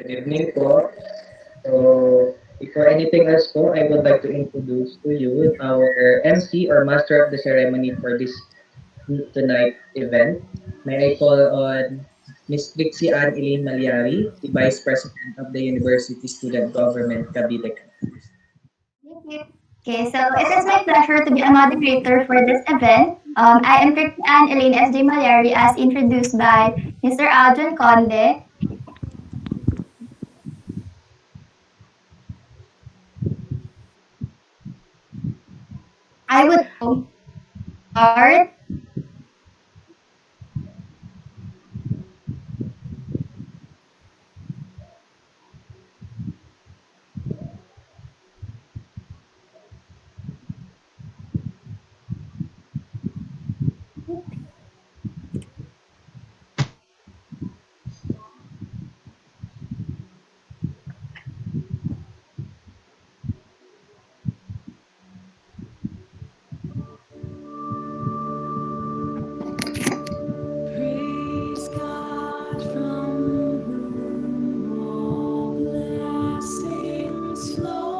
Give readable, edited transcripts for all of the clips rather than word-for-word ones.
Good evening po. So, before anything else po, I would like to introduce to you our MC or Master of the Ceremony for this tonight event. May I call on Miss Trixie Ann Elaine Malyari, the Vice President of the University Student Government Cavite. Okay, so it is my pleasure to be a moderator for this event. I am Christian Elaine S.J. Malyari as introduced by Mr. Aljon Conde. I would start. Praise God from whom all blessings flow.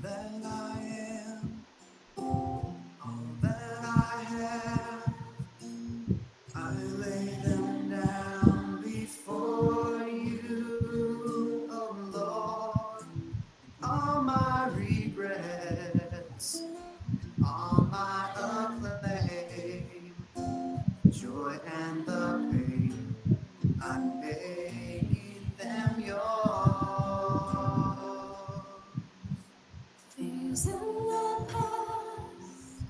That I am, all that I have, I lay them down before you, oh Lord. All my regrets, all my acclaim, joy and the pain, I'm making them yours. Things in the past,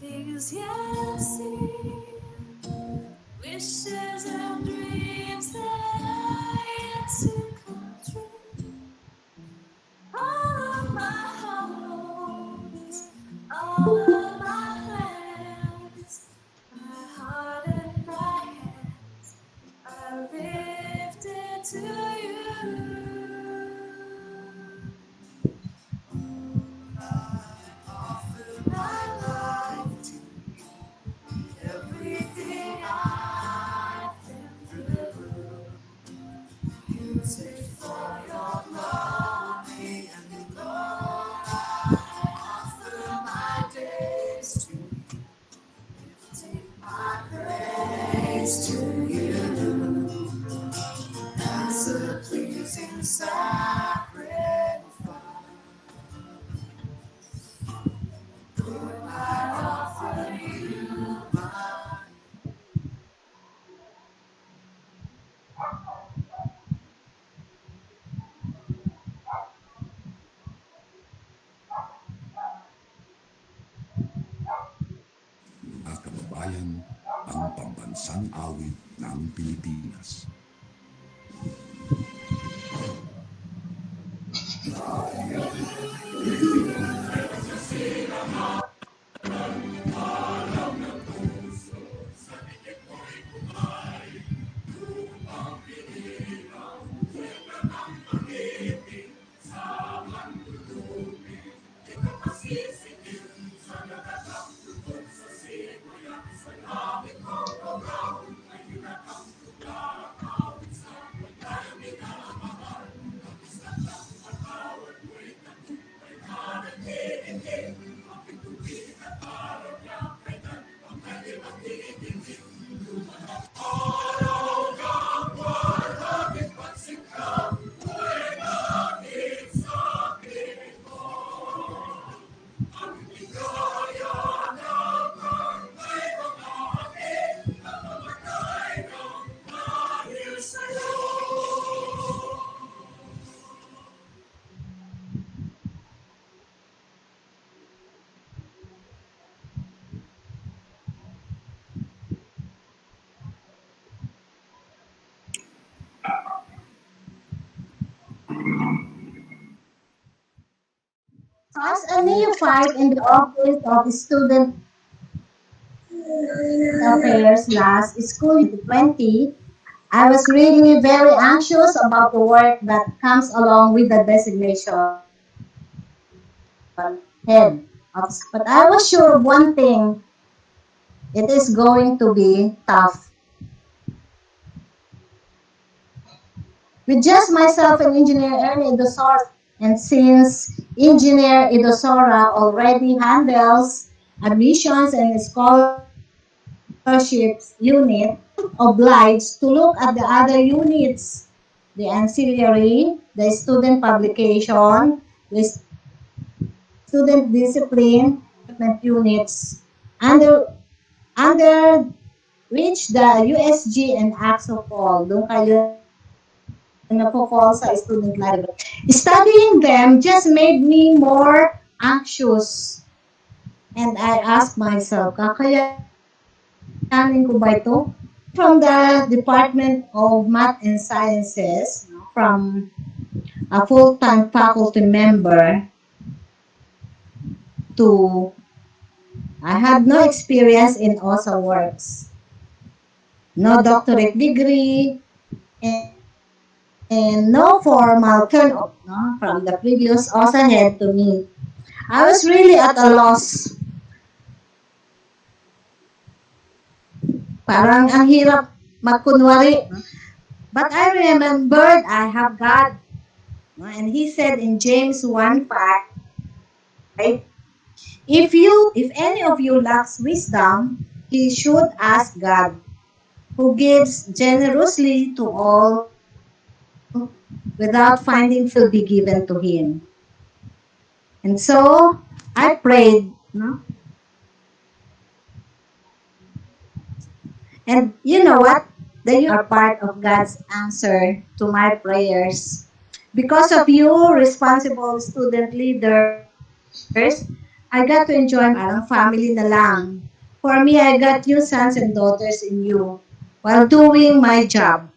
things yet seen, wishes and dreams that are yet to come true. All of my hopes, all of my plans, my heart and my hands are lifted to you. I offer my life to you, everything I've been through. Use it for your glory and Lord, I offer my days to you, lifting my praise to you as a pleasing sacrifice. Lord, I offer you my. Mga kababayan, ang pambansang awit ng Pilipinas. As a neophyte in the office of student affairs last school year 2020, I was really very anxious about the work that comes along with the designation, head of school. But I was sure of one thing, it is going to be tough. With just myself and engineer Ernie Idosora. And since engineer Idosora already handles admissions and scholarships unit, I felt obliged to look at the other units, the ancillary, the student publication, the student discipline, development units, under which the USG and Acso fall. Doon kayo nagpo-fall sa student life development. Studying them just made me more anxious. And I asked myself, kakayanin ko ba ito? I went from the Department of Math and Sciences, from a full-time faculty member to I had no experience in OSA works, no doctorate degree, and no formal turnout from the previous OSA head to me. I was really at a loss. Parang ang hirap magkunwari. But I remembered I have God. And he said in James 1:5, if any of you lacks wisdom, he should ask God, who gives generously to all without finding fault, and it will be given to him. And so I prayed, no? And you know what? The are part of God's answer to my prayers. Because of you, responsible student leaders, I got to enjoy my parang family na lang. For me, I got you sons and daughters in you while doing my job.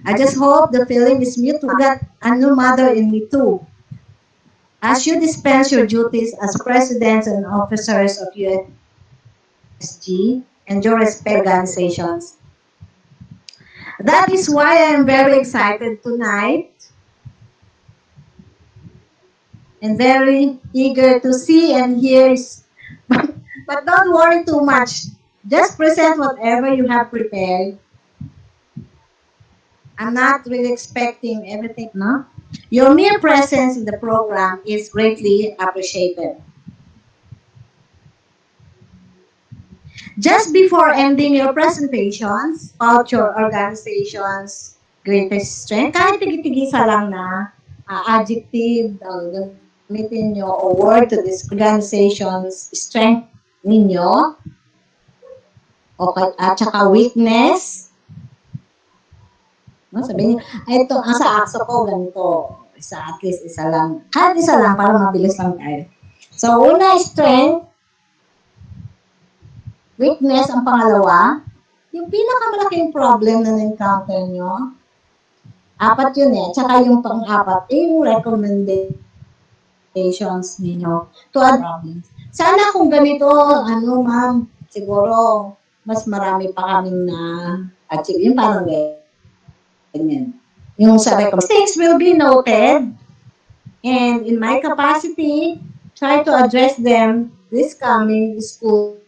I just hope the feeling is mutual. I got a new mother in me too. As you dispense your duties as presidents and officers of USG and your respective organizations. That is why I am very excited tonight and very eager to see and hear. But don't worry too much. Just present whatever you have prepared. I'm not really expecting everything, no? Your mere presence in the program is greatly appreciated. Just before ending your presentations about your organization's greatest strength, kahit tigi-tigisa lang na adjective, gamitin nyo o word to describe organization's strength ninyo, at saka weakness. No, sabihin niyo, ito, ang sa Acso ko, ganito. Isa, at least isa lang. Kahit isa lang, para mabilis lang tayo. So, una, strength. Weakness, ang pangalawa. Yung pinakamalaking problem na na-encounter nyo, apat yun eh. Tsaka yung pang-apat, yung recommendations ninyo to address problems. Sana kung ganito, ma'am, siguro, mas marami pa kaming na achieve. Yung parang ganyan. Yung sa recommendation. Things will be noted, and in my capacity, try to address them this coming school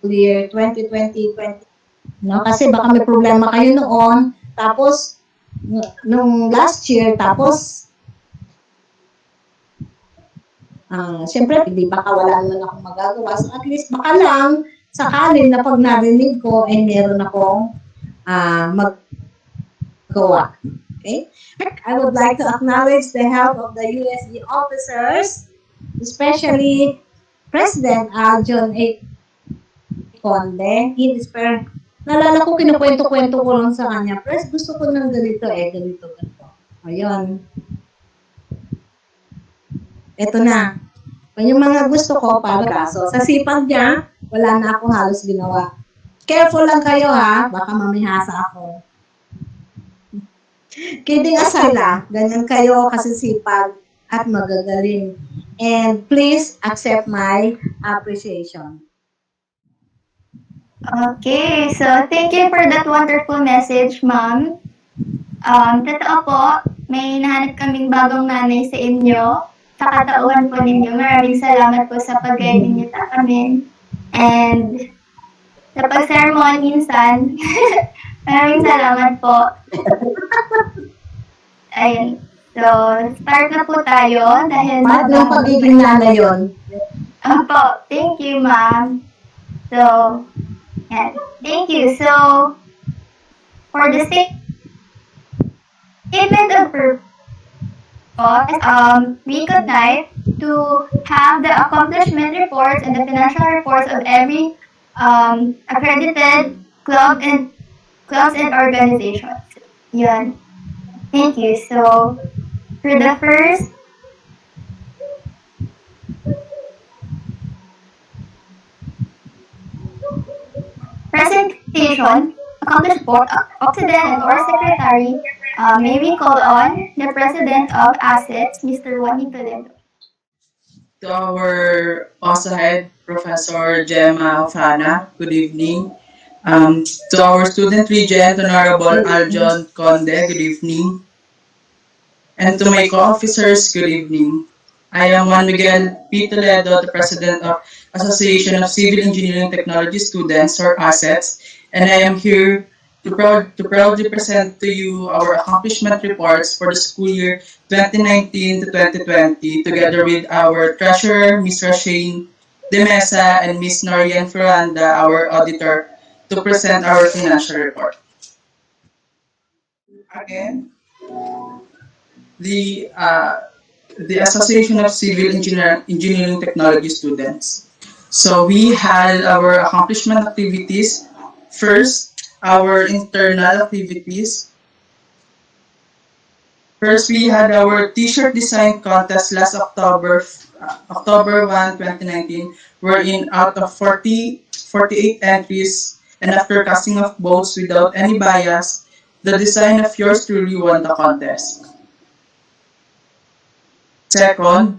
year 2020-2021. No, kasi baka may problema kayo noon, tapos nung last year, tapos siyempre, hindi baka wala naman akong magagawa. So at least baka lang, sakali na pag narinig ko, ay meron akong magawa. Okay? I would like to acknowledge the help of the USD officers, especially President John A. Conde. He is nalala ko, kinukwento-kwento ko lang sa kanya. Pres, gusto ko ng ganito ganito. Ayun. Ito na. Yung mga gusto ko, para kaso. Sa sipag niya, wala na ako halos ginawa. Careful lang kayo ha, baka mamihasa ako. Kidding aside lang, ganyan kayo kasi sipag at magagaling. And please accept my appreciation. Okay, so thank you for that wonderful message, ma'am. Totoo po, may nahanap kaming bagong nanay sa inyo, sa katauhan po ninyo. Maraming salamat po sa pag-guide ninyo sa amin. And sa pag-sermon minsan, maraming salamat po. Ayun. So, start na po tayo dahil At yung pagiging nanay yun. Opo, thank you, ma'am. So, yan. Thank you. So, for the statement of purpose, we could like to have the accomplishment reports and the financial reports of every accredited clubs and organizations. Yun. Thank you. So, for the first presentation, accomplished board, Occident and or secretary, may we call on the president of assets, Mr. Juanito Toledo. To our OSA head, Professor Gemma Hufana, good evening. To our student regent, Honorable Aljon Conde, good evening. And to my co-officers, good evening. I am Juan Miguel P. Toledo, the President of Association of Civil Engineering Technology Students, or ASSETS, and I am here to proudly present to you our accomplishment reports for the school year 2019 to 2020, together with our treasurer, Ms. Rashane De Mesa, and Ms. Norian Ferranda, our auditor, to present our financial report. Again, the the Association of Civil Engineering Technology Students. So we had our accomplishment activities. First, our internal activities. First, we had our T-shirt design contest last October 1, 2019, wherein out of 48 entries, and after casting of votes without any bias, the design of yours truly won the contest. Second,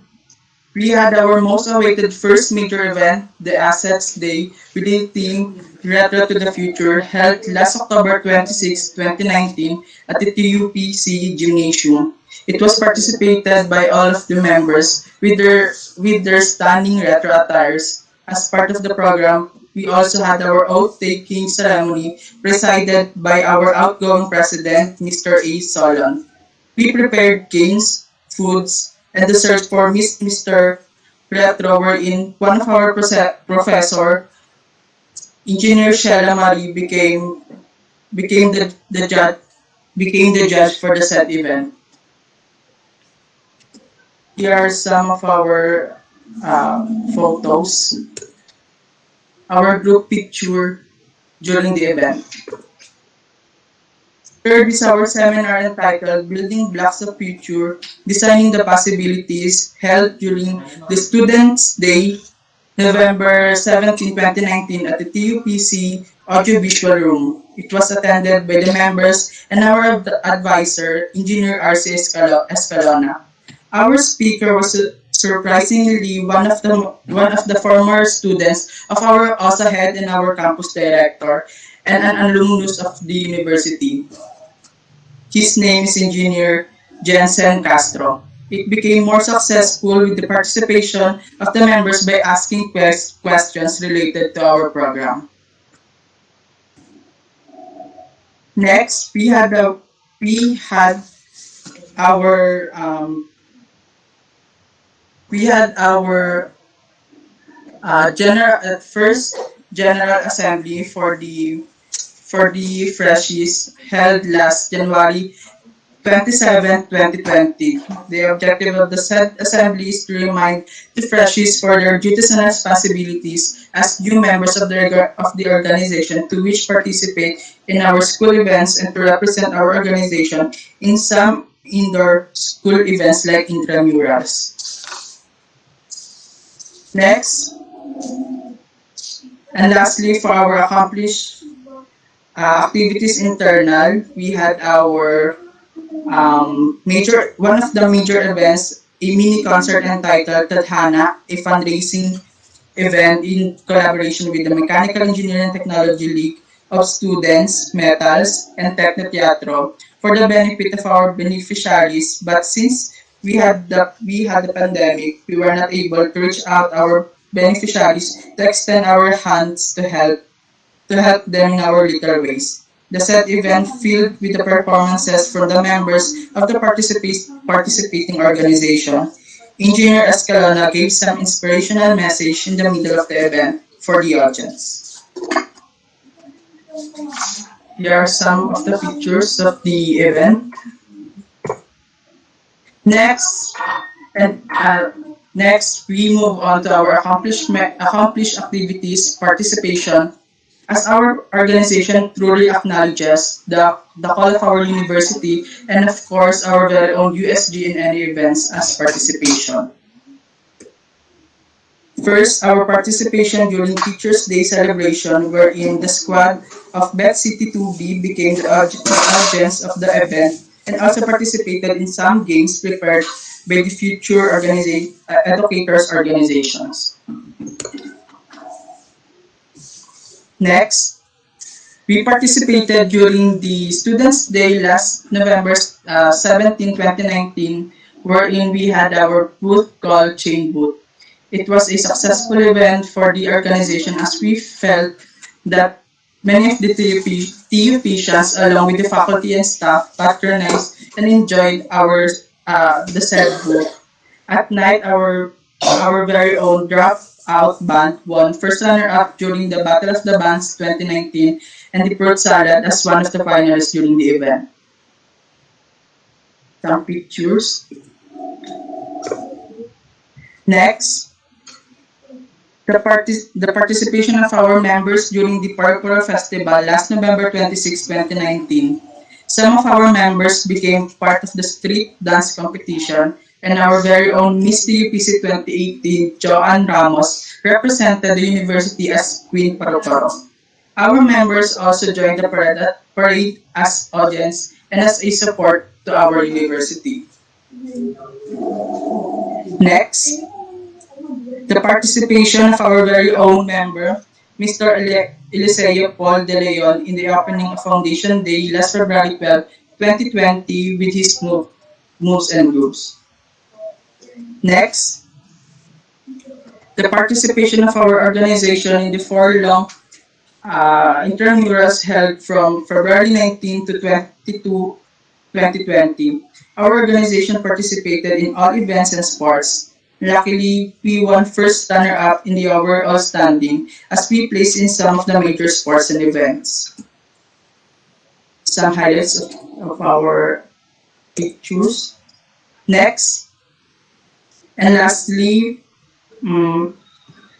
we had our most awaited first major event, the Assets Day, with the theme Retro to the Future, held last October 26, 2019 at the TUPC Gymnasium. It was participated by all of the members with their stunning retro attires. As part of the program, we also had our oath-taking ceremony presided by our outgoing president, Mr. A. Solon. We prepared games, foods, and desserts for Mr. Retro, wherein one of our professor, Engineer Shella Marie, became the judge for the said event. Here are some of our photos, our group picture during the event. Third is our seminar entitled Building Blocks of Future, Designing the Possibilities, held during the Students' Day, November 17, 2019 at the TUPC Audiovisual Room. It was attended by the members and our advisor, Engineer R.C. Escalona. Our speaker was surprisingly one of the former students of our OSA head and our campus director, and an alumnus of the university. His name is Engineer Jensen Castro. It became more successful with the participation of the members by asking questions related to our program. Next, we had our first general assembly for the freshies held last January 27, 2020. The objective of the said assembly is to remind the freshies for their duties and responsibilities as new members of the organization to which participate in our school events and to represent our organization in some indoor school events like intramurals. Next, and lastly, for our accomplished activities internal, we had our one of the major events a mini concert entitled Tadhana, a fundraising event in collaboration with the Mechanical Engineering and Technology League of Students, Metals, and Techno Theatro for the benefit of our beneficiaries. But since we had the pandemic, we were not able to reach out our beneficiaries to extend our hands to help them in our little ways. The said event filled with the performances from the members of the participating organization. Engineer Escalona gave some inspirational message in the middle of the event for the audience. Here are some of the pictures of the event. Next, and next we move on to our accomplished activities participation. As our organization truly acknowledges the call of our university and of course our very own USG in any events as participation. First, our participation during Teachers' Day celebration wherein the squad of Bet City 2B became the audience of the event and also participated in some games prepared by the future educators organizations. Next, we participated during the Students' Day last November 17, 2019, wherein we had our booth called Chain Booth. It was a successful event for the organization as we felt that many of the TUPcians along with the faculty and staff patronized and enjoyed the said booth. At night, our very own dropout band won first runner-up during the Battle of the Bands 2019 and the Fruit Salad as one of the finalists during the event. Some pictures. Next, the participation of our members during the Purple Festival last November 26, 2019. Some of our members became part of the street dance competition, and our very own Miss TUPC 2018, Joanne Ramos, represented the university as Queen Paro. Our members also joined the parade as audience and as a support to our university. Next, the participation of our very own member, Mr. Eliseo Paul De Leon, in the opening of Foundation Day last February 12, 2020 with his moves and grooves. Next, the participation of our organization in the four long intramurals held from February 19 to 22, 2020. Our organization participated in all events and sports. Luckily, we won first runner-up in the overall standing as we placed in some of the major sports and events. Some highlights of our pictures. Next, and lastly, mm,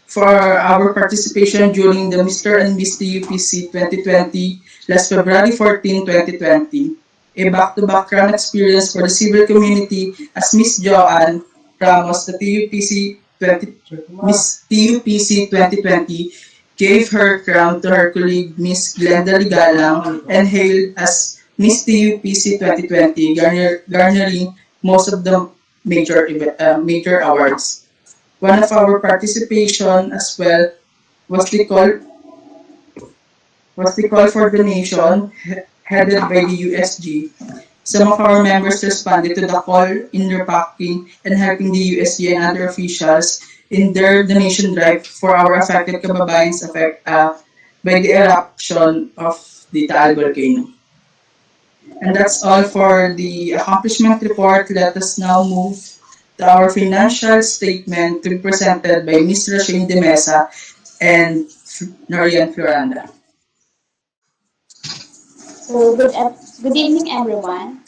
for our participation during the Mr. and Miss TUPC 2020 last February 14, 2020. A back-to-back crown experience for the civil community as Miss Joanne Ramos, the Miss TUPC 2020, gave her crown to her colleague Miss Glenda Ligalang and hailed as Miss TUPC 2020, garnering most of the major awards. One of our participation as well was the call for donation headed by the USG. Some of our members responded to the call in repacking and helping the USG and other officials in their donation drive for our affected kababayans by the eruption of the Taal volcano. And that's all for the accomplishment report. Let us now move to our financial statement to be presented by Ms. Rasheen De Mesa and Norian Floranda. Good evening, everyone.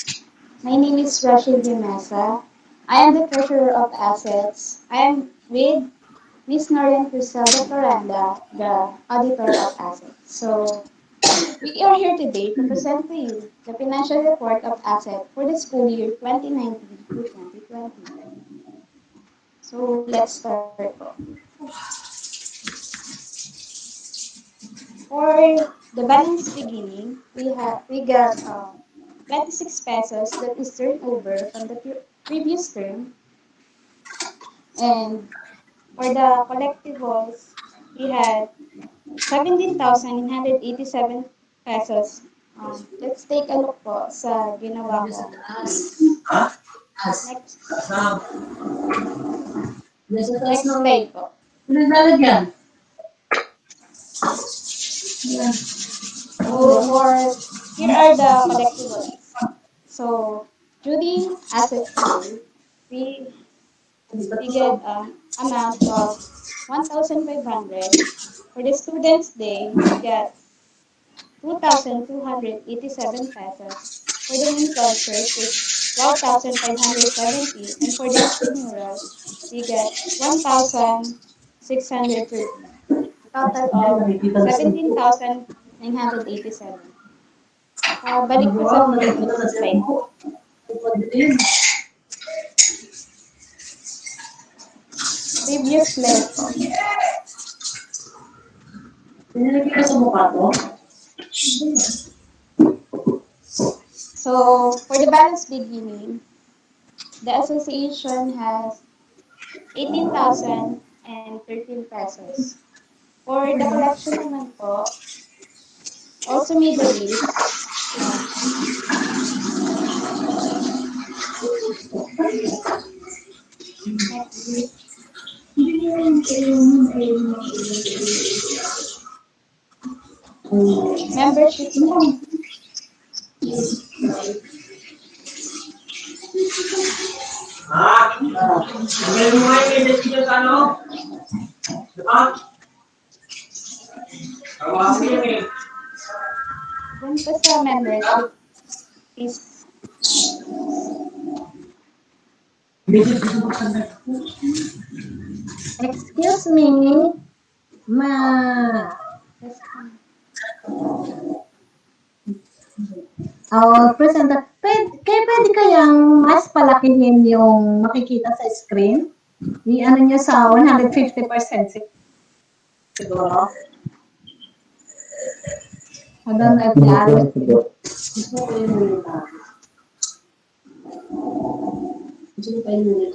My name is Rachel Dimesa. I am the treasurer of assets. I am with Miss Norian Criselda Floranda, the auditor of assets. So we are here today to present to you the financial report of asset for the school year 2019 to 2020. So let's start po. For the balance beginning, we got 26 pesos that is turned over from the previous term And for the collectibles, we had 17,987 pesos. Let's take a look po sa ginawa kong quiz. Next, next slide po. For here are the collectibles. So during Assets Day, we we get amount of 1,500. For the Students Day, we get 2,287 pesos. For the main concert is 12,570. And for the intramural, we get 1,630. Total of 17,987. Balik po sa previous slide po. Previous slide po. So, for the balance beginning, the association has 18,013 pesos. For the collection naman po, also made a list. Next, membership po. Dun po sa membership is, Excuse me, ma yes, presenter, pwede kayang mas palakihin yung makikita sa screen? I-ano nyo sa 150% siguro. I don't know if the other...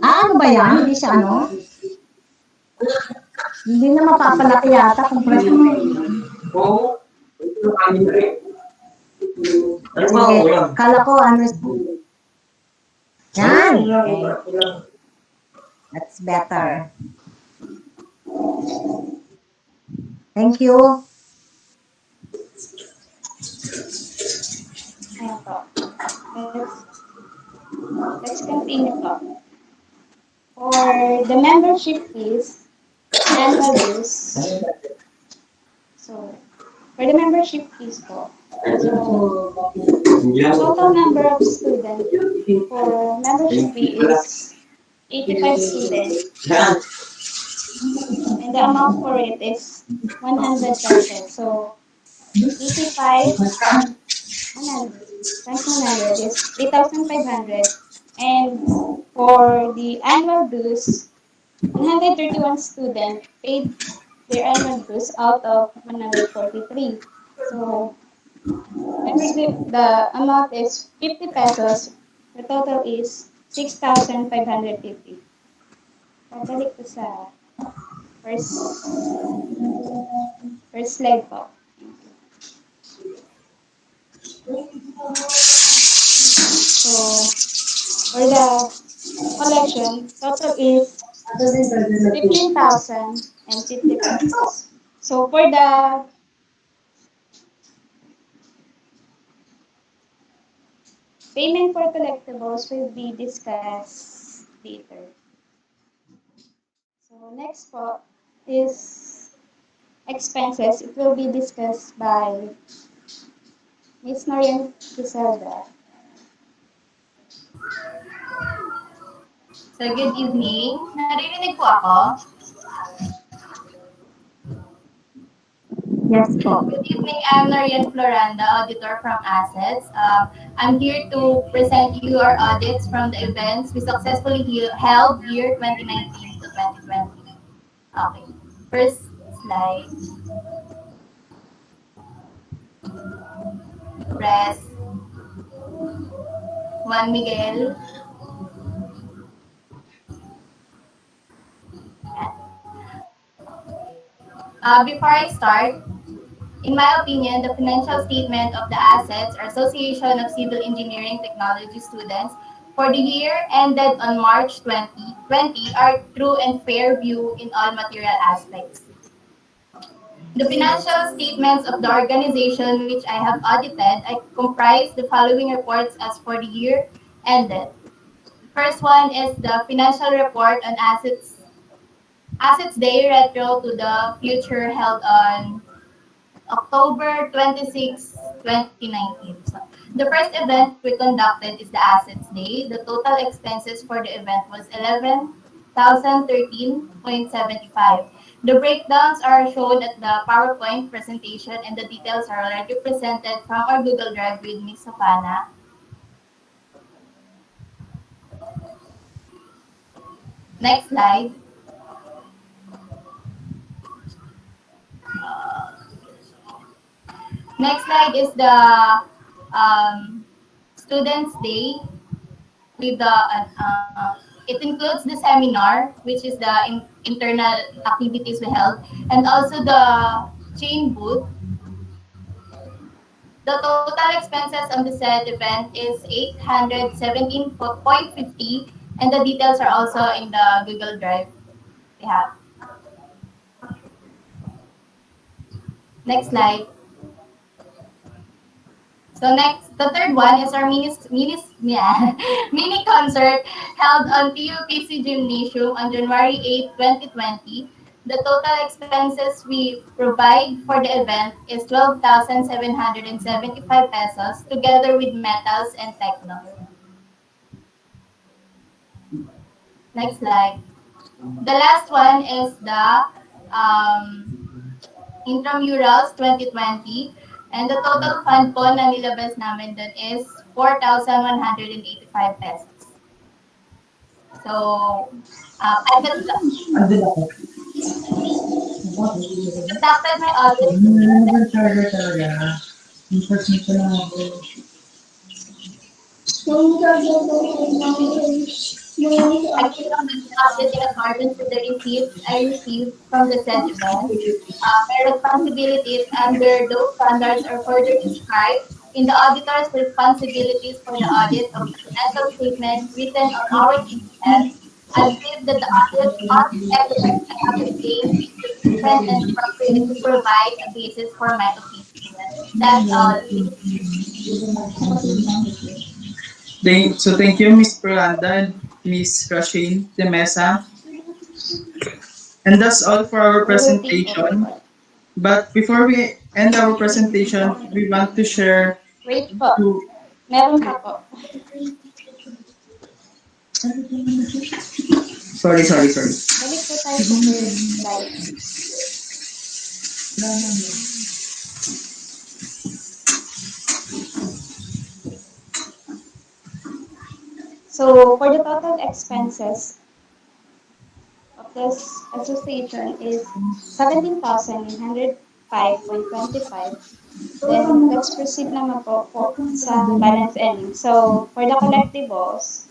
ano ba yan? Hindi siya ano? Hindi na mapapalaki yata kung presyo. Sige, kala ko ano. Yan. Okay. That's better. Thank you. ayan po. Let's continue po. For the membership fees, annual dues. So, for the membership fees po. So, total number of students for membership fee is 85 students. And the amount for it is 100 pesos. So, 85 100 times 100 is 3,500. And for the annual dues, 131 students paid their annual dues out of 143. So, the amount is 50 pesos. The total is 6,550. Pabalik ko sa first, first slide po. So, for the collection, total is 15,050 pesos. So, for the payment for collectibles will be discussed later. So, next po is expenses. It will be discussed by Ms. Norian Griselda. So, good evening. Naririnig po ako? Yes po. Good evening. I'm Norian Floranda, auditor from Assets. I'm here to present you our audits from the events we successfully held year 2019 to 2020. Okay. First slide. Press. Juan Miguel. Before I start, in my opinion, the financial statement of the assets or Association of Civil Engineering Technology Students for the year ended on March 2020 are true and fair view in all material aspects. The financial statements of the organization which I have audited I comprise the following reports as for the year ended. First one is the financial report on assets day retro to the future held on October 26, 2019. So, the first event we conducted is the Assets Day. The total expenses for the event was 11,013.75. The breakdowns are shown at the PowerPoint presentation and the details are already presented from our Google Drive with Ms. Hufana. Next slide. Next slide is the Students' Day with the it includes the seminar, which is the internal activities we held, and also the chain booth. The total expenses on the said event is 817.50, and the details are also in the Google Drive we have. Next slide. So next, the third one is our yeah, mini concert held on TUPC Gymnasium on January 8, 2020. The total expenses we provide for the event is 12,775 pesos together with metals and techno. Next slide. The last one is the Intramurals 2020. And the total fund po na nilabas namin dun is 4,185 pesos. So, I conducted my audit. I conducted my audit in accordance with the receipts I received from the said event. My responsibilities under those standards are further described in the auditor's responsibilities for the audit of the financial statement written on our TPS. I believe that the audit evidence I have obtained is sufficient and appropriate to provide a basis for my opinion. That's all. Thank you, Miss Peranda and Miss Rasheen de Mesa. And that's all for our We will take over presentation. po. But before we end our presentation, we want to share Wait po. to Meron pa po. sorry. Balik po tayo sa first slide. So, for the total expenses of this association is 17,905.25. Then, let's proceed naman po sa balance ending. So, for the collectibles,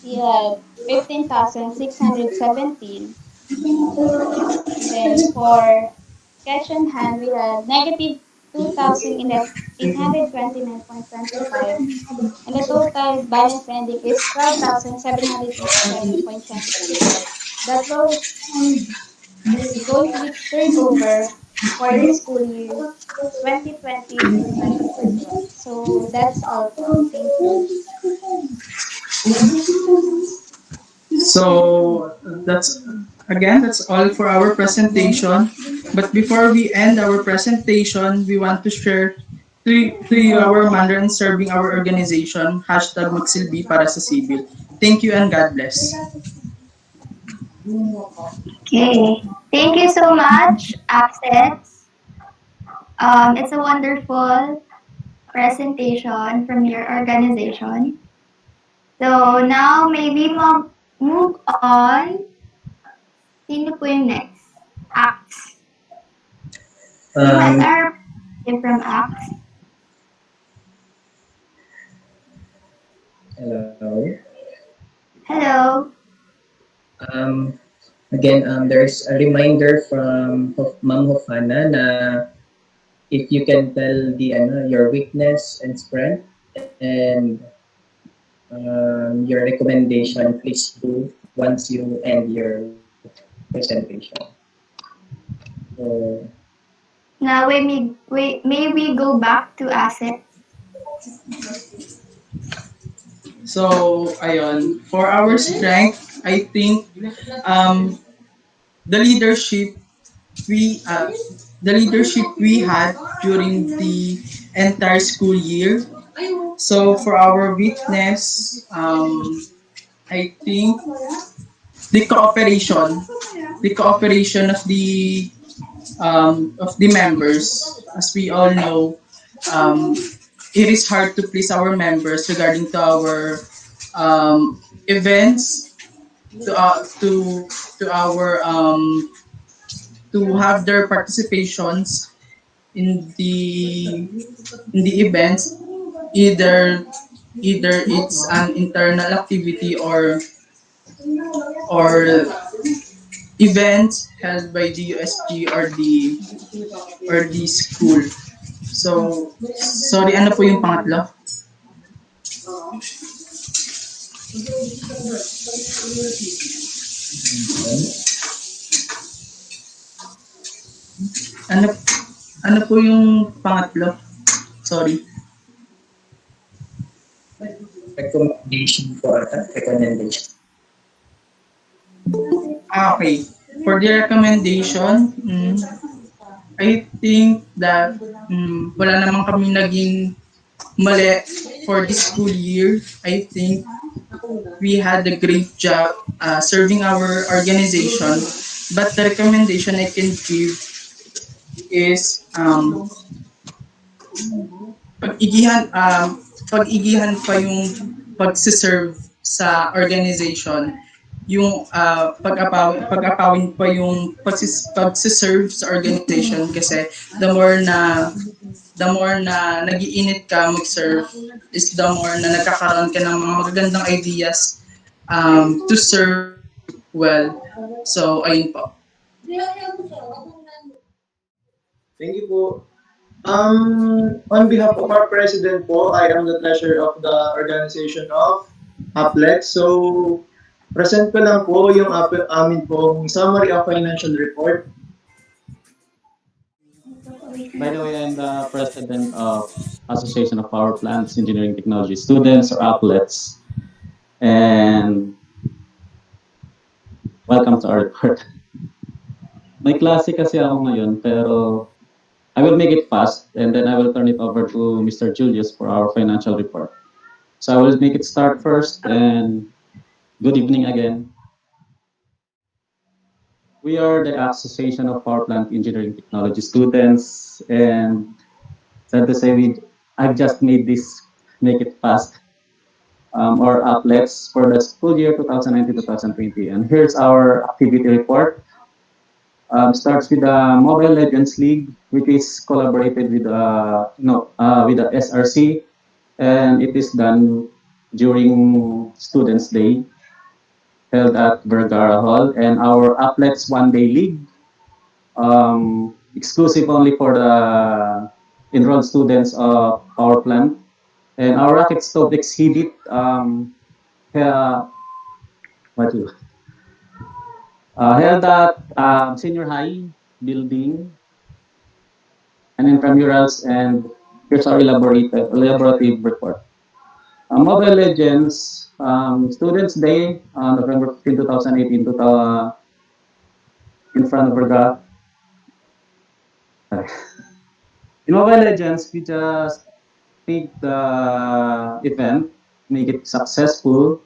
we have 15,617. And then, for cash on hand, we have negative 2,829.25. And the total balance pending is 12,787.25. That will going to be turned over for the school year 2020 to 2021. So that's all po. Thank you. So that's all for our presentation. But before we end our presentation, we want to share to you our manner in serving our organization, hashtag magsilbi para sa civil. Thank you and God bless. Okay. Thank you so much, Access. It's a wonderful presentation from your organization. So now maybe move on. Sino po yung next? Acts. We had Um, our from Acts. Hello. Hello. Um, Again, there's a reminder from Ma'am Hufana na if you can tell your weakness and strength and your recommendation, please do once you end your presentation. So, Now, may we go back to assets? So, ayun, for our strength, I think um, the leadership we the leadership we had during the entire school year. So for our weakness, I think the cooperation, the cooperation of the members. As we all know, um, it is hard to please our members regarding to our events, to our to have their participations in the events, either it's an internal activity or events held by the USG or the school. So, sorry, ano po yung pangatlo? Ano ano po yung pangatlo? Sorry. recommendation for recommendation. Okay. For the recommendation, I think that wala naman kami naging mali for this school year. I think we had a great job serving our organization. But the recommendation I can give is pag-igihan pag-igihan pa yung pagsiserve sa organization, yung pag-apawin pa yung pagsiserve sa organization kasi the more na nagiinit ka mag-serve is the more na nagkakaroon ka ng mga magagandang ideas to serve well. So, ayun po. Thank you po. On behalf of our president po, I am the treasurer of the organization of Applex. So, present ko lang po yung amin pong summary of financial report. By the way, I'm the president of Association of Power Plants Engineering Technology Students or APLETs. And welcome to our report. May klase kasi ako ngayon, pero I will make it fast and then I will turn it over to Mr. Julius for our financial report. So I will make it start first and good evening again. We are the Association of Power Plant Engineering Technology Students, and sad to say, I've just made this make it fast, or outlets for the school year 2019-2020. And here's our activity report. Starts with the Mobile Legends League, which is collaborated with with the SRC, and it is done during Students' Day, held at Vergara Hall, and our Athletes One Day League, exclusive only for the enrolled students of our plant. And our rocket stove exhibit what you held at senior high building and intramurals, and here's our elaborative report. Mobile Legends Students Day on November 15, 2018 in front of Verga. In Mobile Legends, we just take the event, make it successful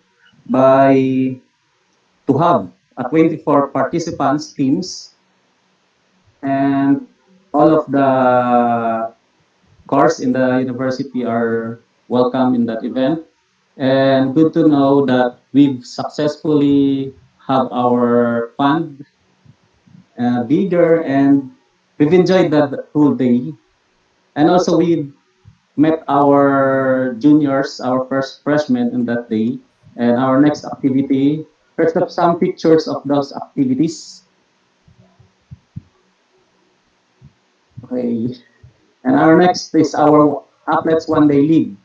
by to have a 24 participants teams, and all of the course in the university are welcome in that event. And good to know that we've successfully have our fund bigger, and we've enjoyed that whole day. And also we met our juniors, our first freshmen in that day. And our next activity First up, some pictures of those activities. Okay. And our next is our Athletes One Day League.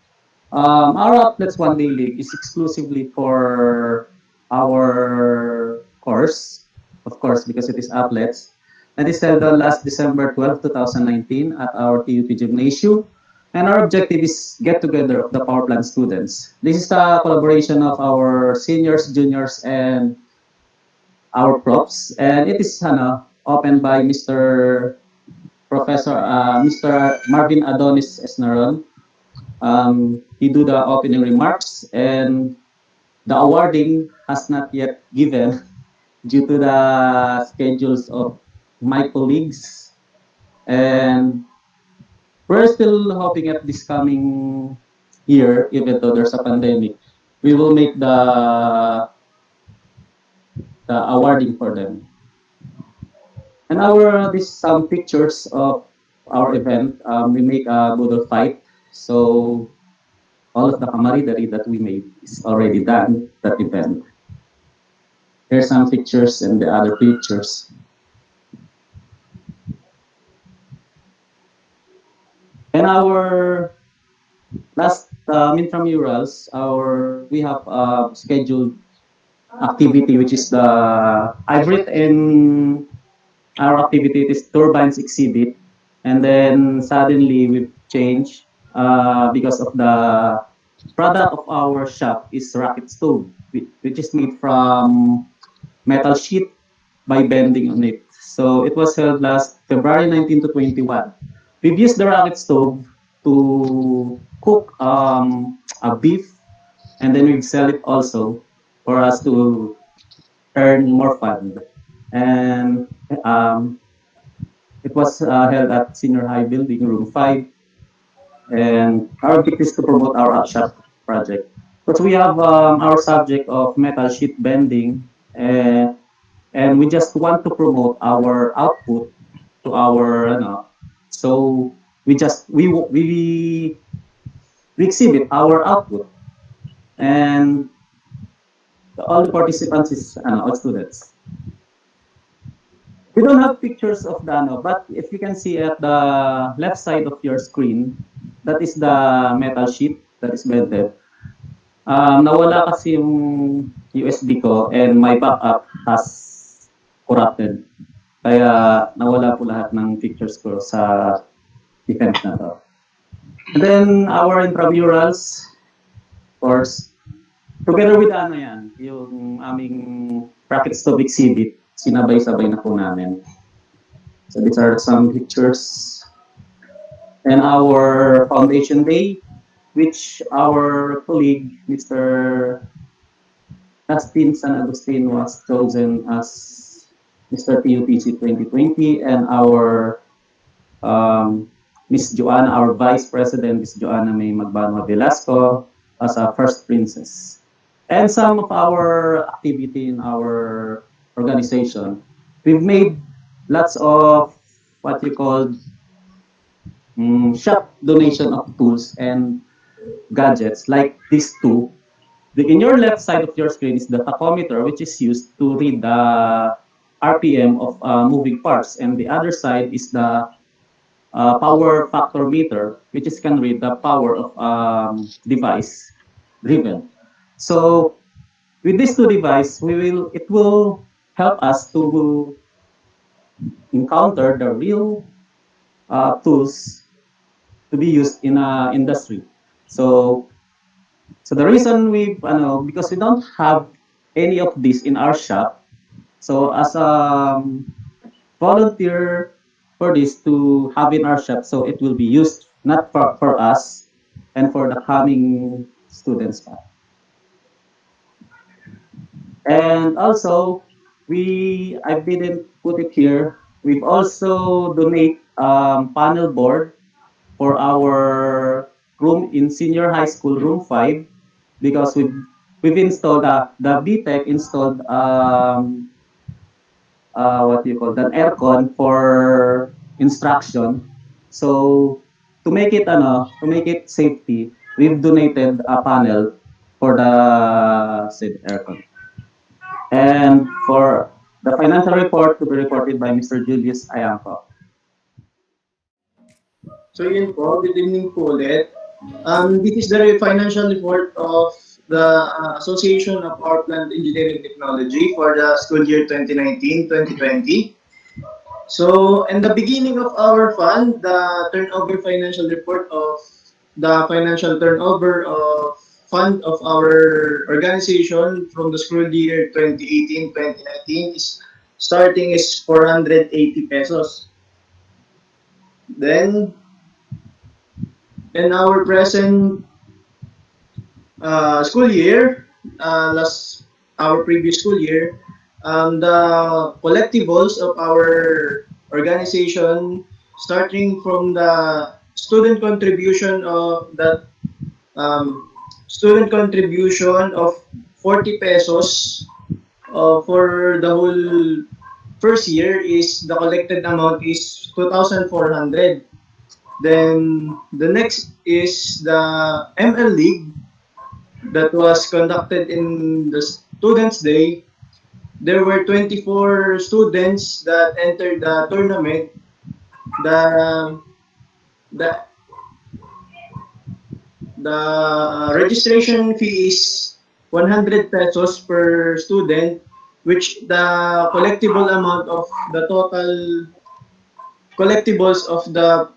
Our Athletes One Day League is exclusively for our course, of course, because it is athletes. And it's held on last December 12, 2019 at our TUP Gymnasium. And our objective is get together of the power plant students. This is a collaboration of our seniors, juniors, and our profs. And it is opened by Mr. Marvin Adonis Esnaron. He do the opening remarks, and the awarding has not yet given due to the schedules of my colleagues. And we're still hoping at this coming year, even though there's a pandemic, we will make the awarding for them. And our this some pictures of our event. We make a Moodle fight. So all of the camaraderie that we made is already done that event. Here's some pictures and the other pictures. And our last intramurals, our we have a scheduled activity which is the I've written our activity is turbines exhibit, and then suddenly we've changed because of the product of our shop is rocket stove, which is made from metal sheet by bending on it. So it was held last February 19 to 21. We've used the rocket stove to cook a beef, and then we've sell it also for us to earn more fund. And it was held at Senior High Building, Room 5, and our objective is to promote our shop project. Because we have our subject of metal sheet bending, and we just want to promote our output to our, so we just we exhibit our output, and all the participants is all students. We don't have pictures of the but if you can see at the left side of your screen, that is the metal sheet that is bended. Nawala kasi yung USB ko, and my backup has corrupted. Kaya nawala po lahat ng pictures ko sa event na to. And then our intramurals, of course, together with yung aming bracket stove exhibit, sinabay-sabay na po namin. So these are some pictures. And our foundation day, which our colleague, Mr. Dustin San Agustin, was chosen as Mr. TUPC 2020, and our Miss Joanna, our Vice President, Miss Joanna May Magbanwa Velasco, as a First Princess. And some of our activity in our organization, we've made lots of what you call shop donation of tools and gadgets like these two. In your left side of your screen is the tachometer, which is used to read the RPM of moving parts, and the other side is the power factor meter, which is can read the power of device driven. So with these two devices, it will help us to encounter the real tools to be used in a industry. So the reason because we don't have any of this in our shop, so as a volunteer for this to have in our shop, so it will be used not for us and for the coming students. And also, I didn't put it here. We've also donate panel board for our room in senior high school, room 5, because we've installed the BTEC installed what do you call that, aircon for instruction. So to make it safety, we've donated a panel for the said aircon. And for the financial report to be reported by Mr. Julius Ayangko. So yun po, good evening po ulit. This is the financial report of the Association of Power Plant Engineering Technology for the school year 2019-2020. So, in the beginning of our fund, the turnover financial report of the financial turnover of fund of our organization from the school year 2018-2019 is starting is 480 pesos. Then, in our present school year, last our previous school year, the collectibles of our organization, starting from the student contribution of that student contribution of 40 pesos for the whole first year is the collected amount is 2,400. Then the next is the ML League that was conducted in the Students' Day. There were 24 students that entered the tournament. The the the registration fee is 100 pesos per student, which the collectible amount of the total collectibles of the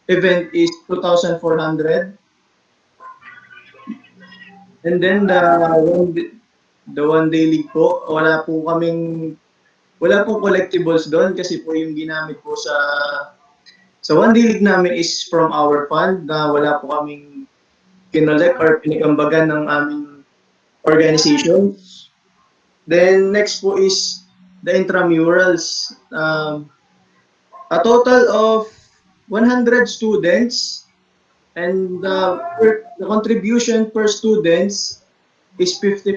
event is 2,400. And then the one day league po, wala pong collectibles doon kasi po yung ginamit po sa one day league namin is from our fund na wala po kaming kinolek or pinikambagan ng aming organization. Then next po is the intramurals. A total of 100 students and the contribution per students is 50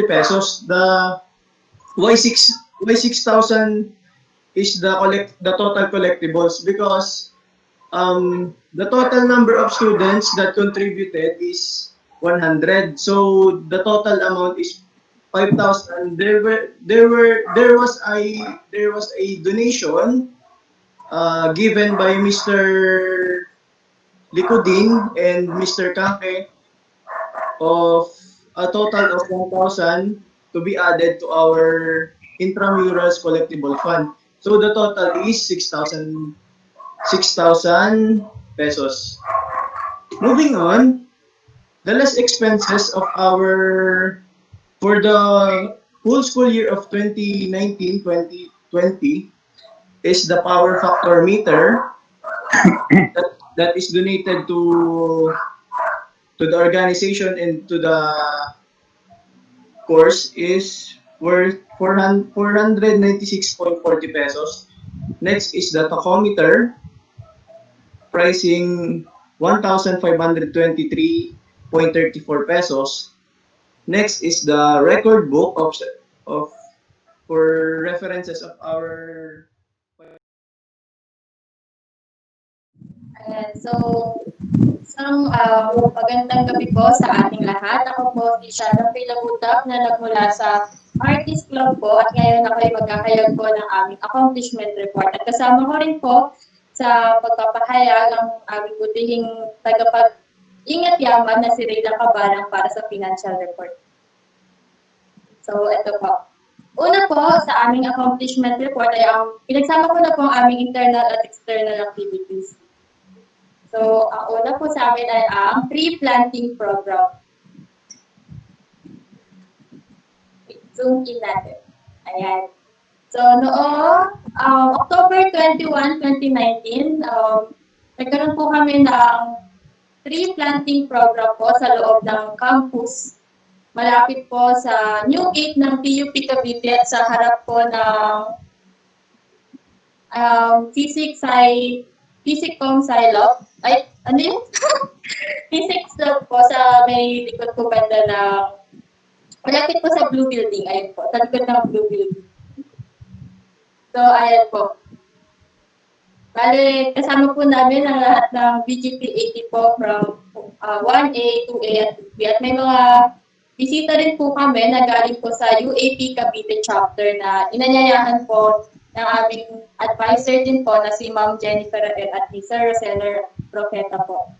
pesos. The Y6 Y6000 is the total collectibles because the total number of students that contributed is 100. So the total amount is 5,000. There was a donation given by Mr. Likudin and Mr. Kake of a total of 1,000 to be added to our intramurals collectible fund. So the total is 6,000 pesos. Moving on, the less expenses of our for the full school year of 2019-2020 is the power factor meter that is donated to the organization and to the course is worth 496.40 pesos. Next is the tachometer, pricing 1,523.34 pesos. Next is the record book of for references of our. Ayan, so, magandang gabi po sa ating lahat. Ako po si Sharon Pilabutak na nagmula sa Artist Club po at ngayon ako ay magkakayag po ng aming accomplishment report. At kasama ko rin po sa pagpapahayag ang aming butihing tagapag-ingat yaman na si Reyna Cabalang para sa financial report. So, ito po. Una po sa aming accomplishment report ay pinagsama ko na po ang aming internal at external activities. So, ang una po sa amin ay ang tree planting program. Zoom in natin. Ayan. So, noong October 21, 2019, nagkaroon po kami ng tree planting program po sa loob ng campus. Malapit po sa new gate ng TUP Cavite at sa harap po ng Physicom Silop. Ay, ano yun? Physics lab po sa may likod po banda ng malapit po sa Blue Building. Ayun po, sa likod ng Blue Building. So, ayan po. Bale, kasama po namin ang lahat ng BGP 80 po from 1A, 2A, at 2B. At may mga bisita rin po kami na galing po sa UAP Cavite chapter na inanyayahan po ng aming advisor din po na si Ma'am Jennifer at ni Sir Roseller Profeta po.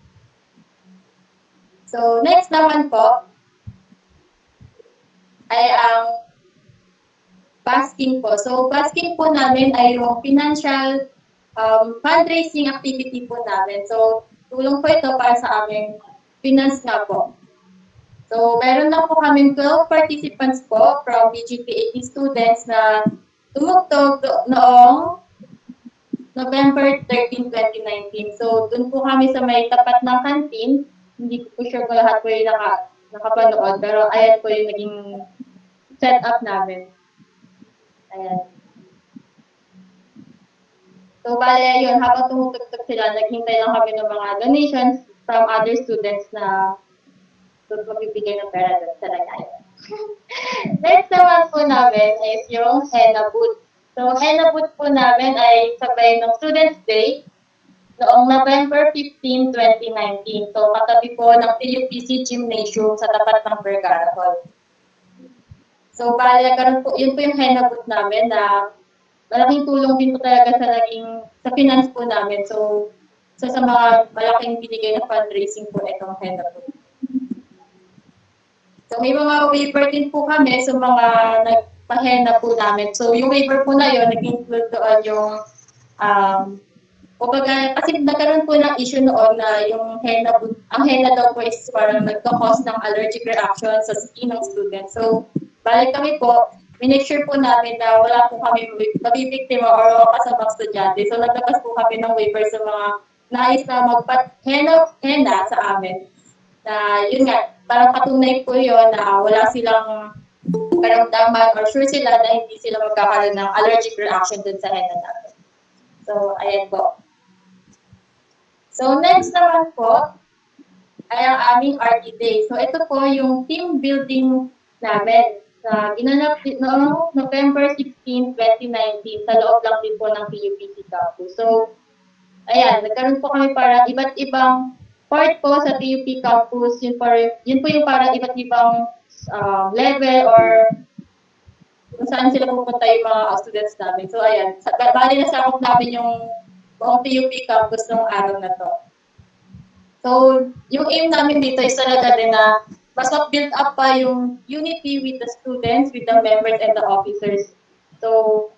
So, next naman po ay ang basking po. So, basking po namin ay yung financial fundraising activity po namin. So, tulong po ito para sa aming finance nga po. So, meron na po kaming 12 participants po from BGP 80 students na tumugtog noong November 13, 2019. So, dun po kami sa may tapat ng canteen. Hindi ko po sure kung lahat po yung nakapanood, pero ayan po yung naging setup namin. Ayan. So, bale, yun, habang tumutugtog sila, naghintay lang kami ng mga donations from other students na magbibigay ng pera doon sa lagayan. Next naman po namin is yung henna booth. So, henna booth po namin ay sabay ng Students' Day noong November 15, 2019. So, katabi po ng TUPC Gymnasium sa tapat ng Vergara Hall. So, bale, yun po yung henna booth namin na malaking tulong din po talaga sa finance po namin. So, sa mga malaking binigay na fundraising po itong henna booth. So, may mga waiver din po kami sa mga nagpahena po namin. So, yung waiver po na yun, nag-include doon yung, kasi nagkaroon po ng issue noon na yung ang henna daw po is parang nagka-cause ng allergic reaction sa skin ng student. So, balik kami po, minake sure po namin na wala po kami mabibiktima or kasamang estudyante. So, naglabas po kami ng waiver sa mga nais na magpa-henna sa amin. Na yun nga, parang patunay po yun na wala silang karamdaman or sure sila na hindi sila magkakaroon ng allergic reaction dun sa henna natin. So, ayan po. So, next naman po ay ang aming RT Day. So, ito po yung team building namin na ginanap noong November 16, 2019 sa loob lang din po ng TUPC campus. So, ayan, nagkaroon po kami para iba't ibang part po sa TUP campus, yun po yung parang iba't ibang level or kung saan sila pupunta yung mga students namin. So, ayan, bali nasakop namin yung buong TUP campus ng araw na to. So, yung aim namin dito is talaga din na mas build up pa yung unity with the students, with the members and the officers. So,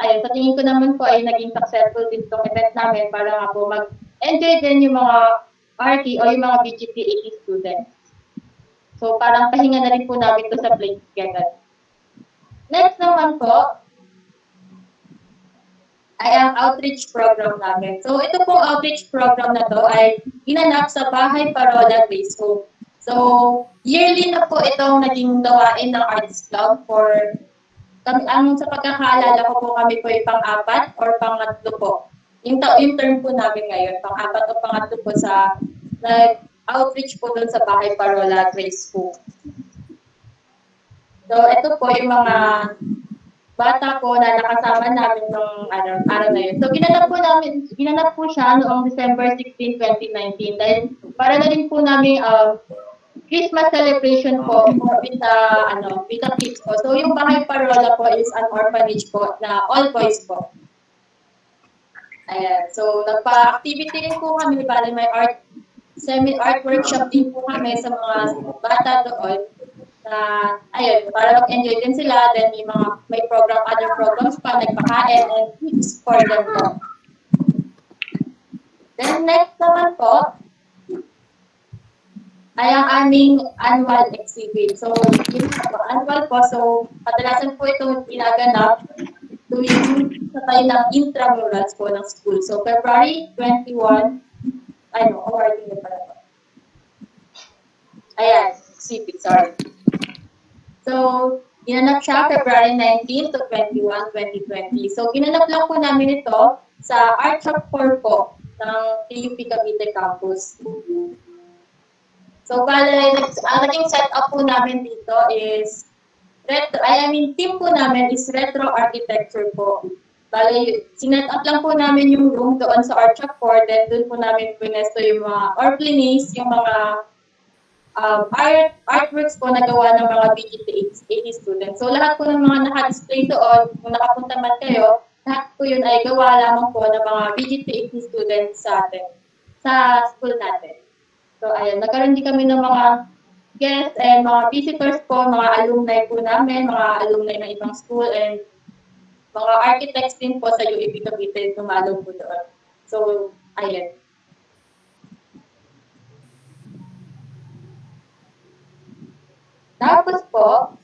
ayun, sa tingin ko naman po ay naging successful din itong event namin para nga po mag-enjoy din yung mga RT o yung mga BGP 80 students. So, parang pahinga na rin po namin ito sa plate together. Next naman po, ay ang outreach program namin. So, ito pong outreach program na to ay ginanap sa Bahay Parola Grace Home. So, yearly na po itong naging gawain ng Artist Club for sa pagkakaalala ko po kami po yung pang-apat or pang-atlo po. Yung term po namin ngayon, pang-apat o pang-atlo po sa nag-outreach po dun sa Bahay Parola Grace Home. So, ito po yung mga bata po na nakasama namin nung araw na yun. So, ginanap po siya noong December 16, 2019 dahil para na rin po namin Christmas celebration po with the kids po. So, yung Bahay Parola po is an orphanage po na all boys po. Ayan. So, nagpa-activity rin po kami. Bali, may art workshop din po kami sa mga bata doon. Ayun, para mag-enjoy din sila. Then, yung mga may other programs pa, nagpakain and tips for them po. Then, next naman po, ay ang aming annual exhibit. So, yun po, annual po. So, kadalasan po ito ginaganap tuwing sa tayo ng intramurals po ng school. So, February 21, awarding na pala po. Ayan, exhibit, sorry. So, ginanap siya February 19 to 21, 2020. So, ginanap lang po namin ito sa Art Shop 4 po ng TUP Cavite Campus. So, naging setup po namin dito is team po namin is retro architecture po. Bale, sinet up lang po namin yung room doon sa Art Shop 4, then doon po namin pinesto yung mga, or plinis, yung mga artworks po na gawa ng mga BGT80 students. So lahat po ng mga naka-display doon, kung nakapunta man kayo, lahat po yun ay gawa lamang po ng mga BGT80 students sa atin, sa school natin. So ayun, nagkaroon din kami ng mga guests and mga visitors po, mga alumni po namin, mga alumni ng ibang school and mga architects din po sa UAP Cavite tumalo po doon. So, ayun. Tapos po,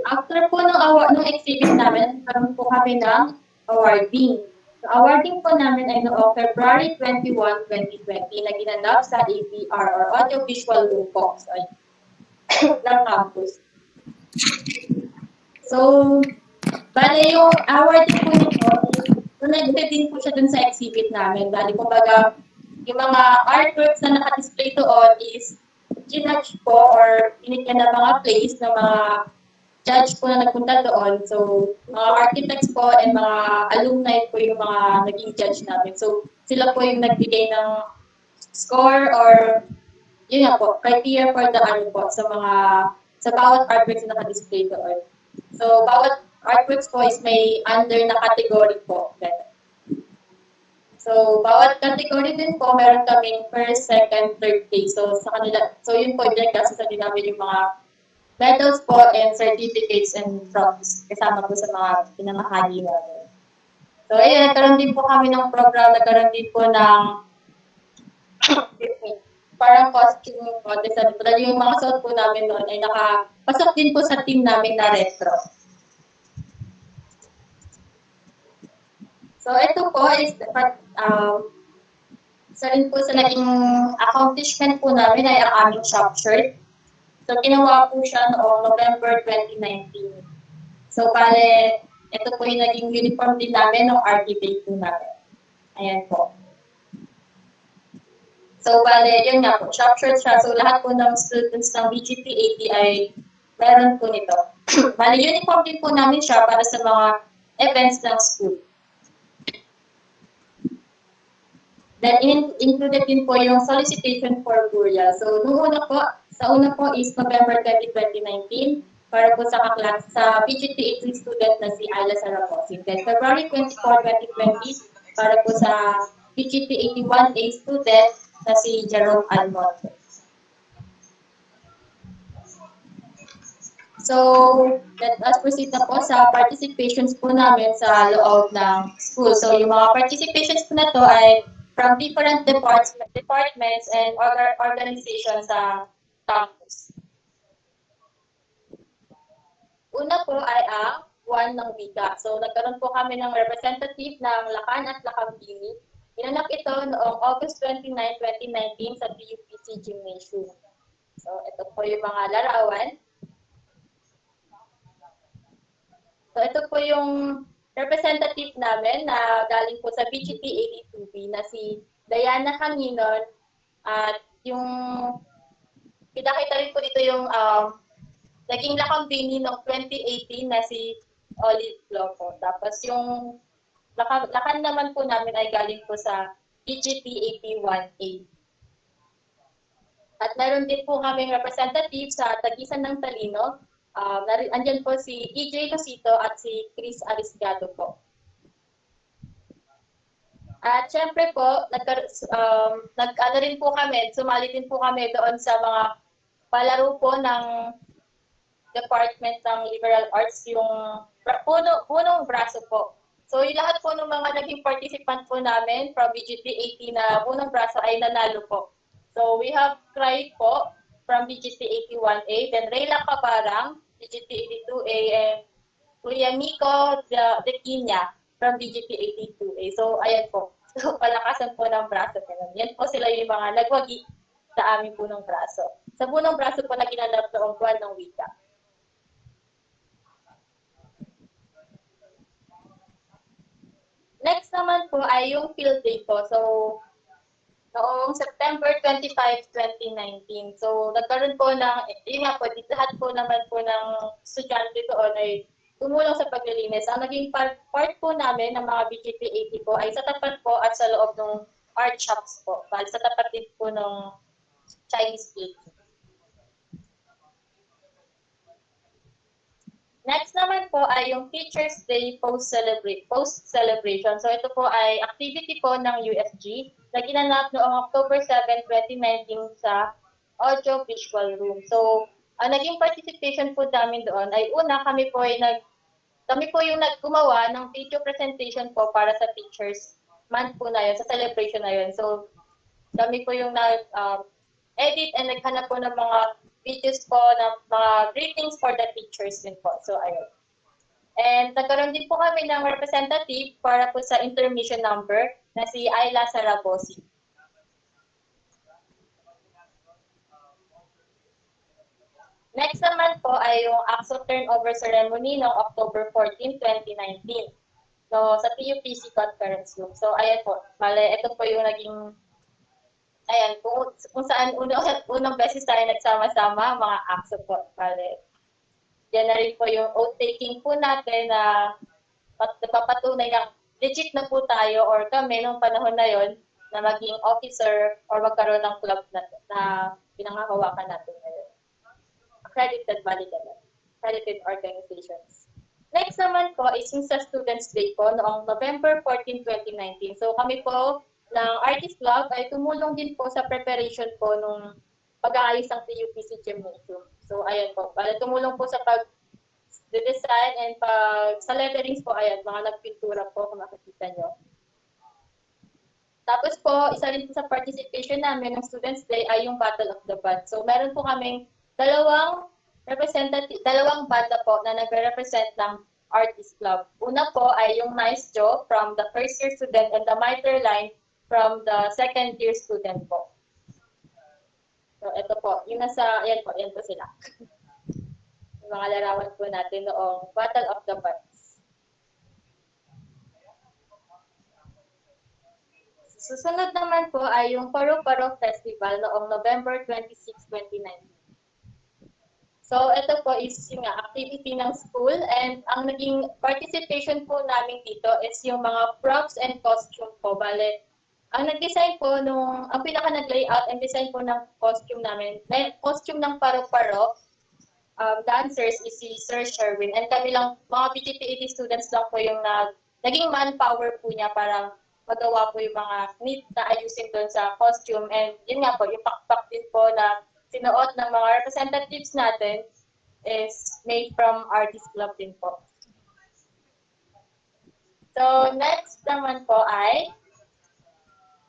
after po ng exhibit namin, nagkaroon po kami ng awarding. So, awarding po namin ay noong February 21, 2020 na ginanap sa AVR or Audio Visual Room po ng campus. So, bale yung awarding po nito, connected din po siya dun sa exhibit namin. Bale, kumbaga, yung mga artworks na naka-display doon is ginudge po or binigyan ng mga place ng mga judge po na nagpunta doon. So, mga architects po and mga alumni po yung mga naging judge namin. So, sila po yung nagbigay ng score or yun nga po, criteria for the ano po sa bawat artworks na naka-display doon. So, bawat artworks po is may under na category po. So, bawat category din po, meron kaming first, second, third place. So, sa kanila, so yun po, dyan kasi sa namin yung mga medals po and certificates and trophies kasama po sa mga pinamahagi namin. So, ayun, nagkaroon din po kami ng program, nagkaroon din po ng parang costume contest. Yung mga suot po namin noon ay nakapasok din po sa team namin na retro. So, ito po is isa rin po sa naging accomplishment po namin ay ang aming shop shirt. So, ginawa po siya noong November 2019. So, bale, ito po yung naging uniform din namin ng RTP po namin. Ayan po. So, bale, yun nga po, shop shirt siya. So, lahat po ng students ng BGT80 ay meron po nito. Bale, uniform din po namin siya para sa mga events ng school. Then, included din po yung solicitation for burial. So, sa una po is November 2019 para po sa kaklas sa BGT80 student na si Ayla Saraposin. Then, February 24, 2020 para po sa BGT81A student na si Jerome Almonte. So, let us proceed na po sa participations po namin sa loob ng school. So, yung mga participations po na to ay from different departments and other organizations sa campus. Una po ay ang buwan ng wika. So, nagkaroon po kami ng representative ng Lakan at Lakambini. Inanap ito noong August 29, 2019 sa TUPC Gymnasium. So, ito po yung mga larawan. So, ito po yung representative namin na galing po sa BGT 82B na si Diana Caminon at yung pinakita rin po dito yung naging lakambini noong 2018 na si Olive Loco. Tapos yung lakan naman po namin ay galing po sa BGT 81A. At meron din po kaming representative sa Tagisan ng Talino. Andyan po si EJ Lucito at si Chris Arisgado po. At syempre po, nag-ano rin po kami, sumali din po kami doon sa mga palaro po ng Department ng Liberal Arts, yung punong braso po. So yung lahat po ng mga naging participant po namin from BGT 80 na punong braso ay nanalo po. So we have Cry po from BGT 81A, then Rayla Cabarang, BGT 82A, and Kuya Miko de Kinya from BGT 82A. So, ayan po. So, palakasan po ng braso. Yan po sila yung mga nagwagi sa aming punong braso. Sa punong braso po na ginanap noong buwan ng wika. Next naman po ay yung field day po. So, noong September 25, 2019. So, nagkaroon po ng, yun nga po, lahat po naman po ng estudyante doon ay tumulong sa paglilinis. Ang naging part po namin ng mga BGT 80 po ay sa tapat po at sa loob ng art shops po. Sa tapat din po ng Chinese plate. Next naman po ay yung Teachers Day post-celebration. So ito po ay activity po ng USG na ginanap noong October 7, 2019 sa Audio Visual Room. So, ang naging participation po namin doon ay una kami po yung naggumawa ng video presentation po para sa Teachers Month po na yun, sa celebration na yun. So, kami po yung edit and naghanap po ng mga videos po ng mga greetings for the teachers din po. So, ayun. And nagkaroon din po kami ng representative para po sa intermission number na si Ayla Sarabosi. Next naman po ay yung Acso turnover ceremony noong October 14, 2019. So, sa TUPC conference room. So, ayan po. Bale, ito po yung naging, ayan, kung saan unang beses tayo nagsama-sama, mga Acso po. Bale, yan na rin po yung oath-taking po natin na napapatunay na legit na po tayo or kami nung panahon na yon na maging officer or magkaroon ng club na pinangahawakan natin ngayon. Accredited body ganun. Accredited organizations. Next naman po is yung sa Students' Day po noong November 14, 2019. So kami po ng Artist Club ay tumulong din po sa preparation po nung pag-aayos ng TUPC Gymnasium. So ayan po, tumulong po sa pag-design and sa letterings po, ayan, mga nagpintura po kung makikita nyo. Tapos po, isa rin po sa participation namin ng Students' Day ay yung Battle of the Band. So meron po kaming dalawang banda po na nagre-represent ng Artist Club. Una po ay yung Nice Joe from the first year student and the Mitre Line from the second year student po. So ito po, yung yan po sila. Yung mga larawan po natin noong Battle of the Bands. Susunod naman po ay yung Paro-Paro Festival noong November 26, 2019. So, ito po is yung activity ng school and ang naging participation po namin dito is yung mga props and costume po. Bale, ang nag-design po ang pinaka nag-layout and design po ng costume namin, costume ng paro-paro, dancers is si Sir Sherwin. And kami lang, mga BGPAT students lang po yung naging manpower po niya para magawa po yung mga need na ayusin doon sa costume. And yun nga po, yung pakpak din po na sinuot ng mga representatives natin is made from Artist Club din po. So, next naman po ay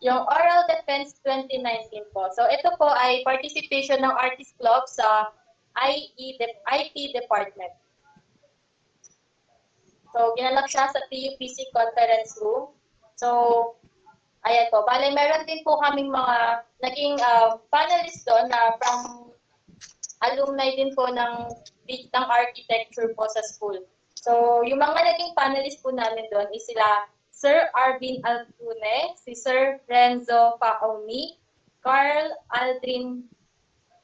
yung Oral Defense 2019 po. So, ito po ay participation ng Artist Club sa IT department. So, ginanap siya sa TUPC conference room. So, ayan po. Bale, meron din po kaming mga naging panelists doon na from alumni din po ng architecture po sa school. So, yung mga naging panelists po namin doon is sila Sir Arvin Altune, si Sir Renzo Paoni, Carl Aldrin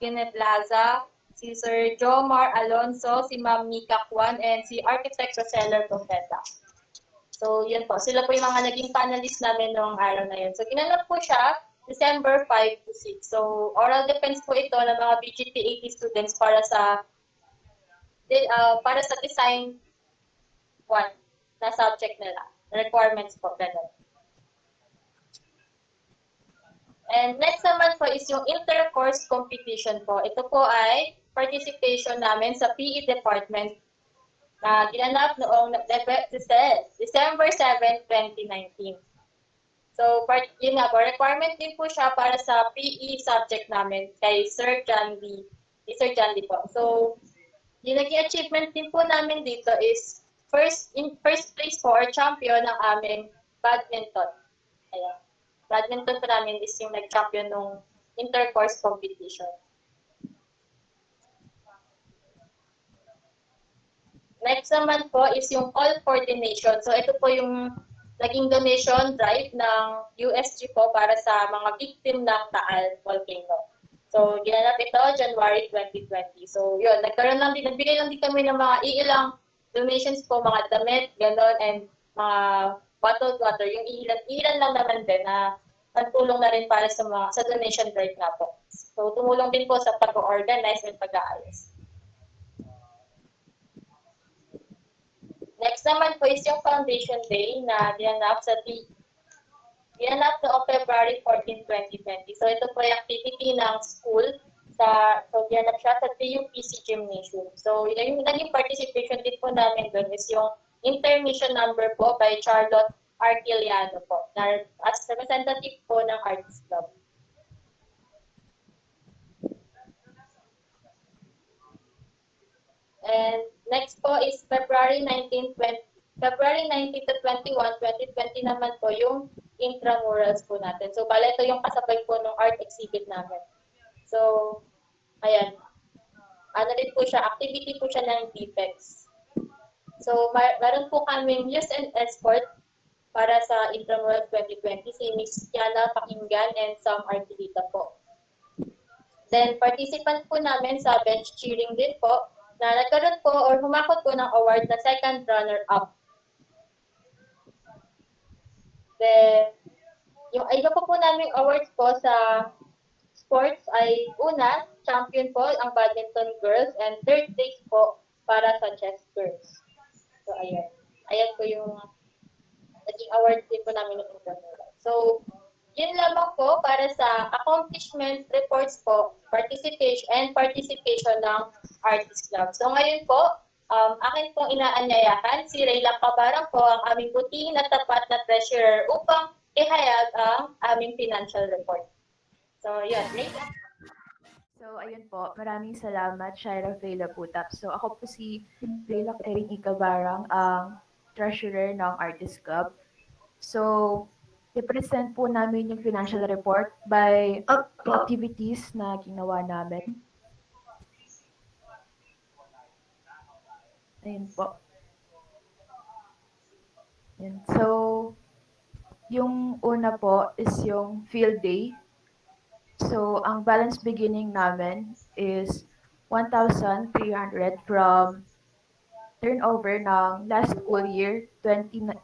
Gineblaza, si Sir Jomar Alonso, si Ma'am Mika Kwan, and si Architect Roseller Profeta. So, yun po. Sila po yung mga naging panelists namin noong araw na yun. So, ginanap po siya December 5 to 6. So, oral defense po ito ng mga BGT 80 students para sa design 1 na subject nila. Requirements po, ganun. And next naman po is yung inter-course competition po. Ito po ay participation namin sa PE department na ginanap noong December 7, 2019. So, yun nga po, requirement din po siya para sa PE subject namin kay Sir John Lee po. So, yung naging achievement din po namin dito is first place po or champion ng aming badminton. Ayan. Badminton po namin is yung nag-champion ng inter-course competition. Next naman po is yung all coordination. So ito po yung naging donation drive ng USG po para sa mga victim ng Taal volcano. So ginanap ito January 2020. So yun, nagbigay lang din kami ng mga iilang donations po, mga damit, gano'n, and mga bottled water. Yung ilan lang naman din na nagtulong na rin para sa donation drive nga po. So tumulong din po sa pag-organize and pag-aayos. Next naman po is yung Foundation Day na ginanap noong February 14, 2020. So ito po yung activity ng school so ginanap siya sa TUPC Gymnasium. So yung naging participation din po namin doon is yung intermission number po by Charlotte Artiliano po, na as representative po ng Artist Club. And next po is February 19 to 21, 2020 naman po yung intramurals po natin. So, bale ito yung kasabay po ng art exhibit namin. So, ayan. Ano din po siya, activity po siya ng DPEX. So, meron po kaming News and Escort para sa Intramurals 2020, si Miss Yana Pakinggan and Sam Artilita po. Then, participant po namin sa bench cheering din po, na nagkaroon po or humakot po ng award na second runner-up. Then, yung iba po naming awards po sa sports ay una, champion po ang badminton girls and third place po para sa chess girls. So, ayan. Ayan po yung naging awards din po namin ng intramural. So, yun lamang po para sa accomplishment reports po, participation ng Artist Club. So ngayon po, akin pong inaanyayahan si Rayla Cabarang po ang aming butihin at tapat na treasurer upang ihayag ang aming financial report. So yun, Rayla. So, ayun po. Maraming salamat, Shaira Vela Putap. So, ako po si Rayla Eriki Cabarang, ang treasurer ng Artist Club. So, i-present po namin yung financial report by activities na ginawa namin. Ayun po. Ayun. So, yung una po is yung field day. So, ang balance beginning namin is 1,300 from turnover ng last school year 2018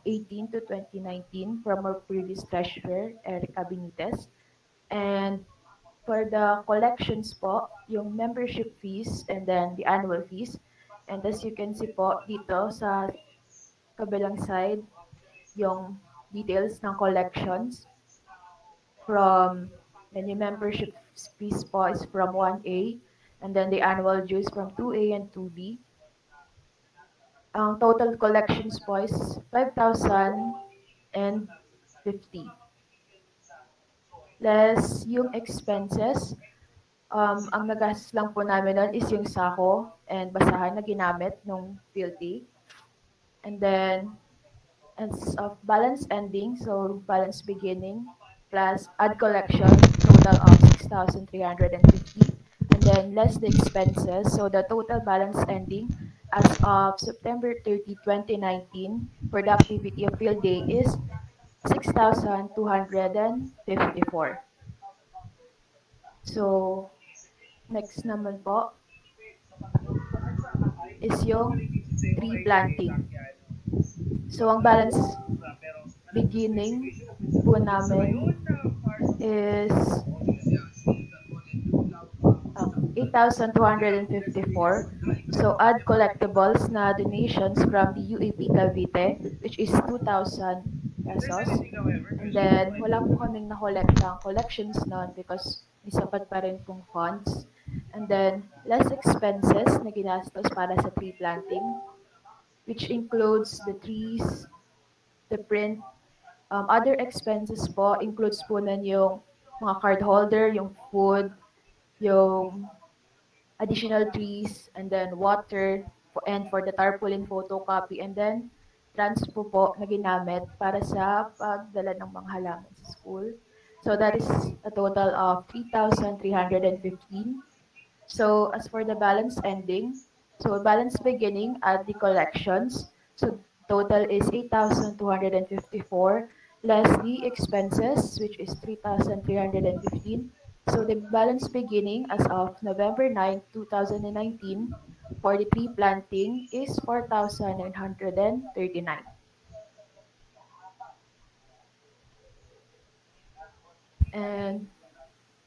to 2019 from our previous treasurer, Erica Benitez. And for the collections po, yung membership fees and then the annual fees. And as you can see po dito sa kabilang side, yung details ng collections from and yung membership fees po is from 1A and then the annual dues from 2A and 2B. Ang total collections po is 5,050. Less yung expenses, ang nagastos lang po namin nun is yung sako and basahan na ginamit nung field day. And then, as of balance ending, so balance beginning, plus add collection, total of 6,350. And then less the expenses, so the total balance ending as of September 30, 2019 for the activity of field day is 6,254. So, next naman po is yung tree planting. So, ang balance beginning po namin is 8,254. So, add collectibles na donations from the UAP Cavite, which is 2,000 pesos. And then, wala po kaming na-collectang collections nun because may sapat pa rin pong funds. And then, less expenses na ginastos para sa tree planting, which includes the trees, the print, other expenses po includes po nun yung mga card holder, yung food, yung additional trees, and then water, and for the tarpaulin photocopy, and then transpo po na ginamit para sa pagdala ng mga halaman sa school. So that is a total of 3,315. So as for the balance ending, so balance beginning at the collections, so total is 8,254 less the expenses, which is 3,315. So the balance beginning as of November 9, 2019 for the tree planting is 4,939. And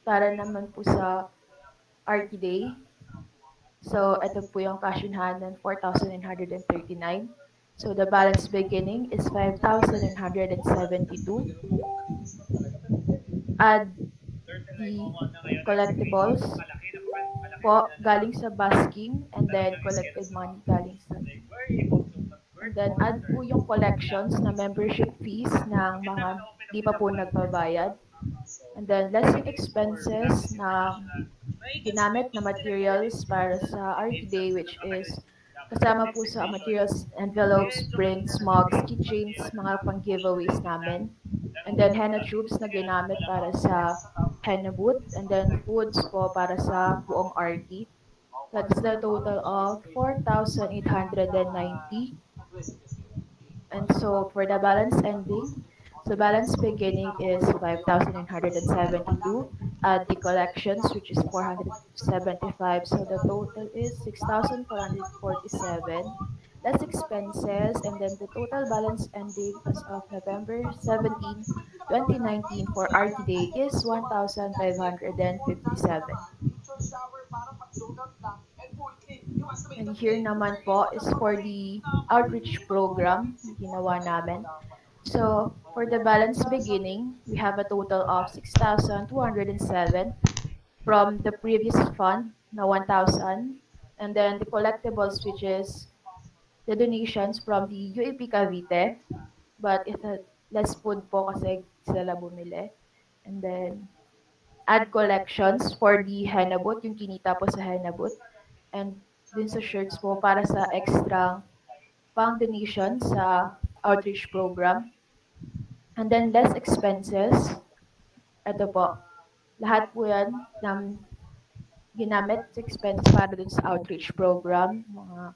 para naman po sa RT Day, so ito po yung cash in hand ng 4,939. So the balance beginning is 5,972. Add the collectibles po galing sa basking and then collected money galing sa and then add po yung collections na membership fees ng mga di pa po nagbabayad. And then less yung expenses ng ginamit na materials para sa RT Day which is kasama po sa materials, envelopes, prints, mugs, keychains, mga pang giveaways namin. And then henna tubes na ginamit para sa henna booth. And then foods po para sa buong RT. That's the total of 4,890. And so for the balance ending, so balance beginning is 5,972. Add the collections, which is 475. So the total is 6,447. Less expenses, and then the total balance ending as of November 17, 2019 for RT Day is 1,557. And here naman po is for the outreach program na ginawa namin. So, for the balance beginning, we have a total of 6,207 from the previous fund na 1,000. And then the collectibles, which is the donations from the UAP Cavite. But it's a less food po kasi sila bumili. And then, add collections for the henna booth, yung kinita po sa henna booth. And dun sa shirts po para sa extra pang donation sa outreach program. And then less expenses. Ito po. Lahat po yan ng ginamit sa expenses para dun sa outreach program. Mga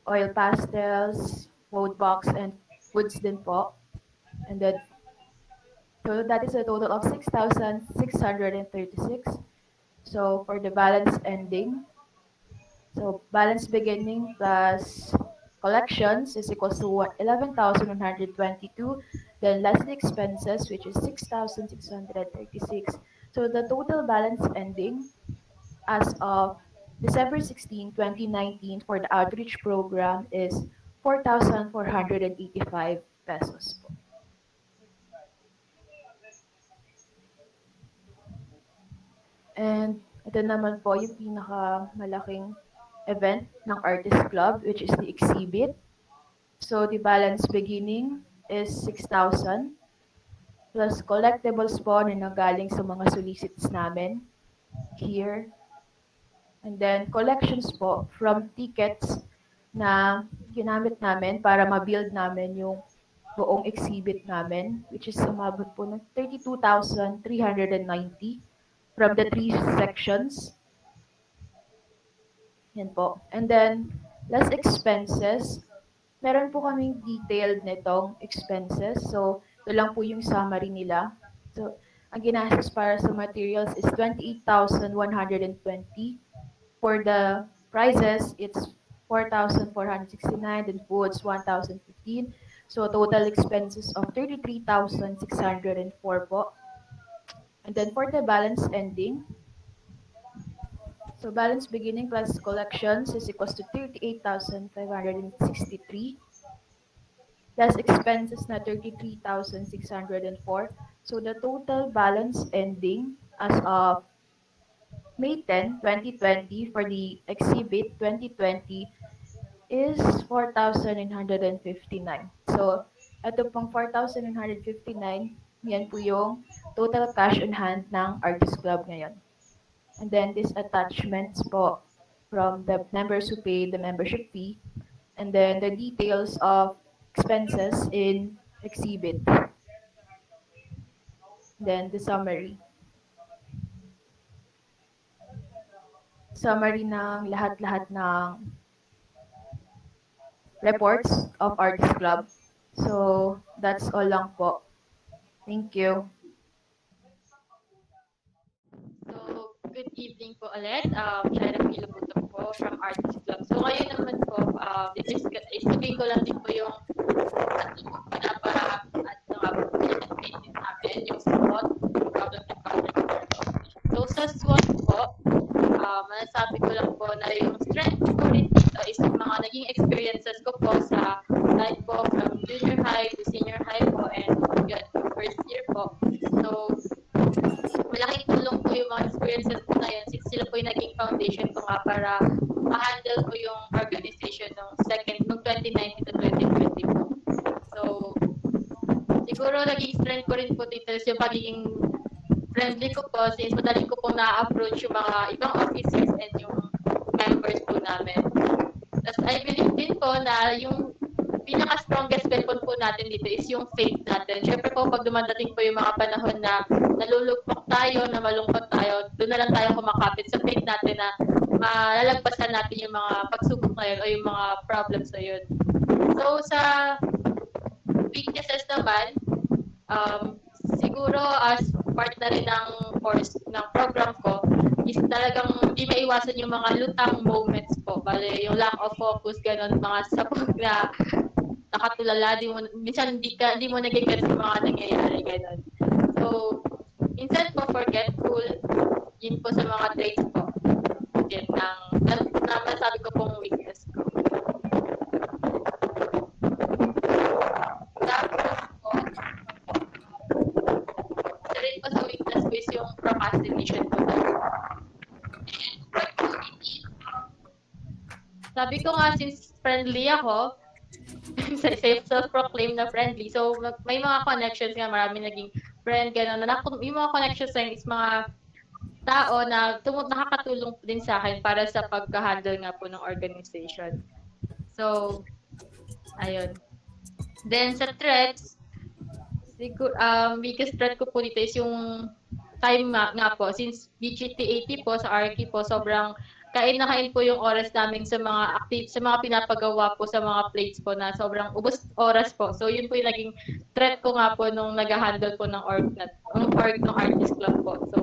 oil pastels, wood box, and woods din po. And then, so that is a total of 6,636. So for the balance ending, so balance beginning plus collections is equals to 11,122. Then less the expenses, which is 6,636. So the total balance ending as of December 16, 2019 for the outreach program is 4,485 pesos po. And ito naman po yung pinakamalaking event ng Artist Club, which is the exhibit. So the balance beginning is 6,000 plus collectibles po na nagaling sa mga solicits namin here. And then collections po from tickets na ginamit namin para ma-build namin yung buong exhibit namin, which is umabot po ng 32,390 from the 3 sections. Yan po. And then, less expenses. Meron po kaming detailed nitong expenses. So, ito lang po yung summary nila. So, ang ginastos para sa materials is 28,120. For the prices, it's 4,469. Then foods, 1,015. So, total expenses of 33,604 po. And then for the balance ending, so balance beginning plus collections is equals to 38,563. Less expenses na 33,604. So the total balance ending as of May 10, 2020 for the exhibit 2020 is 4,959. So ito pong 4,959, yan po yung total cash on hand ng Artist Club ngayon. And then these attachments po from the members who pay the membership fee. And then the details of expenses in exhibit. Then the summary. Summary ng lahat-lahat ng reports of Artist Club. So that's all lang po. Thank you. So, good evening po ulit. Shaira Pilabuto po from Artist Club. So, ngayon naman po, isipin ko lang din po yung panaparap at pinag-painting namin, yung SWOT, Problem Encountered. So, sa SWOT po, masasabi ko lang po na yung strength ko rin dito is is yung mga naging experiences ko po sa life po from junior high to senior high po and yun, first year po. So, malaking tulong po yung mga experiences ko na yun since sila po yung naging foundation ko nga para ma-handle ko yung organization nung 2019 to 2020 po. So, siguro naging strength ko rin po dito is yung pagiging friendly ko po since madali ko po na-approach yung mga ibang officers and yung members po namin. Tapos I believe din po na yung pinaka-strongest weapon po natin dito is yung faith natin. Siyempre po, pag dumadating po yung mga panahon na nalulugmok tayo, na malungkot tayo, doon na lang tayo kumakapit sa faith natin na malalagpasan natin yung mga pagsubok na yun o yung mga problems na yun. So, sa weaknesses naman, siguro as part na rin ng course, ng program ko, is talagang hindi maiwasan yung mga lutang moments po. Bale, yung lack of focus, ganun, mga sabog na nakatulala, minsan hindi mo nagigets yung mga nangyayari, ganun. So, minsan po forgetful, yun po sa mga traits po. Yun, na masabi ko pong weakness ko. Tapos po, isa rin po sa weakness ko is yung procrastination po. Sabi ko nga, since friendly ako, self-proclaim na friendly. So, may mga connections nga, marami naging friend, gano'n. Yung mga connections na yun is mga tao na nakakatulong din sa akin para sa pagka-handle nga po ng organization. So, ayun. Then, sa threats, siguro, biggest threat ko po dito is yung time nga po. Since BGT80 po, sa RK po, sobrang kain na kain po yung oras namin sa mga pinapagawa po sa mga plates po na sobrang ubos oras po. So yun po yung naging threat ko nga po nung nag-handle po ng org ng artist club po. So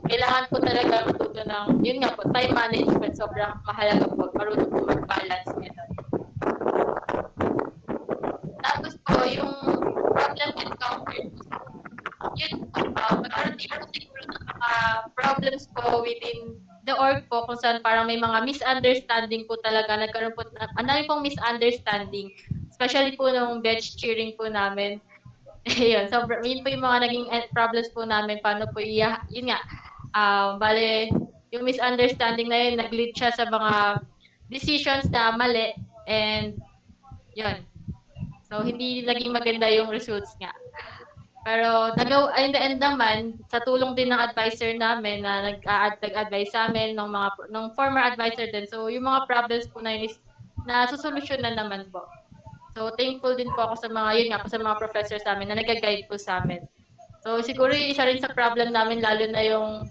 kailangan po talaga matuto ng, yun nga po, time management, sobrang mahalaga po, marunong po mag-balance nito. Tapos po, yung problem encountered po, yun po, magkaroon din po siguro ng mga problems po within the org po kung saan parang may mga misunderstanding po talaga. Nagkaroon po, ang dami pong misunderstanding. Especially po nung bench cheering po namin. Ayun, so yun po yung mga naging problems po namin. Paano po yun nga, bale, yung misunderstanding na yun, nag-lead siya sa mga decisions na mali. And, yun. So, hindi naging maganda yung results nga. Pero in the end naman, sa tulong din ng advisor namin na nag-advise sa amin ng former advisor din. So yung mga problems po na yun is nasusolusyon na naman po. So thankful din po ako sa mga yun nga po sa mga professors namin na nag-guide po sa amin. So siguro yung isa rin sa problem namin lalo na yung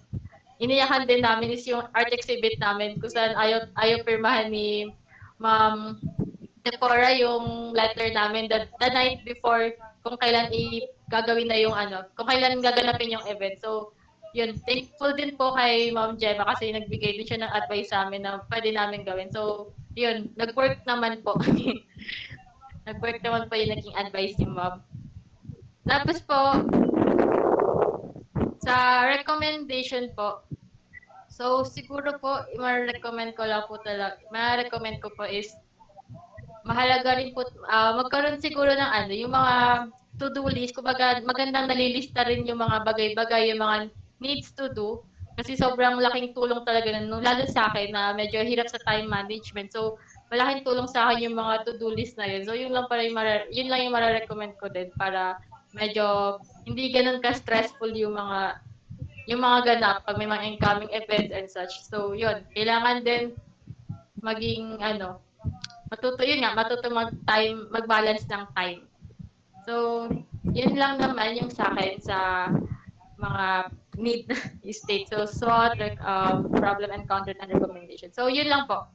iniyakan din namin is yung art exhibit namin kung saan ayaw pirmahan ni Ma'am Deborah yung letter namin the night before kung kailan gagawin na yung kung kailan gaganapin yung event. So, yun, thankful din po kay Ma'am Gemma kasi nagbigay din siya ng advice sa amin na pwede namin gawin. So, yun, nag-work naman po. Nag-work naman po yung naging advice ni Ma'am. Tapos po, sa recommendation po, so siguro po, ma-recommend ko po is mahalaga rin po, magkaroon siguro ng yung mga to-do list, kumbaga magandang nalilista rin yung mga bagay-bagay, yung mga needs to do. Kasi sobrang laking tulong talaga lalo sa akin na medyo hirap sa time management. So, malaking tulong sa akin yung mga to-do list na yun. So, yun lang yung mara-recommend ko din para medyo hindi ganun ka-stressful yung mga ganap pag may mga incoming events and such. So, yun. Kailangan din maging matuto mag-balance ng time. So, yun lang naman yung sa akin sa mga need state. So, SWOT, problem encountered and recommendation. So, yun lang po.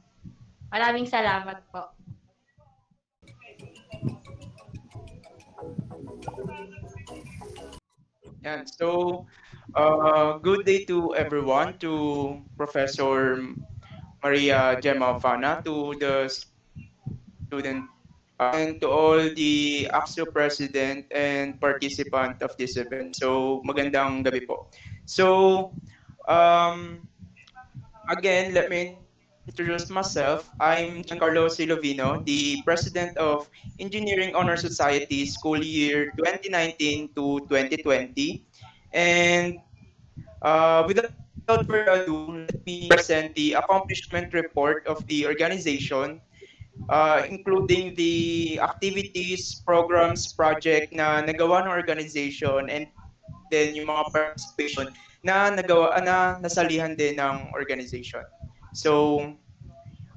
Maraming salamat po. Yan. So, good day to everyone, to Professor Maria Gemma Hufana, to the student, and to all the Acso president and participant of this event. So, magandang gabi po. So, again, let me introduce myself. I'm Giancarlo Silovino, the President of Engineering Honor Society school year 2019 to 2020. And without further ado, let me present the accomplishment report of the organization, including the activities, programs, project na nagawa ng organization, and then yung mga participation na nasalihan din ng organization. So,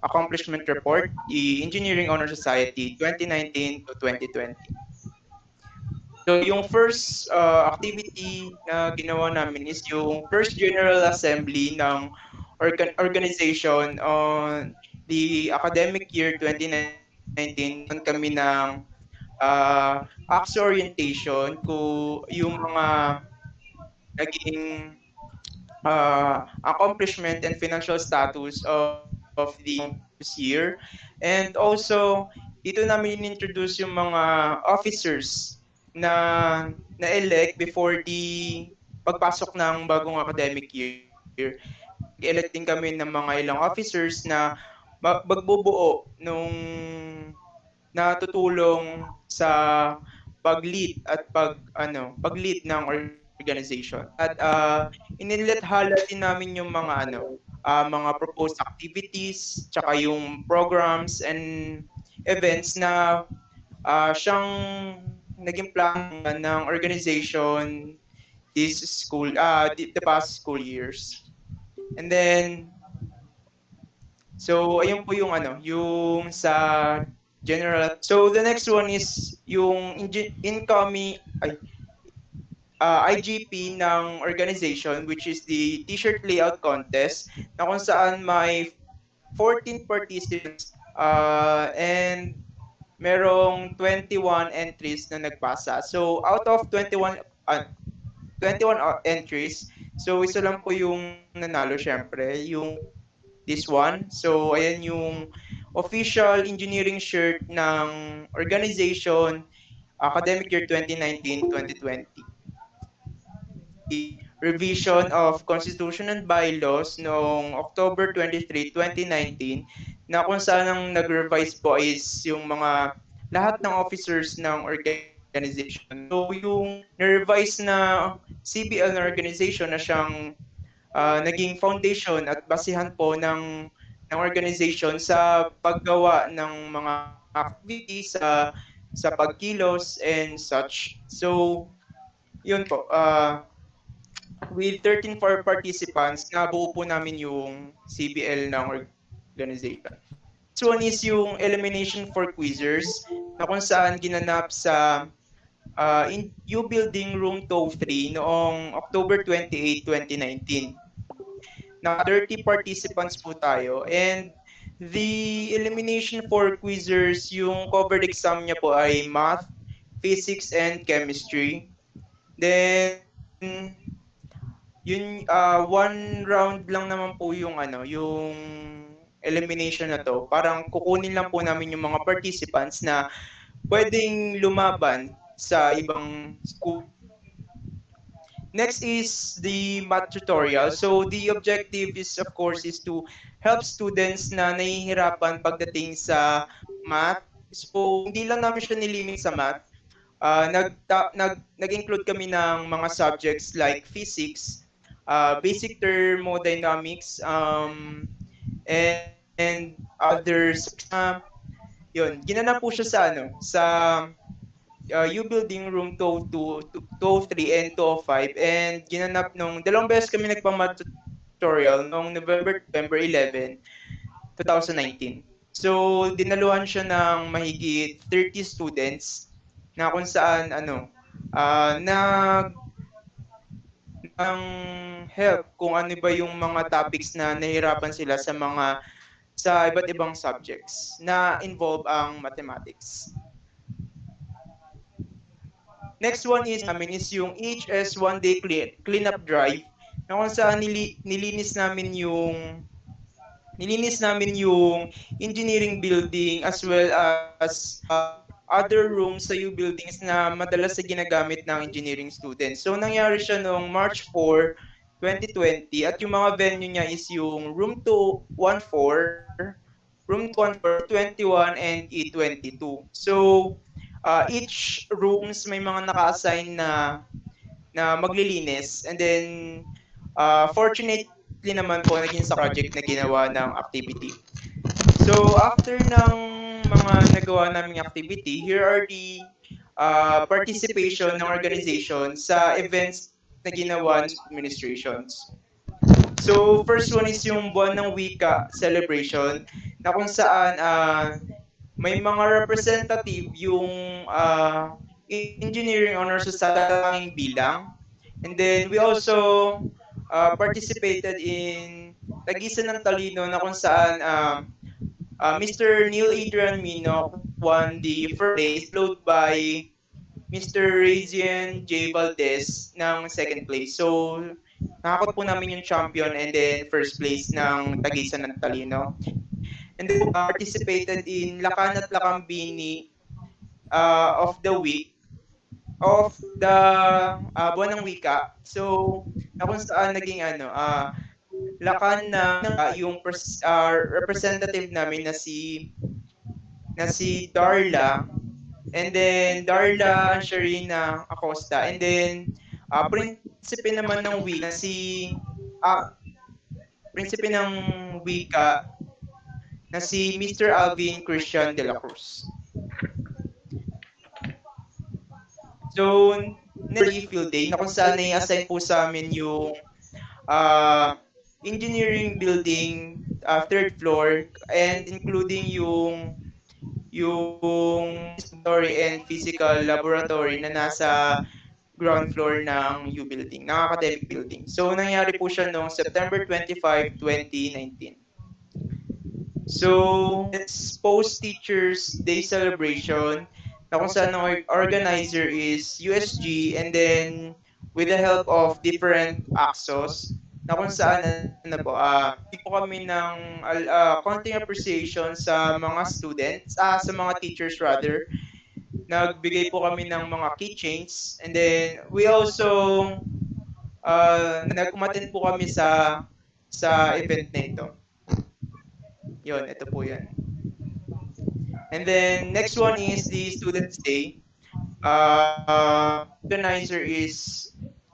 accomplishment report, the Engineering Honor Society 2019 to 2020. So, yung first activity na ginawa namin is yung first General Assembly ng organization on the academic year 2019. Nagkaroon kami ng Acso orientation yung mga naging accomplishment and financial status of the previous year. And also, dito namin introduce yung mga officers na-elect before the pagpasok ng bagong academic year. Nag-elect din kami ng mga ilang officers na magbubuo nung natutulong sa pag-lead at pag-lead ng organization. At inilathala din namin yung mga mga proposed activities, tsaka yung programs and events na siyang naging plano ng organization the past school years. And then so ayun po yung yung sa general. So the next one is yung incoming IGP ng organization, which is the T-shirt layout contest, na kung saan may 14 participants and merong 21 entries na nagpasa. So out of 21 entries, so isa lang po yung nanalo syempre, yung this one. So ayan yung official engineering shirt ng organization academic year 2019-2020. Then the revision of Constitution and Bylaws noong October 23, 2019, na kung saan ang nag-revise po is yung mga lahat ng officers ng organization. So yung na-revise na CBL na organization na siyang naging foundation at basihan po ng organization sa paggawa ng mga activities sa pagkilos and such. So yun po, with 13 for participants, nabuo po namin yung CBL ng organization. Next one is yung elimination for quizzers, na kung saan ginanap sa U Building Room 203 noong October 28, 2019. Naka 30 participants po tayo, and the elimination for quizzers, yung covered exam niya po ay math, physics, and chemistry. Then one round lang naman po yung yung elimination na to. Parang kukunin lang po namin yung mga participants na pwedeng lumaban sa ibang school. Next is the math tutorial. So the objective is of course is to help students na nahihirapan pagdating sa math. So hindi lang namin siya nilimit sa math. Nag-include kami ng mga subjects like physics, basic thermodynamics, and other subjects na yun. Ginanap po siya sa sa U Building Room 203 and 205, and ginanap nung dalawang beses kami nagpa-math tutorial noong November 11, 2019. So, dinaluhan siya ng mahigit 30 students na kung saan ng help kung ano ba yung mga topics na nahirapan sila sa iba't ibang subjects na involve ang mathematics. Next one is yung HS one day cleanup drive, na kung saan nilinis namin yung engineering building as well as other rooms sa U buildings na madalas na ginagamit ng engineering students. So nangyari siya noong March 4, 2020 at yung mga venue niya is yung Room 214, Room 214, E21, and E22. So, each rooms may mga naka-assign na maglilinis. And then, fortunately naman po, naging successful yung project na ginawa ng activity. So, after ng mga nagawa naming activity, here are the participation ng organization sa events na ginawa ng school administrations. So, first one is yung Buwan ng Wika celebration na kung saan may mga representative yung Engineering Honor Society tatanging bilang. And then we also participated in Tag-isa ng Talino na kung saan Mr. Neil Adrian Minok won the first place followed by Mr. Razian J. Valdez ng second place. So, nakakot po namin yung champion and then first place ng Tag-isa ng Talino. And then we also participated in Lakan at Lakambini of the week of the Buwan ng Wika. So, na kung saan naging lakan ng yung representative namin na si Darla, and then Darla Sharina Acosta, and then prinsipe naman ng wika ah, prinsipe ng wika na si Mr. Alvin Christian de la Cruz. So, next field day na kung saan na-assign po sa amin yung uh, engineering building, third floor, and including yung laboratory and physical laboratory na nasa ground floor ng U building, ng academic building. So, nangyari po siya noong September 25, 2019. So, it's post-Teachers Day celebration na kung saan ang organizer is USG, and then with the help of different Axos na kung saan po kami ng konting appreciation sa mga students, sa mga teachers rather. Nagbigay po kami ng mga keychains, and then we also nag-umattend po kami sa event na ito. Yun, ito po yan. And then next one is the Students' Day. Organizer is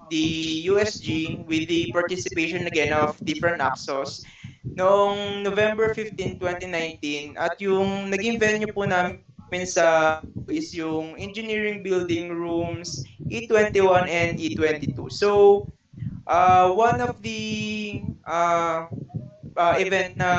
the USG with the participation again of different AXOs noong November 15, 2019, at yung naging venue po namin sa is yung Engineering Building Rooms E21 and E22. So, one of the event na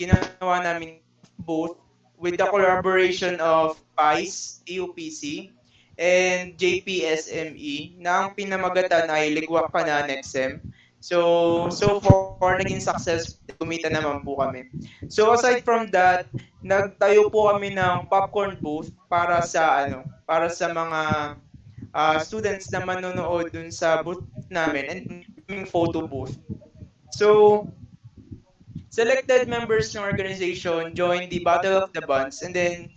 ginawa namin both with the collaboration of PICE, TUPC, and JPSME na ang pinamagatan ay Ligwak ka na next sem. So far, naging successful. Kumita naman po kami. So aside from that, nagtayo po kami ng popcorn booth para sa mga students na manonood dun sa booth namin, and kaming photo booth. So, selected members ng organization joined the Battle of the Bands, and then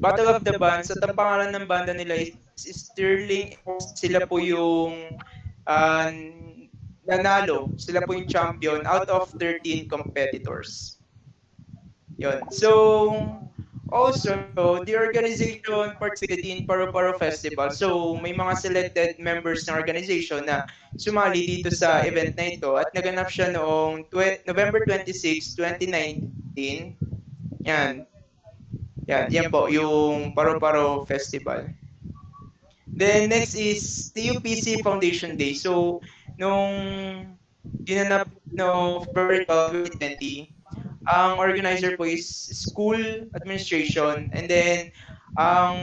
Battle of the Bands, at ang pangalan ng banda nila is Sterling. Sila po yung nanalo. Sila po yung champion out of 13 competitors. Yun. So, also, the organization participated in Paro-Paro Festival. So, may mga selected members ng organization na sumali dito sa event na ito, at naganap siya noong November 26, 2019. Yan. Yan po, yung Paro-Paro Festival. Then next is TUPC Foundation Day. So, nung ginanap no February 12, 2020, ang organizer po is school administration, and then ang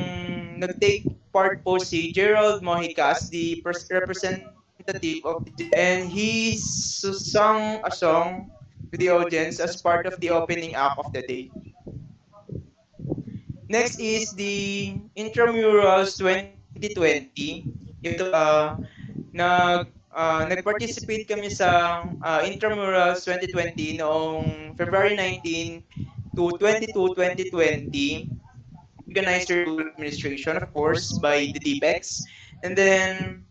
nag-take part po si Gerald Mojica as the representative of the and he sang a song to the audience as part of the opening act of the day. Next is the Intramurals 2020. Ito, nag-participate kami sa Intramurals 2020 noong February 19 to 22, 2020. Organizer administration, of course, by the DPEX. And then,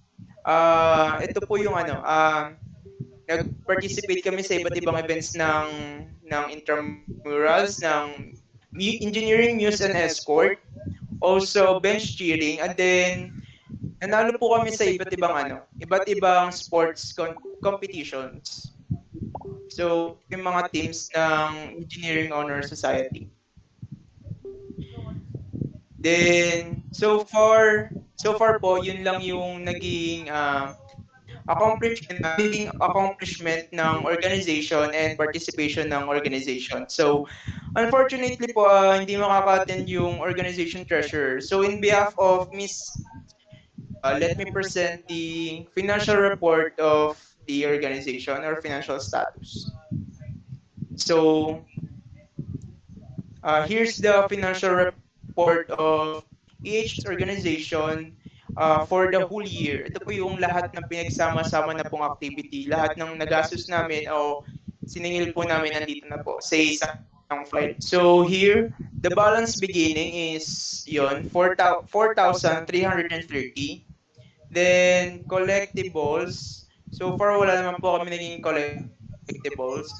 ito po yung nag-participate kami sa iba't ibang events ng intramurals, ng engineering, muse and escort, also bench cheering, and then nanalo po kami sa iba't ibang sports competitions. So, ito yung mga teams ng Engineering Honor Society. Then, so far po, yun lang yung naging meeting accomplishment ng organization and participation ng organization. So, unfortunately po, hindi makaka-attend yung organization treasurer. So, in behalf of Miss let me present the financial report of the organization or financial status. So, here's the financial report of EH's organization for the whole year. Ito po yung lahat ng pinagsama-sama na pong activity. Lahat ng nagastos namin o siningil po namin nandito na po sa isang file. So here, the balance beginning is yon 4,330. Then collectibles. So far wala naman po kami naging collectibles.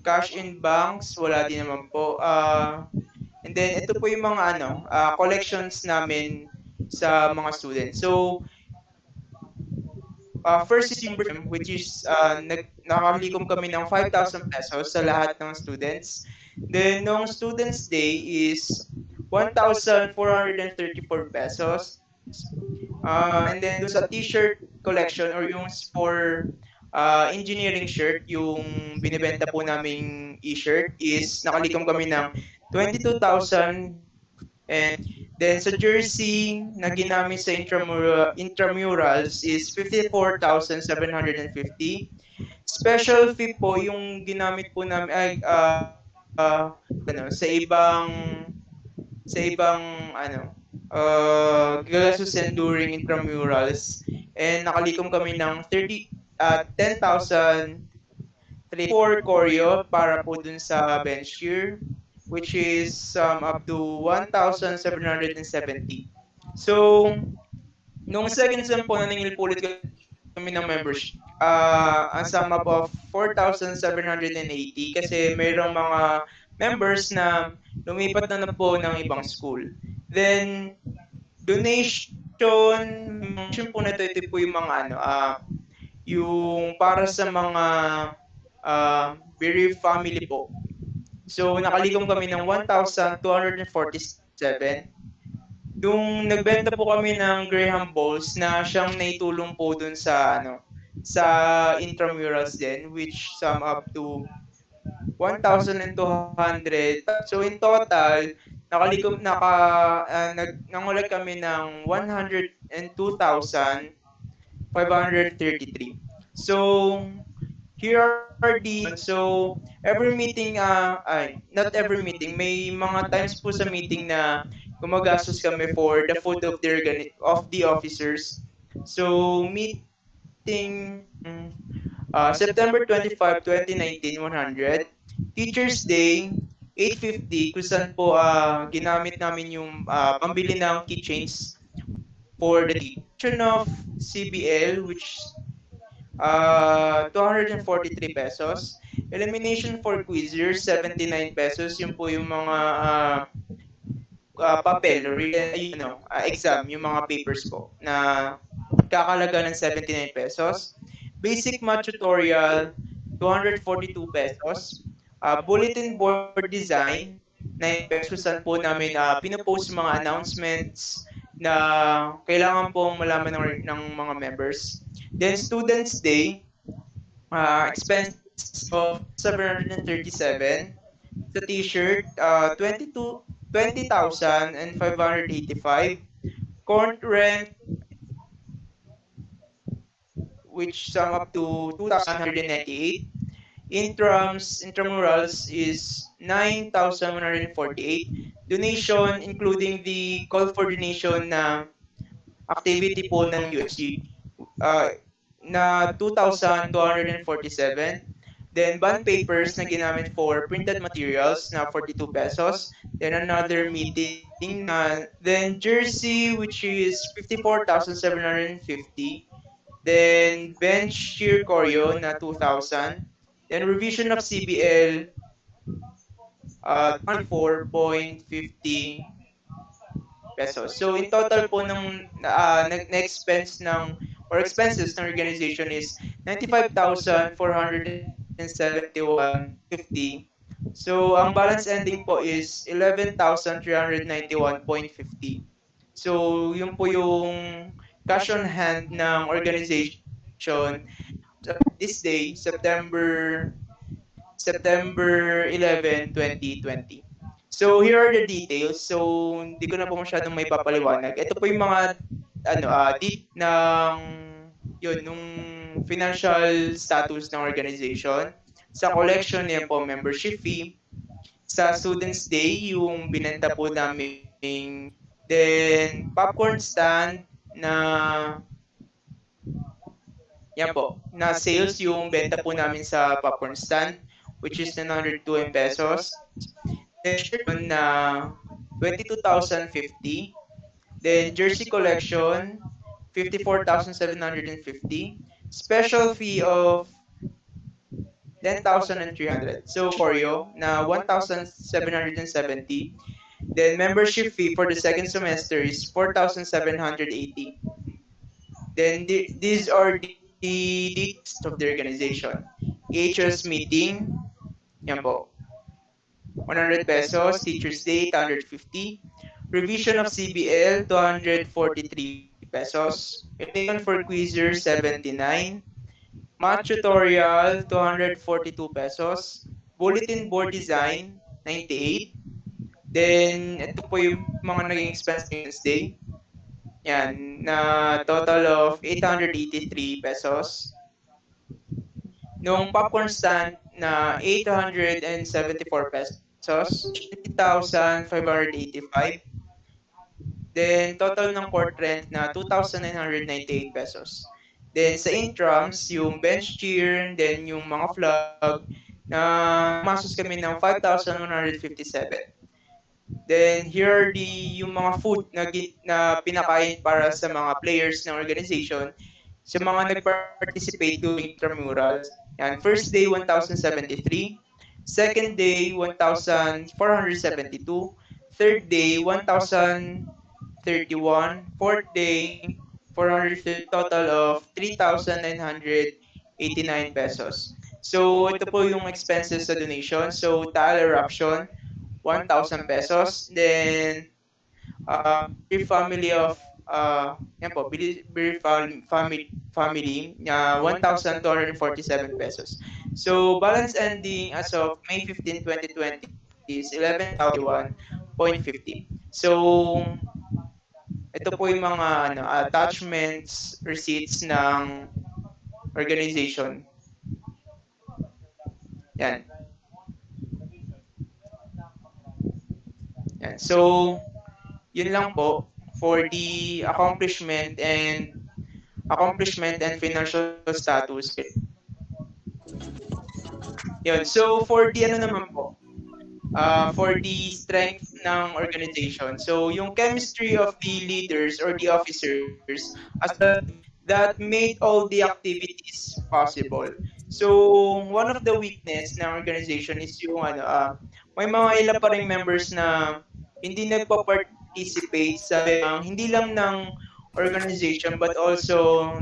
Cash in banks, wala din naman po. And then ito po yung mga collections namin sa mga students. So first is yung which is nakakalikom kami ng 5,000 pesos sa lahat ng students. Then nung Students Day is 1,434 pesos. And then doon sa t-shirt collection or yung for engineering shirt, yung binibenta po naming e-shirt is nakalikom kami ng 22,000. And then sa jersey na ginamit sa intramurals is 54,750. Special fee po yung ginamit po namin ay gagastusin during intramurals, and nakalikom kami ng 10,000 for choreo para po dun sa bench cheer, which is up to 1,770. So, nung second sem po, naningil po ulit kami ng membership. Ang sum up of 4,780 kasi mayroong mga members na lumipat na po ng ibang school. Then, donation po na ito po yung mga yung para sa mga bereaved family po. So, nakalikom kami ng 1,247. Yung nagbenta po kami ng Graham balls na siyang naitulong po dun sa sa intramurals din, which sum up to 1,200. So in total, nangulat kami ng 102,533. So here are the so every meeting not every meeting, may mga times po sa meeting na gumagastos kami for the food of the officers. So meeting September 25, 2019, 100. Teachers Day 850, kung saan po ginamit namin yung pambili ng keychains for the teacher of CBL, which 243 pesos. Elimination for quizzers, 79 pesos. Yun po yung mga papel, exam, yung mga papers po na kakalaga ng 79 pesos. Basic math tutorial, 242 pesos. Bulletin board design, 9 pesos. Saan po namin pinopost mga announcements na kailangan pong malaman ng mga members. Then Students Day, expenses of 737. Sa t-shirt, 20,585. Current rent, which sum up to 2,198. Intramurals is 9,148. Donation, including the call for donation na activity po ng USG, na 2,247. Then bond papers na ginamit for printed materials na 42 pesos. Then another meeting na then jersey, which is 54,750. Then bench cheer choreo na 2,000. Then revision of CBL 24.50 pesos. So in total po na-expense ng or expenses ng organization is 95,471.50. So ang balance ending po is 11,391.50. So yun po yung cash on hand ng organization this day, September 11, 2020. So here are the details. So hindi ko na po masyadong may papaliwanag. Ito po yung mga ng nung financial status ng organization. Sa collection, yan po membership fee. Sa Students Day, yung binenta po naming then popcorn stand na yan po, na sales yung benta po namin sa popcorn stand, which is 902 pesos. Then shirt na 22,050. Then jersey collection, 54,750. Special fee of 10,300. So choreo na 1,770. Then membership fee for the second semester is 4,780. Then these are the details of the organization. AHS meeting, yan po, 100 pesos. Teachers Day, 150. Revision of CBL, 243 pesos. Elimination for Quizzer, 79. Math tutorial, 242 pesos. Bulletin board design, 98. Then, ito po yung mga naging expense ng Wednesday. Yan, na total of 883 pesos. Nung popcorn stand na 874 pesos, 20,585. Then, total ng court rent na 2,998 pesos. Then, sa intrams, yung bench cheer, then yung mga flag, na masos kami ng 5,157. Then, here are yung mga food na pinakain para sa mga players ng organization sa mga nag-participate doing intramurals. Yan, first day, 1,073. Second day, 1,472. Third day, 1,031. Fourth day, 430, total of 3,989 pesos. So, ito po yung expenses sa donation. So, tile eruption, 1,000 pesos. Then, beer family of, yan po, beer family, 1,247 pesos. So, balance ending as of May 15, 2020 is 11,051.50. So, ito po yung mga attachments, receipts ng organization. Yan. Yan. So, yun lang po for the accomplishment and financial status. Yun. So, for the naman po, for the strength ng organization. So, yung chemistry of the leaders or the officers as a team that made all the activities possible. So, one of the weakness ng organization is yung may mga ilan pa ring members na hindi nagpa-participate sa hindi lang ng organization but also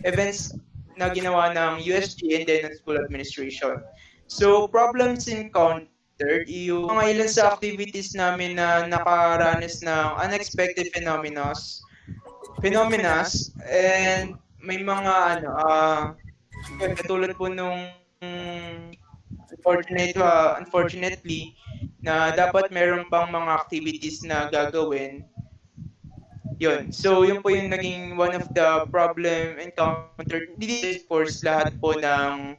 events na ginawa ng USG and then ng school administration. So, problems encountered, yung mga ilan sa activities namin na nakaranas ng unexpected phenomenas and may mga katulad po nung unfortunately na dapat meron pang mga activities na gagawin. Yun. So, yun po yung naging one of the problem encountered. Hindi of course lahat po ng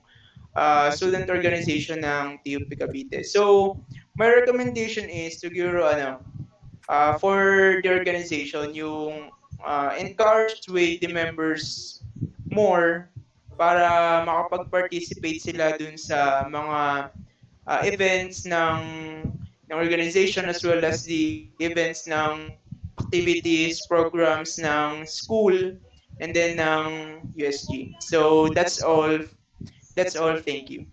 student organization ng TUP Cavite. So, my recommendation is siguro for the organization yung encourage with the members more para makapag-participate sila dun sa mga events ng organization as well as the events ng activities, programs ng school and then ng USG. So that's all. That's all. Thank you.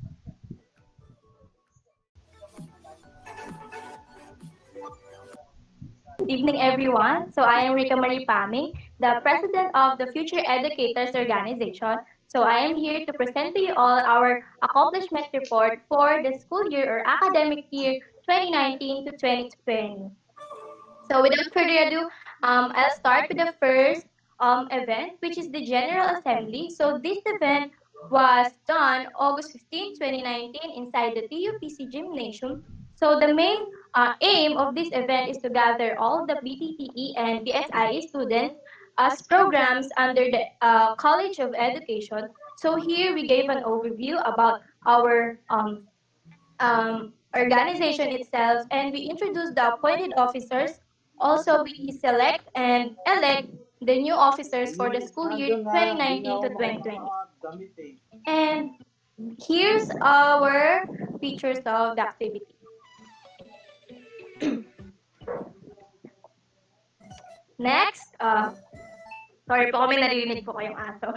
Good evening, everyone. So I am Rika Marie Paming, the president of the Future Educators Organization. So I am here to present to you all our accomplishment report for the school year or academic year 2019 to 2020. So without further ado, I'll start with the first event, which is the General Assembly. So this event was done August 15, 2019 inside the TUPC Gymnasium. So the main aim of this event is to gather all the BTTE and BSIA students as programs under the College of Education. So here we gave an overview about our organization itself, and we introduce the appointed officers. Also, we select and elect the new officers for the school year 2019 to 2020. And here's our features of the activity. Next, sorry po kami naririnig po kayong aso.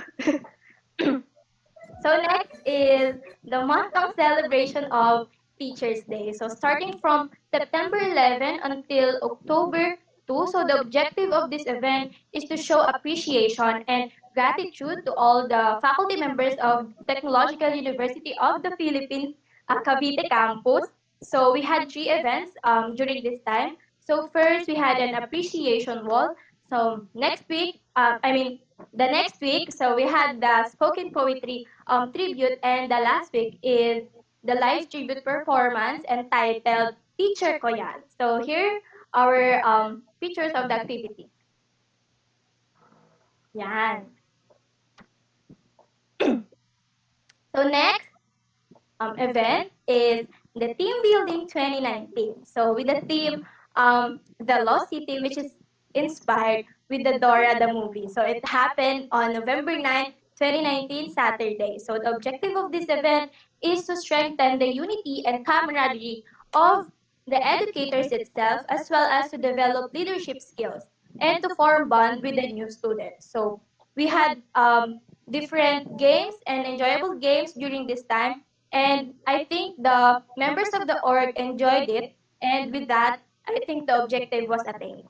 So next is the month-long celebration of Teachers' Day. So starting from September 11 until October 2, so the objective of this event is to show appreciation and gratitude to all the faculty members of Technological University of the Philippines, Cavite campus. So we had three events during this time. So first, we had an appreciation wall. So next week, the next week, so we had the spoken poetry tribute, and the last week is the live tribute performance entitled Teacher Ko Yan. So here our pictures of the activity. Yan. So next event is the Team Building 2019. So with the theme, the Lost City, which is inspired with the Dora the movie. So it happened on November 9, 2019, Saturday. So the objective of this event is to strengthen the unity and camaraderie of the educators itself, as well as to develop leadership skills and to form bond with the new students. So we had different games and enjoyable games during this time, and I think the members of the org enjoyed it, and with that, I think the objective was attained.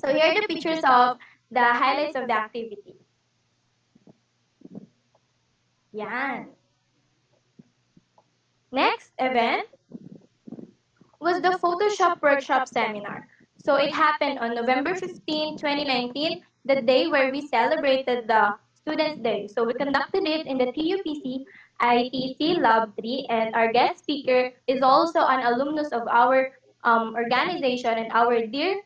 So here are the pictures of the highlights of the activity. Yan. Next event was the Photoshop Workshop Seminar. So it happened on November 15, 2019, the day where we celebrated the Students' Day. So we conducted it in the TUPC ITC Lab 3, and our guest speaker is also an alumnus of our organization and our dear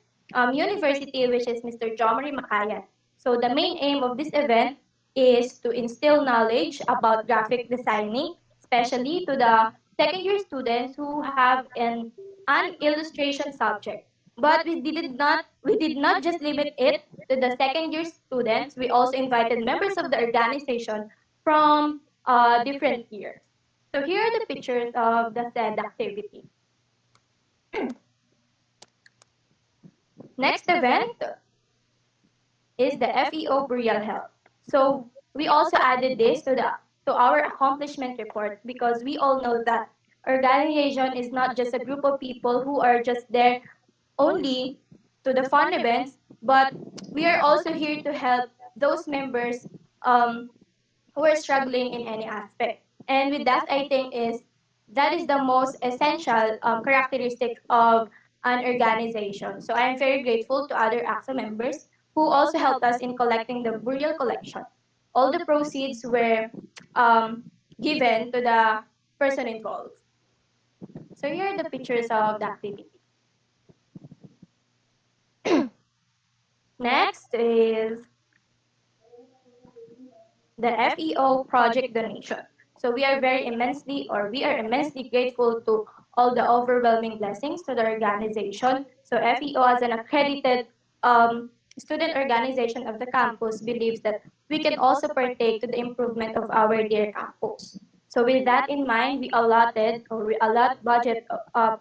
university, which is Mr. Jomari Makayan. So the main aim of this event is to instill knowledge about graphic designing, especially to the second year students who have an illustration subject. But we did not just limit it to the second year students. We also invited members of the organization from different years. So here are the pictures of the said activity. Next event is the FEO Burial Health. So we also added this to our accomplishment report, because we all know that organization is not just a group of people who are just there only to the fun events, but we are also here to help those members um, who are struggling in any aspect. And with that, I think that is the most essential characteristic of an organization. So I am very grateful to other AXO members who also helped us in collecting the burial collection. All the proceeds were um, given to the person involved. So here are the pictures of the activity. Next is the FEO project donation. So we are immensely grateful to all the overwhelming blessings to the organization. So FEO, as an accredited student organization of the campus, believes that we can also partake to the improvement of our dear campus. So with that in mind, we allot budget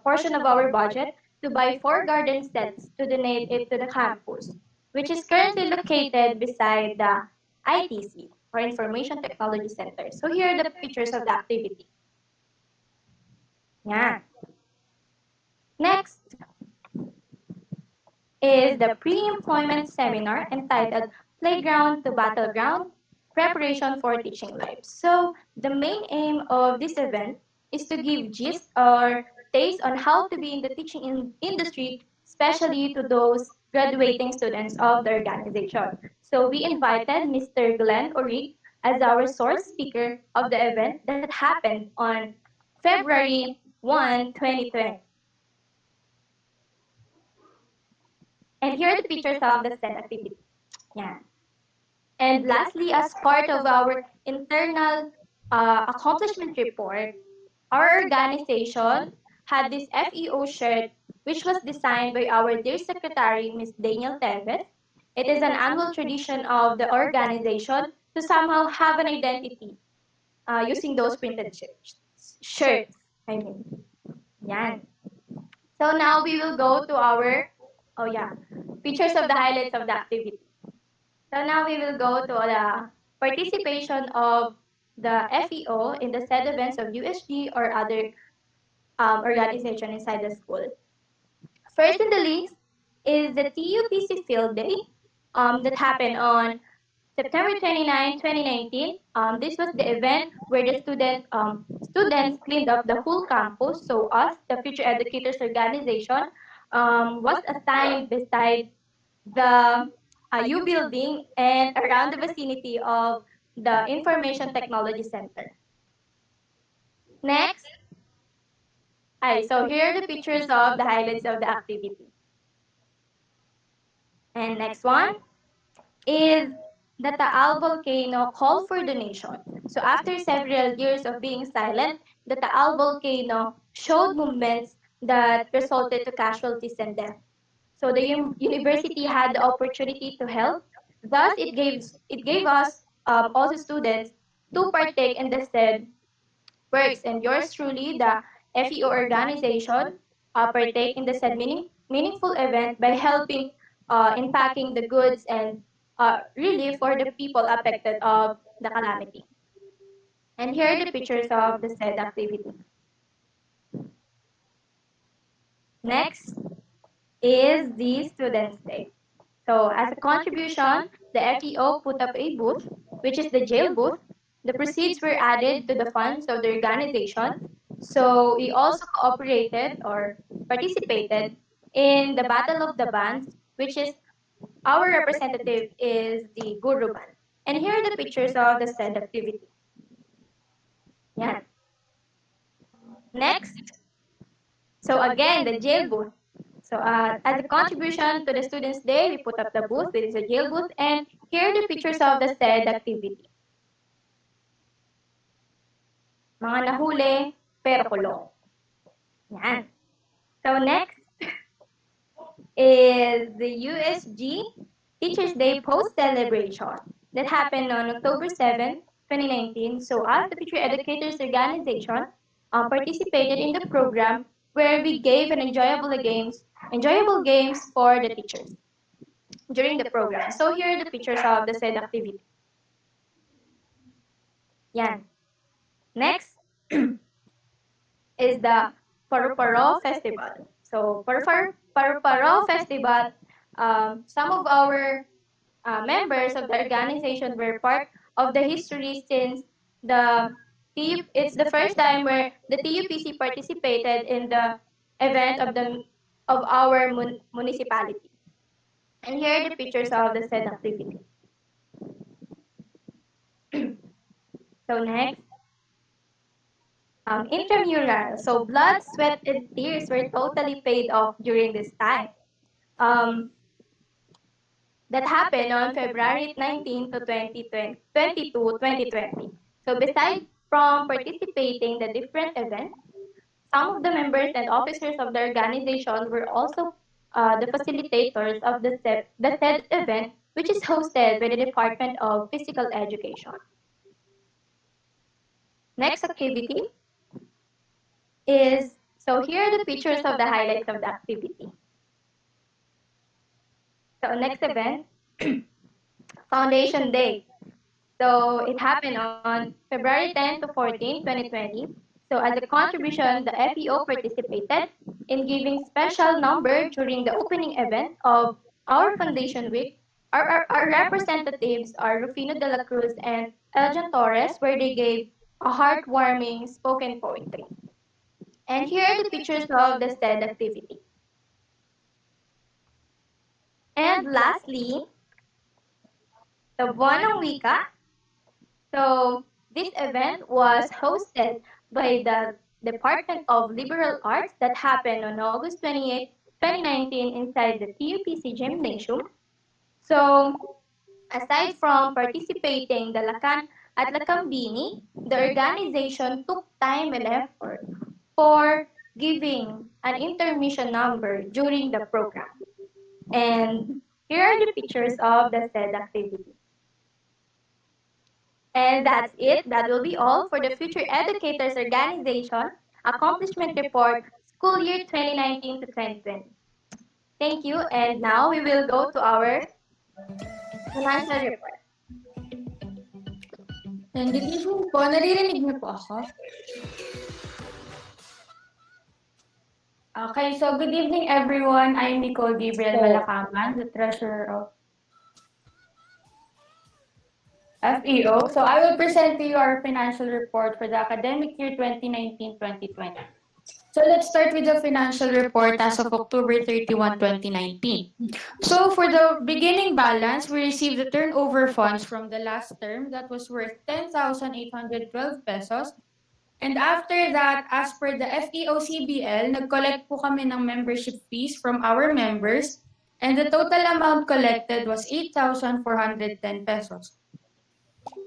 portion of our budget to buy 4 garden sets to donate it to the campus. which is currently located beside the ITC, or Information Technology Center. So here are the pictures of the activity. Yan. Next is the pre-employment seminar entitled Playground to Battleground Preparation for Teaching Life. So the main aim of this event is to give gist or taste on how to be in the teaching industry, especially to those graduating students of the organization. So we invited Mr. Glenn Orig as our source speaker of the event that happened on February 1, 2020. And here are the pictures of the said activity. Yeah. And lastly, as part of our internal accomplishment report, our organization had this FEO shirt, which was designed by our dear secretary, Ms. Daniel Teves. It is an annual tradition of the organization to somehow have an identity using those printed shirts. I mean, yan. So now we will go to our, oh yeah, pictures of the highlights of the activity. So now we will go to the participation of the FEO in the said events of USG or other organization inside the school. First in the list is the TUPC Field Day that happened on September 29, 2019. This was the event where the students cleaned up the whole campus. So us, the Future Educators Organization, was assigned beside the U building and around the vicinity of the Information Technology Center. Next, so here are the pictures of the highlights of the activity. And next one is the Taal volcano call for donation. So after several years of being silent, the Taal volcano showed movements that resulted to casualties and death. So the university had the opportunity to help. Thus, it gave us also students to partake in the said works. And yours truly, the FEO organization, partake in the said meaningful event by helping in packing the goods and relief for the people affected of the calamity. And here are the pictures of the said activity. Next is the Students' Day. So as a contribution, the FEO put up a booth, which is the jail booth. The proceeds were added to the funds of the organization. So we also cooperated or participated in the Battle of the Bands, which is our representative is the Guru Band. And here are the pictures of the said activity. Yan. Next, so again, the jail booth. So as a contribution to the Students' Day, we put up the booth, which is a jail booth, and here are the pictures of the said activity. Mga nahuli, pero kulong. Yan. So next is the USG Teachers' Day Post Celebration that happened on October 7, 2019. So us, the Future Educators Organization, participated in the program where we gave an enjoyable games for the teachers during the program. So here are the pictures of the said activity. Yan. Next is the Paru-Paro Festival. So Paru-Paro Festival, some of our members of the organization were part of the history since it's the first time where the TUPC participated in the event of our municipality. And here are the pictures of the said activity. So next, intramural. So blood, sweat, and tears were totally paid off during this time. Um, that happened on February 19 to 2020. So besides from participating the different events, some of the members and officers of the organization were also the facilitators of the said event, which is hosted by the Department of Physical Education. Next activity is, so here are the pictures of the highlights of the activity. So next event, Foundation Day. So it happened on February 10 to 14, 2020. So as a contribution, the FEO participated in giving special number during the opening event of our Foundation Week. Our representatives are Rufino de la Cruz and Eljan Torres, where they gave a heartwarming spoken poetry. And here are the pictures of the said activity. And lastly, the Buwanang Wika. So this event was hosted by the Department of Liberal Arts that happened on August 28, 2019 inside the TUPC Gymnasium. So aside from participating the Lakan at Lakambini, the organization took time and effort for giving an intermission number during the program. And here are the pictures of the said activity. And that's it. That will be all for the Future Educators Organization Accomplishment Report School Year 2019 to 2020. Thank you. And now we will go to our financial report. And good evening po. Naririnig niyo po ako? Okay, so good evening everyone. I'm Nicole Gabriel Malacaman, the treasurer of FEO. So I will present to you our financial report for the academic year 2019-2020. So let's start with the financial report as of October 31, 2019. So for the beginning balance, we received the turnover funds from the last term that was worth 10,812 pesos. And after that, as per the FEO-CBL, nag-collect po kami ng membership fees from our members, and the total amount collected was 8,410 pesos.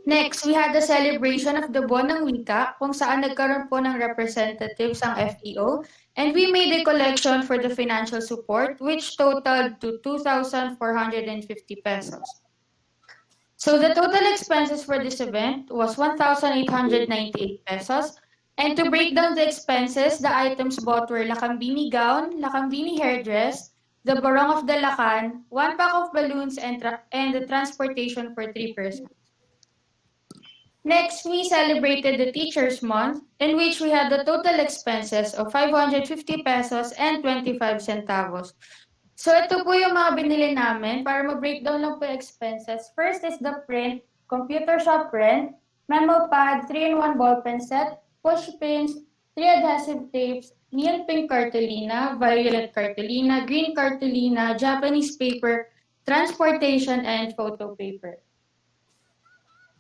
Next, we had the celebration of the Buwan ng Wika, kung saan nagkaroon po ng representatives ang FEO, and we made a collection for the financial support, which totaled to 2,450 pesos. So the total expenses for this event was 1,898 pesos. And to break down the expenses, the items bought were Lakambini gown, Lakambini hairdress, the barong of the Lakan, 1 pack of balloons, and the transportation for 3 persons. Next, we celebrated the Teachers Month, in which we had the total expenses of 550 pesos and 25 centavos. So ito po yung mga binili namin para ma-breakdown lang po yung expenses. First is the print, computer shop rent, memo pad, 3-in-1 ballpen set, push pins, 3 adhesive tapes, neon pink cartolina, violet cartolina, green cartolina, Japanese paper, transportation, and photo paper.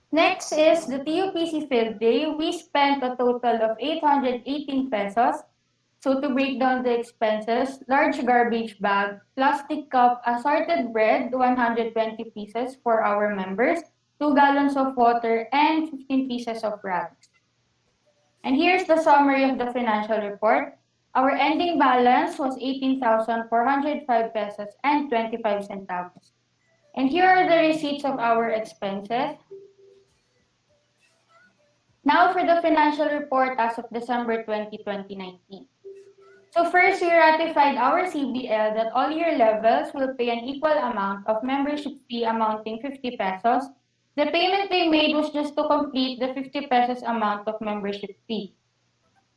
Next is the TUPC Field Day. We spent a total of 818 pesos. So to break down the expenses, large garbage bag, plastic cup, assorted bread, 120 pieces for our members, 2 gallons of water, and 15 pieces of rags. And here's the summary of the financial report. Our ending balance was 18,405 pesos and 25 centavos. And here are the receipts of our expenses. Now for the financial report as of December 20, 2019. So first, we ratified our CBL that all year levels will pay an equal amount of membership fee amounting 50 pesos. The payment they made was just to complete the 50 pesos amount of membership fee.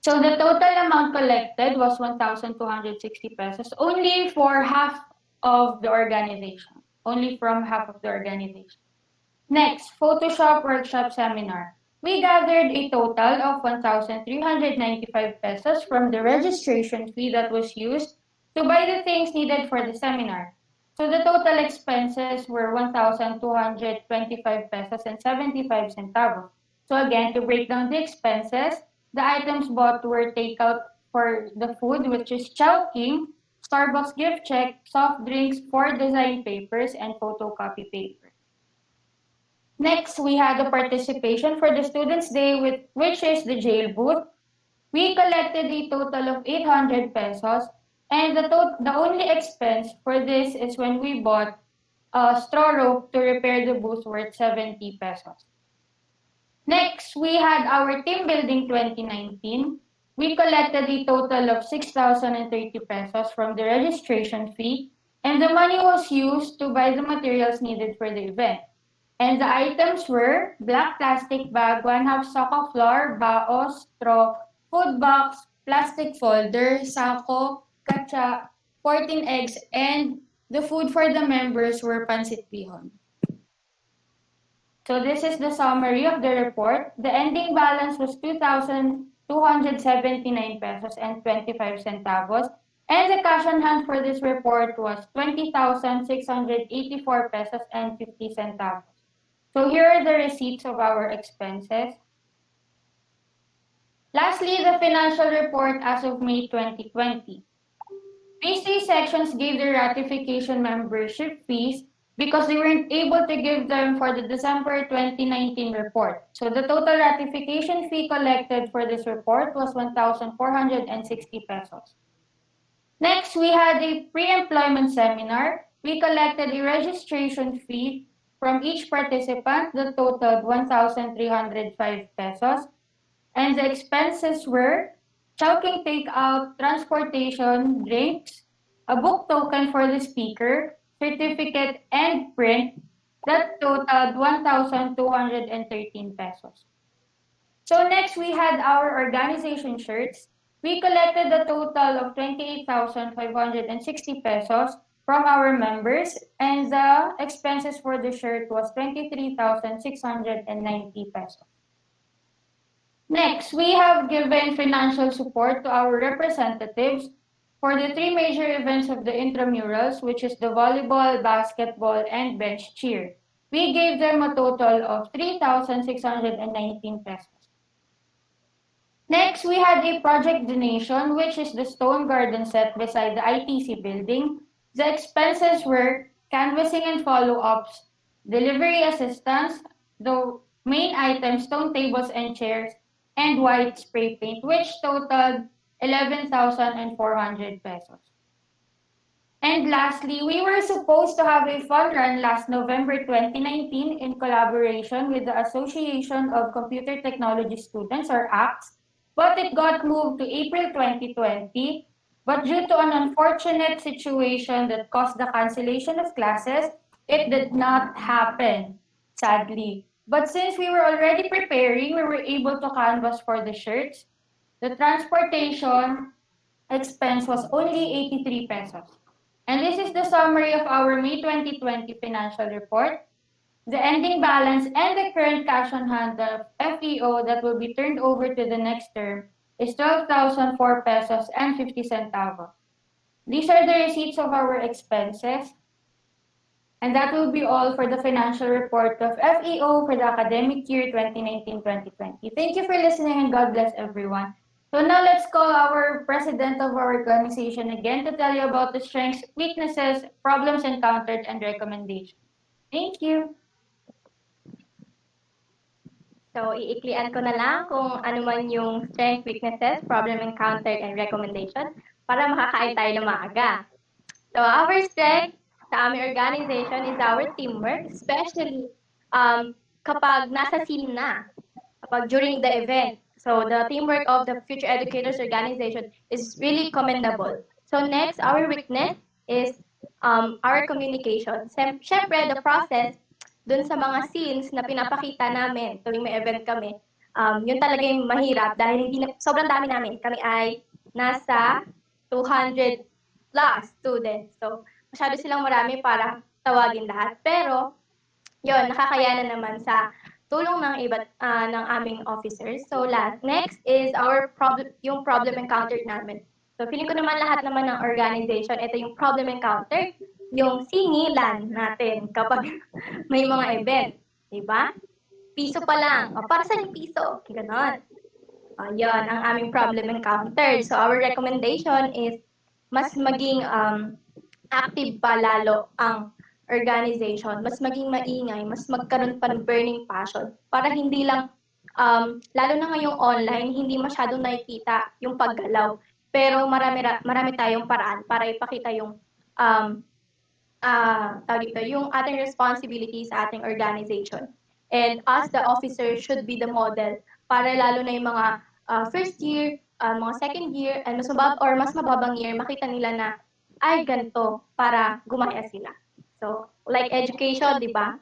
So the total amount collected was 1,260 pesos only for half of the organization, only from half of the organization. Next, Photoshop workshop seminar. We gathered a total of 1,395 pesos from the registration fee that was used to buy the things needed for the seminar. So the total expenses were 1,225 pesos and 75 centavos. So again, to break down the expenses, the items bought were takeout for the food, which is Chowking, Starbucks gift check, soft drinks, 4 design papers, and photocopy paper. Next, we had the participation for the Students' Day, which is the jail booth. We collected a total of 800 pesos, and the only expense for this is when we bought a straw rope to repair the booth worth 70 pesos. Next, we had our team building 2019. We collected a total of 6,030 pesos from the registration fee. And the money was used to buy the materials needed for the event. And the items were black plastic bag, 1/2 sack of flour, baos, straw, food box, plastic folder, sako, katsa, 14 eggs, and the food for the members were pancit bihon. So this is the summary of the report. The ending balance was 2,279 pesos and 25 centavos. And the cash on hand for this report was 20,684 pesos and 50 centavos. So here are the receipts of our expenses. Lastly, the financial report as of May 2020. These three sections gave their ratification membership fees because they weren't able to give them for the December 2019 report. So the total ratification fee collected for this report was 1,460 pesos. Next, we had a pre-employment seminar. We collected a registration fee from each participant that totaled 1,305 pesos. And the expenses were chowking takeout, transportation, drinks, a book token for the speaker, certificate, and print that totaled 1,213 pesos. So next we had our organization shirts. We collected a total of 28,560 pesos from our members and the expenses for the shirt was 23,690 pesos. Next, we have given financial support to our representatives for the three major events of the intramurals, which is the volleyball, basketball, and bench cheer. We gave them a total of 3,619 pesos. Next, we had a project donation, which is the stone garden set beside the ITC building. The expenses were canvassing and follow-ups, delivery assistance, the main items, stone tables and chairs, and white spray paint, which totaled 11,400 pesos. And lastly, we were supposed to have a fun run last November 2019 in collaboration with the Association of Computer Technology Students, or ACTS, but it got moved to April 2020. But due to an unfortunate situation that caused the cancellation of classes, it did not happen, sadly. But since we were already preparing, we were able to canvas for the shirts. The transportation expense was only 83 pesos. And this is the summary of our May 2020 financial report. The ending balance and the current cash on hand of FEO that will be turned over to the next term is 12,004 pesos and 50 centavos. These are the receipts of our expenses. And that will be all for the financial report of FEO for the academic year 2019-2020. Thank you for listening and God bless everyone. So now let's call our president of our organization again to tell you about the strengths, weaknesses, problems encountered, and recommendations. Thank you. So, iiklian ko na lang kung ano man yung strength, weaknesses, problem encountered, and recommendation para makakain tayo ng maaga. So, our strength sa aming organization is our teamwork, especially kapag nasa scene na, kapag during the event. So, the teamwork of the Future Educators Organization is really commendable. So, next, our weakness is our communication. Siyempre, the process dun sa mga scenes na pinapakita namin tuwing may event kami, yun talaga yung mahirap dahil hindi na, sobrang dami namin. Kami ay nasa 200 plus students. So, masyado silang marami para tawagin lahat. Pero, yun, nakakayanan naman sa tulong ng ng aming officers. So, next is our problem, yung problem encountered namin. So, feeling ko naman lahat naman ng organization, ito yung problem encountered, yung singilan natin kapag may mga event. Diba? Piso pa lang. O, para saan yung piso? Ganon. Yun, ang aming problem encountered. So, our recommendation is mas maging active pa lalo ang organization, mas maging maingay, mas magkaroon pa ng burning passion para hindi lang, lalo na ngayong online, hindi masyadong nakikita yung paggalaw. Pero marami tayong paraan para ipakita yung tawag dito, yung ating responsibility sa ating organization. And us, the officers, should be the model para lalo na yung mga first year, mga second year, and mas mababang year, makita nila na ay ganito para gumaya sila. So, like education, di ba?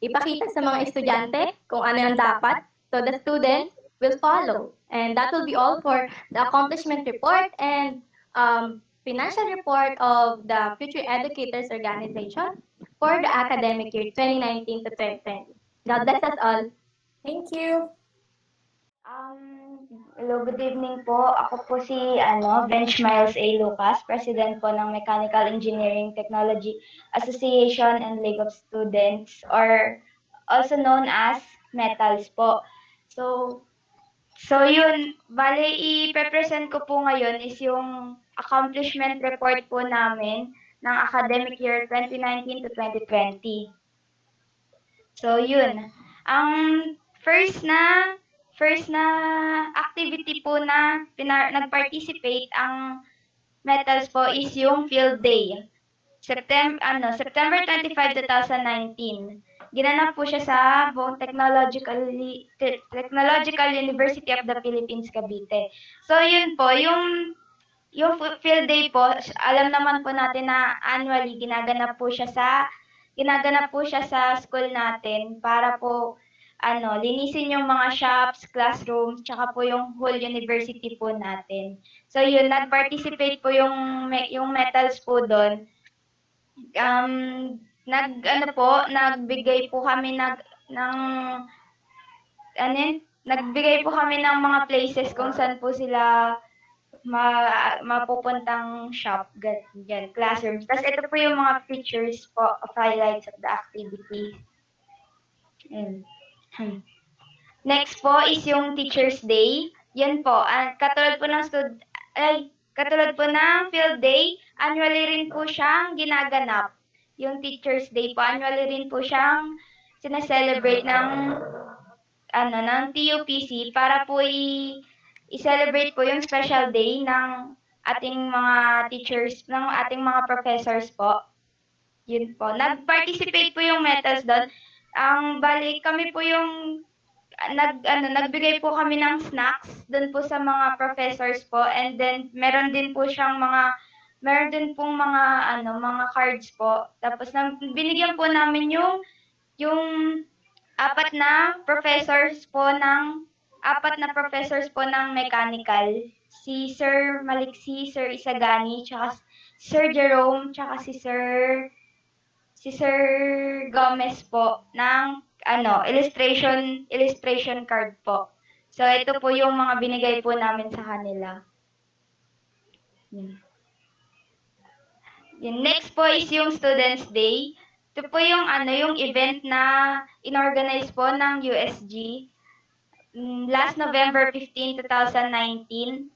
Ipakita sa mga estudyante kung ano yung dapat. So, the students will follow. And that will be all for the accomplishment report and financial report of the Future Educators Organization for the academic year 2019 to 2020. God bless us all. Thank you. Hello, good evening po. Ako po si Bench Miles A. Lucas, President po ng Mechanical Engineering Technology Association and League of Students, or also known as METALS po. So yun, bale i-present ko po ngayon is yung accomplishment report po namin ng academic year 2019 to 2020. So yun, ang first na first na activity po na nag-participate ang metals po is yung field day. September 25, 2019. Ginanap po siya sa Technological University of the Philippines, Cavite. So yun po, yung field day po, alam naman po natin na annually ginaganap po siya sa school natin para po linisin yung mga shops, classrooms, tsaka po yung whole university po natin. So yun, nag-participate po yung metals po doon. Nagbigay po kami ng nagbigay po kami ng mga places kung saan po sila mapupuntang shop, ganyan, classrooms. Tapos ito po yung mga pictures po of highlights of the activity. Ayan. Next po is yung Teacher's Day. Yan po, katulad po ng field day, annually rin po siyang ginaganap. Yung Teacher's Day po, annually rin po siyang sineselebrate ng TUPC para po i-celebrate po yung special day ng ating mga teachers, ng ating mga professors po. Yun po. Nag-participate po yung metals doon. Bali, kami po yung nagbigay po kami ng snacks doon po sa mga professors po, and then meron din pong mga cards po. Tapos binigyan po namin yung apat na professors po ng mechanical. Si Sir Maliksi, Sir Isagani, tsaka Sir Jerome, tsaka si Sir Gomez po ng illustration card po. So ito po yung mga binigay po namin sa kanila. Yung next po is yung Students Day. Ito po yung event na inorganize po ng USG last November 15, 2019.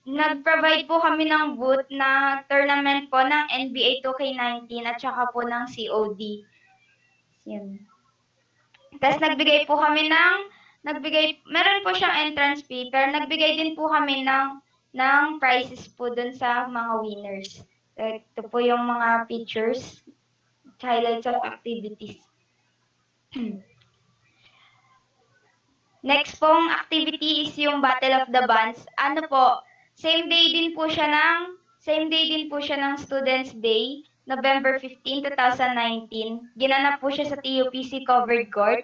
Nag-provide po kami ng booth na tournament po ng NBA 2K19 at saka po ng COD. Yan. Tapos meron po siyang entrance fee, pero nagbigay din po kami ng prizes po dun sa mga winners. Ito po yung mga pictures, highlights of activities. Next pong activity is yung Battle of the Bands. Same day din po siya ng Students Day, November 15, 2019. Ginanap po siya sa TUPC covered court.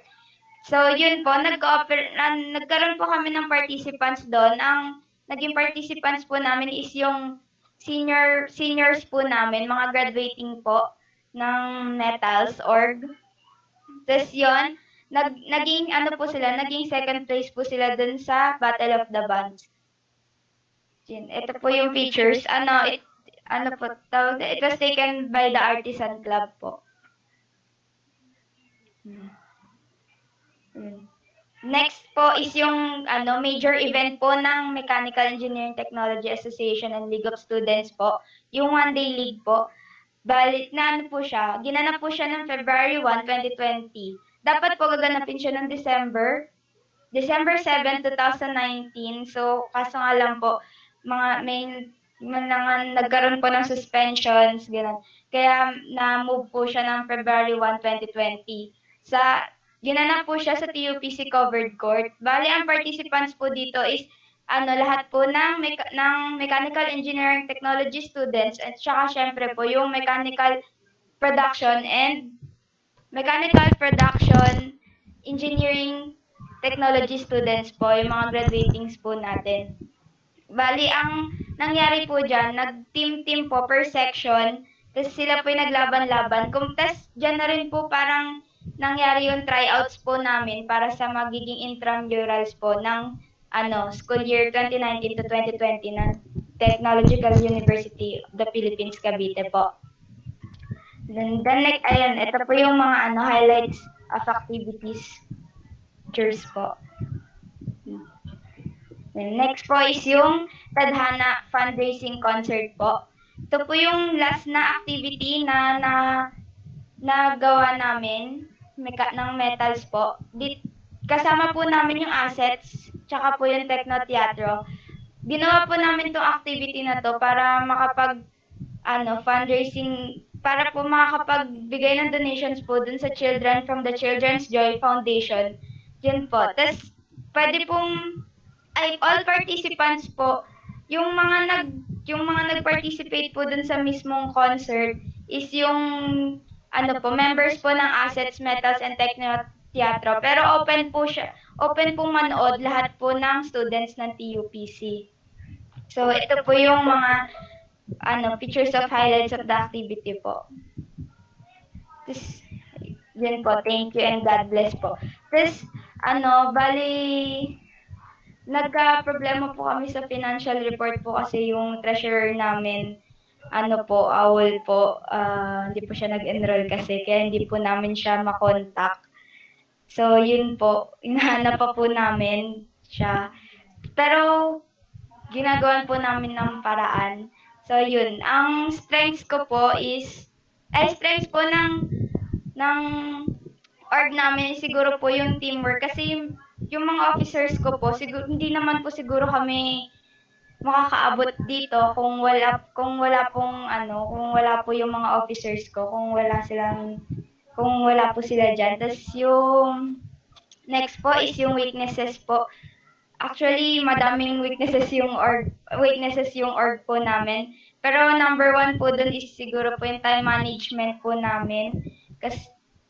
So yun po, nagkaroon po kami ng participants doon. Ang naging participants po namin is yung seniors po namin, mga graduating po ng Metals org. Tapos yun, naging second place po sila dun sa Battle of the Bands. Ito po yung pictures. It was taken by the Artisan Club po. Next po is yung major event po ng Mechanical Engineering Technology Association and League of Students po, yung one-day league po. Balit na ginanap po siya ng February 1, 2020. Dapat po gaganapin siya ng December 7, 2019. So, kaso nga lang po, nagkaroon po ng suspensions, gano'n. Kaya na-move po siya ng February 1, 2020. Ginanap po siya sa TUPC covered court. Bali, ang participants po dito is lahat po ng mechanical engineering technology students at saka syempre po yung production and mechanical production engineering technology students po, yung mga graduatings po natin. Bali, ang nangyari po dyan, nag-team-team po per section, tapos sila po yung naglaban-laban. Tapos dyan na rin po parang nangyari yung tryouts po namin para sa magiging intramurals po ng school year 2019 to 2020 ng Technological University of the Philippines, Cavite po. Then like, ayun, ito po yung mga highlights of activities. Cheers po. Then next po is yung Tadhana Fundraising Concert po. Ito po yung last na activity na nagawa namin ng metals po. Kasama po namin yung assets, tsaka po yung Techno Theatro. Ginawa po namin tong activity na to para fundraising, para po makakapagbigay ng donations po dun sa children from the Children's Joy Foundation. Yun po. Tapos, pwede pong, all participants po, yung mga nag-participate po dun sa mismong concert is yung, members po ng Assets, Metals, and Techno Theatro. Pero open po manood lahat po ng students ng TUPC. So, ito po yung mga pictures of highlights of the activity po. Tapos, yun po, thank you and God bless po. Tapos, bali, nagka-problema po kami sa financial report po kasi yung treasurer namin, awol po, hindi po siya nag-enroll kasi, kaya hindi po namin siya makontak. So, yun po, hinahanap pa po namin siya. Pero, ginagawan po namin ng paraan. So, yun. Ang strengths ko po is, strengths po ng org namin siguro po yung teamwork. Kasi yung mga officers ko po, siguro, hindi naman po siguro kami makakaabot dito kung wala po yung mga officers ko, kung wala po sila dyan. Tapos yung next po is yung weaknesses po. Actually, madaming weaknesses yung org po namin. Pero number one po dun is siguro po yung time management po namin.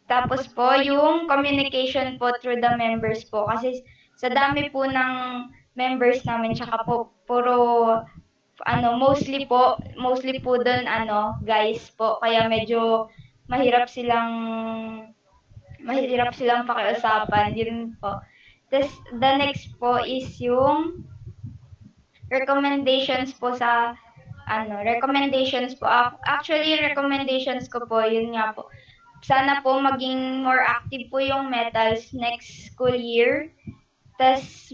Tapos po, yung communication po through the members po. Kasi sa dami po ng members namin, tsaka po, mostly po dun, guys po. Kaya medyo mahirap silang pakiusapan. Yun po. Tapos, the next po is yung recommendations po recommendations po. Actually, recommendations ko po, yun nga po. Sana po maging more active po yung metals next school year. Tapos,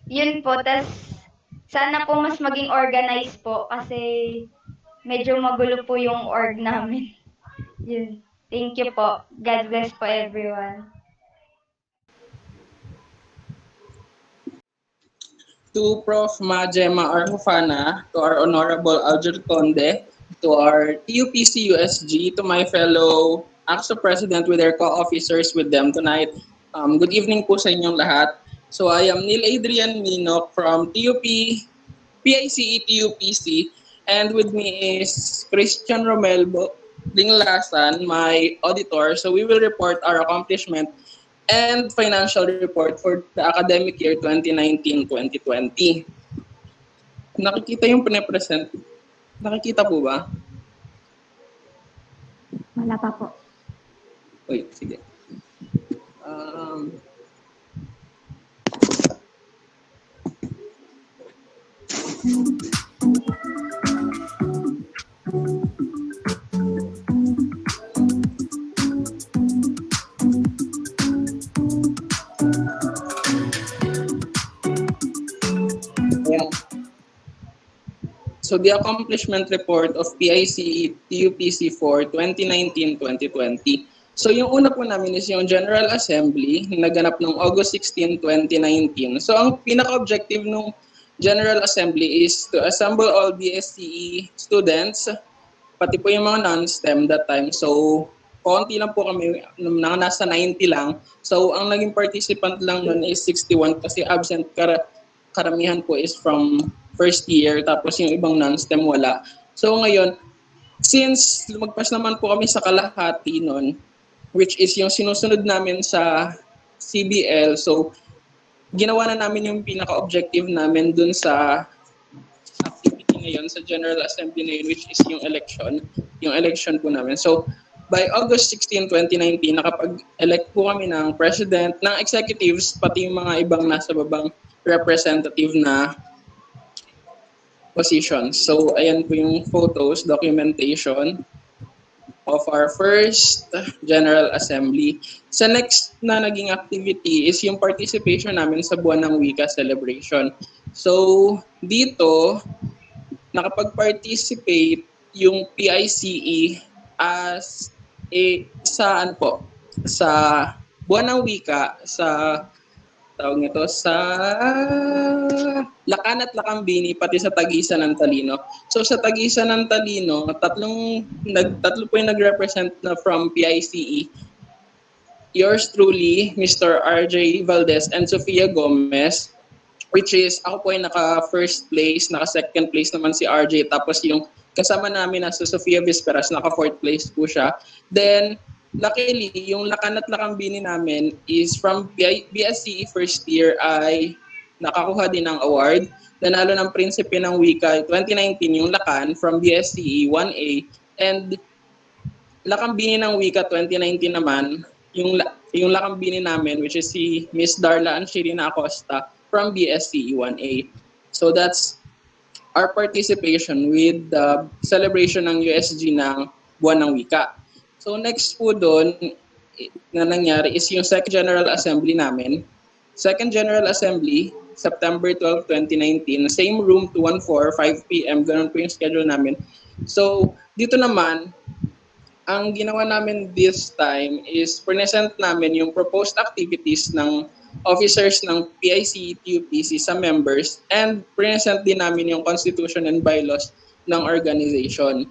yun po. Tapos, sana po mas maging organized po kasi medyo magulo po yung org namin. Yun. Thank you po. God bless po everyone. To Prof. Gemma Hufana, to our Honorable Alger Conde, to our TUPC USG, to my fellow Acso President with their co-officers with them tonight. Good evening po sa inyong lahat. So I am Neil Adrian Minok from PICE TUPC, and with me is Christian Romelbo Dinglasan, my auditor. So we will report our accomplishment and financial report for the academic year 2019-2020. Nakikita yung pinapresent? Nakikita po ba? Wala pa po. Wait, sige. So the accomplishment report of PICE TUPC for 2019-2020. So yung una po namin is yung General Assembly na naganap noong August 16, 2019. So ang pinaka-objective ng General Assembly is to assemble all BSCE students, pati po yung mga non-STEM that time. So konti lang po kami, nasa 90 lang. So, ang naging participant lang nun is 61 kasi absent karamihan po is from first year, tapos yung ibang non-STEM wala. So, ngayon, since lumagpas naman po kami sa kalahati nun, which is yung sinusunod namin sa CBL, so ginawa na namin yung pinaka-objective namin dun sa activity ngayon, sa General Assembly na yun, which is yung election po namin. So, by August 16, 2019, nakapag-elect po kami ng president, ng executives, pati yung mga ibang nasa babang representative na positions. So, ayan po yung photos, documentation of our first General Assembly. Sa next na naging activity is yung participation namin sa Buwan ng Wika celebration. So, dito, nakapag-participate yung PICE as sa ano po, sa Buwan ng Wika, sa tawag nito, sa Lakan at Lakambini, pati sa Tagisan ng Talino. So sa Tagisan ng Talino, tatlo po yung nag-represent na from PICE. Yours truly, Mr. RJ Valdez and Sofia Gomez, which is ako po ay naka-first place, naka-second place naman si RJ, tapos yung kasama namin na si Sofia Visperas, naka-fourth place po siya. Then, luckily, yung Lakan at Lakambini namin is from BSCE first year ay nakakuha din ng award. Nanalo ng Prinsipe ng Wika 2019 yung Lakan from BSCE 1A, and Lakambini ng Wika 2019 naman, yung Lakambini namin, which is si Miss Darla Anshirina Acosta from BSCE 1A. So that's our participation with the celebration ng USG ng Buwan ng Wika. So next po doon na nangyari is yung Second General Assembly namin. Second General Assembly, September 12, 2019, same room 214, 5 p.m. Ganun po yung schedule namin. So dito naman, ang ginawa namin this time is present namin yung proposed activities ng officers ng PIC, TUPC sa members, and present din namin yung constitution and bylaws ng organization.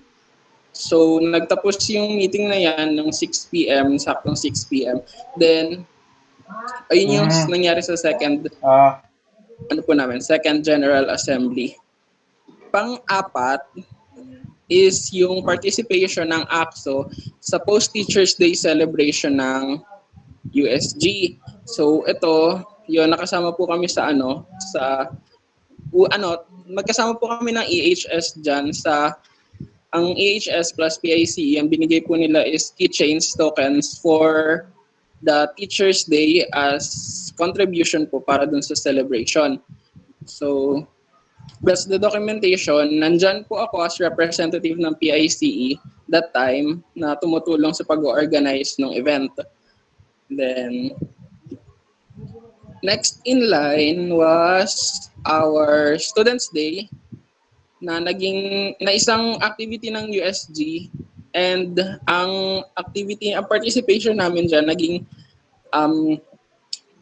So, nagtapos yung meeting na yan ng 6 p.m., saktong 6 p.m. Then, ayun yung nangyari sa second General Assembly. Pang-apat is yung participation ng Acso sa Post-Teachers Day celebration ng USG. So ito, yun, nakasama po kami sa magkasama po kami ng EHS dyan ang EHS plus PIC, ang binigay po nila is keychains tokens for the Teachers Day as contribution po para dun sa celebration. So, plus the documentation, nandyan po ako as representative ng PICE that time na tumutulong sa pag-organize ng event. Then, next in line was our Students' Day na isang activity ng USG, and ang participation namin dyan naging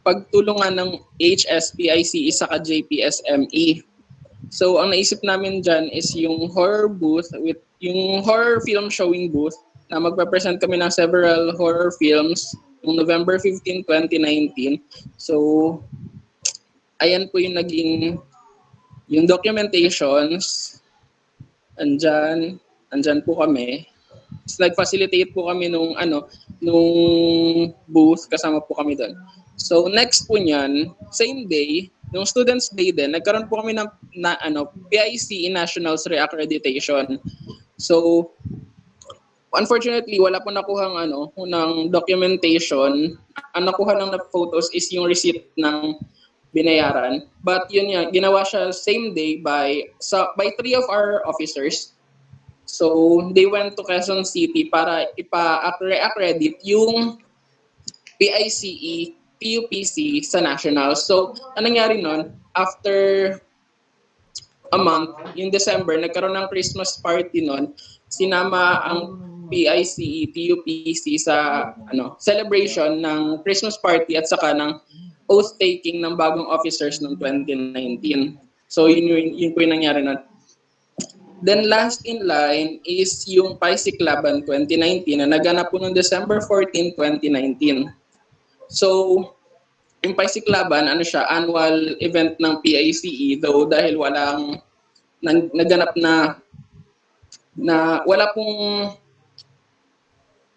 pagtulungan ng HSPICE sa JPSME. So, ang naisip namin dyan is yung horror booth, yung horror film showing booth, na magpa-present kami ng several horror films noong November 15, 2019. So, ayan po yung naging, yung documentations, andyan po kami. Nag-facilitate po kami nung booth, kasama po kami doon. So, next po niyan, same day, nung Students' Day din, nagkaroon po kami ng PICE Nationals Re-accreditation. So, unfortunately, wala po nakuhang unang documentation. Ang nakuha ng photos is yung receipt ng binayaran. But yun yan, ginawa siya same day by 3 of our officers. So, they went to Quezon City para ipa-accredit yung PICE, TUPC sa national. So, anong nangyari nun? After a month, yung December, nagkaroon ng Christmas party nun. Sinama ang PICE, TUPC sa celebration ng Christmas party at saka ng oath-taking ng bagong officers noong 2019. So, yun po yung nangyari nun. Then last in line is yung Paisik Laban 2019 na naganap po noong December 14, 2019. So, yung Paisik Laban, ano siya, annual event ng PICE, though dahil walang naganap na wala pong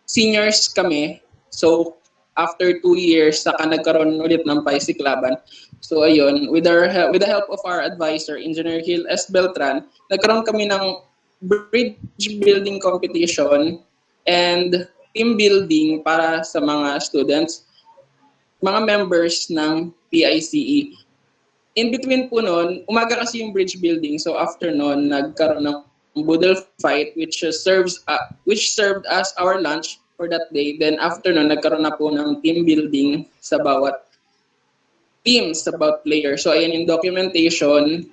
seniors kami. So, after 2 years, saka nagkaroon ulit ng Paisik Laban. So, ayun, with the help of our advisor, Engineer Hill S. Beltran, nagkaroon kami ng bridge building competition and team building para sa mga students, mga members ng PICE. In between po noon, umaga kasi yung bridge building. So after noon, nagkaroon ng boodle fight which served as our lunch for that day. Then after noon, nagkaroon na po ng team building sa bawat teams, sa bawat player. So ayan yung documentation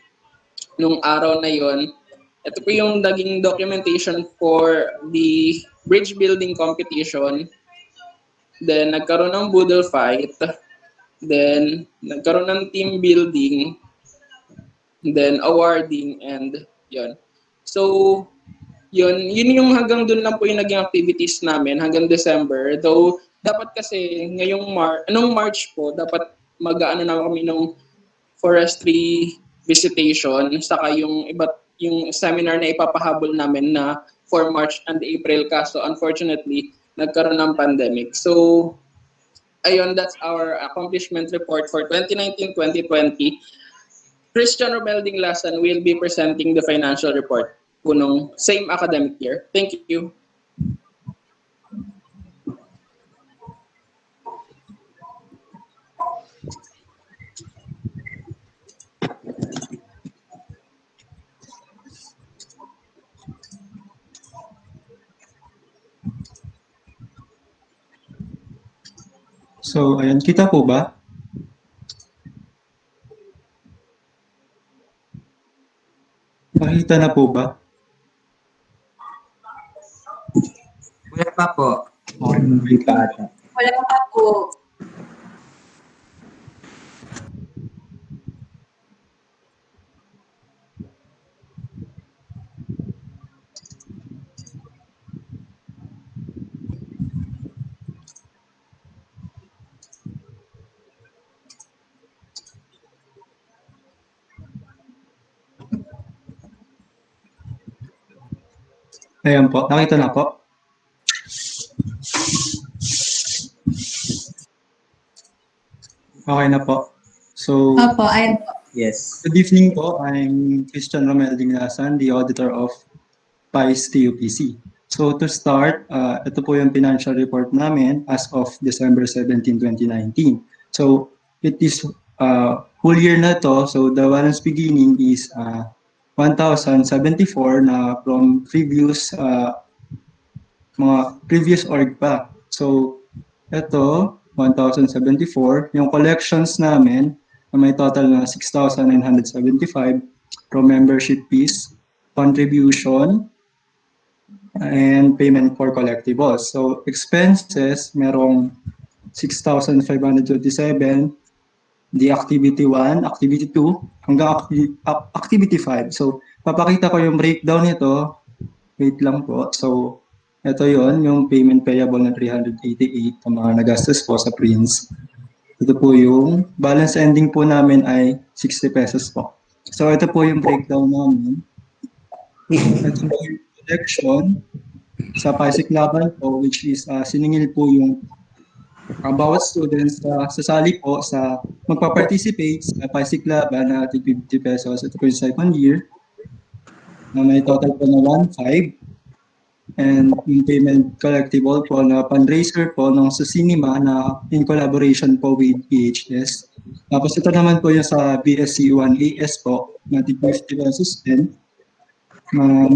nung araw na yon. Ito po yung naging documentation for the bridge building competition. Then nagkaroon ng boodle fight. Then nagkaroon ng team building. Then awarding and yon. So yun yung hanggang doon lang po yung naging activities namin hanggang December. Though dapat kasi ngayong March po dapat mag-aano na kami ng forestry visitation saka yung seminar na ipapahabol namin na for March and April, kaso unfortunately nagkaroon ng pandemic. So ayun, that's our accomplishment report for 2019-2020. Christian Romel Dinglasan will be presenting the financial report punong same academic year. Thank you. So, ayan, kita po ba? Nakita na po ba? Wala pa po. Okay, wait pa ata. Wala pa po. Ayan po, nakita na po. Okay na po. So, Opo, ayun po. Yes. good evening po. I'm Christian Romel Dinglasan, the auditor of PICE TUPC. So to start, ito po yung financial report namin as of December 17, 2019. So it is full year na to. So the balance beginning is 1,074 na from previous org pa. So ito, 1,074. Yung collections namin, may total na 6,975 from membership fees, contribution, and payment for collectibles. So expenses, merong 6,527, the activity 1, activity 2, hanggang activity 5. So papakita ko yung breakdown nito. Wait lang po. So ito yon yung payment payable na 388 ang mga nagastos po sa prints. Ito po yung balance ending po namin ay 60 pesos po. So ito po yung breakdown namin. Ito po yung collection sa PICE Laban po, which is siningil po yung bawat students sasali po sa magpa-participate sa PICE Laban na 50 pesos. Ito po yung second year na may total po na 1,500. And yung payment collectible po na fundraiser po ng sa cinema na in collaboration po with PHS. Tapos ito naman po yung sa BSC 1AS po na 50 pesos din.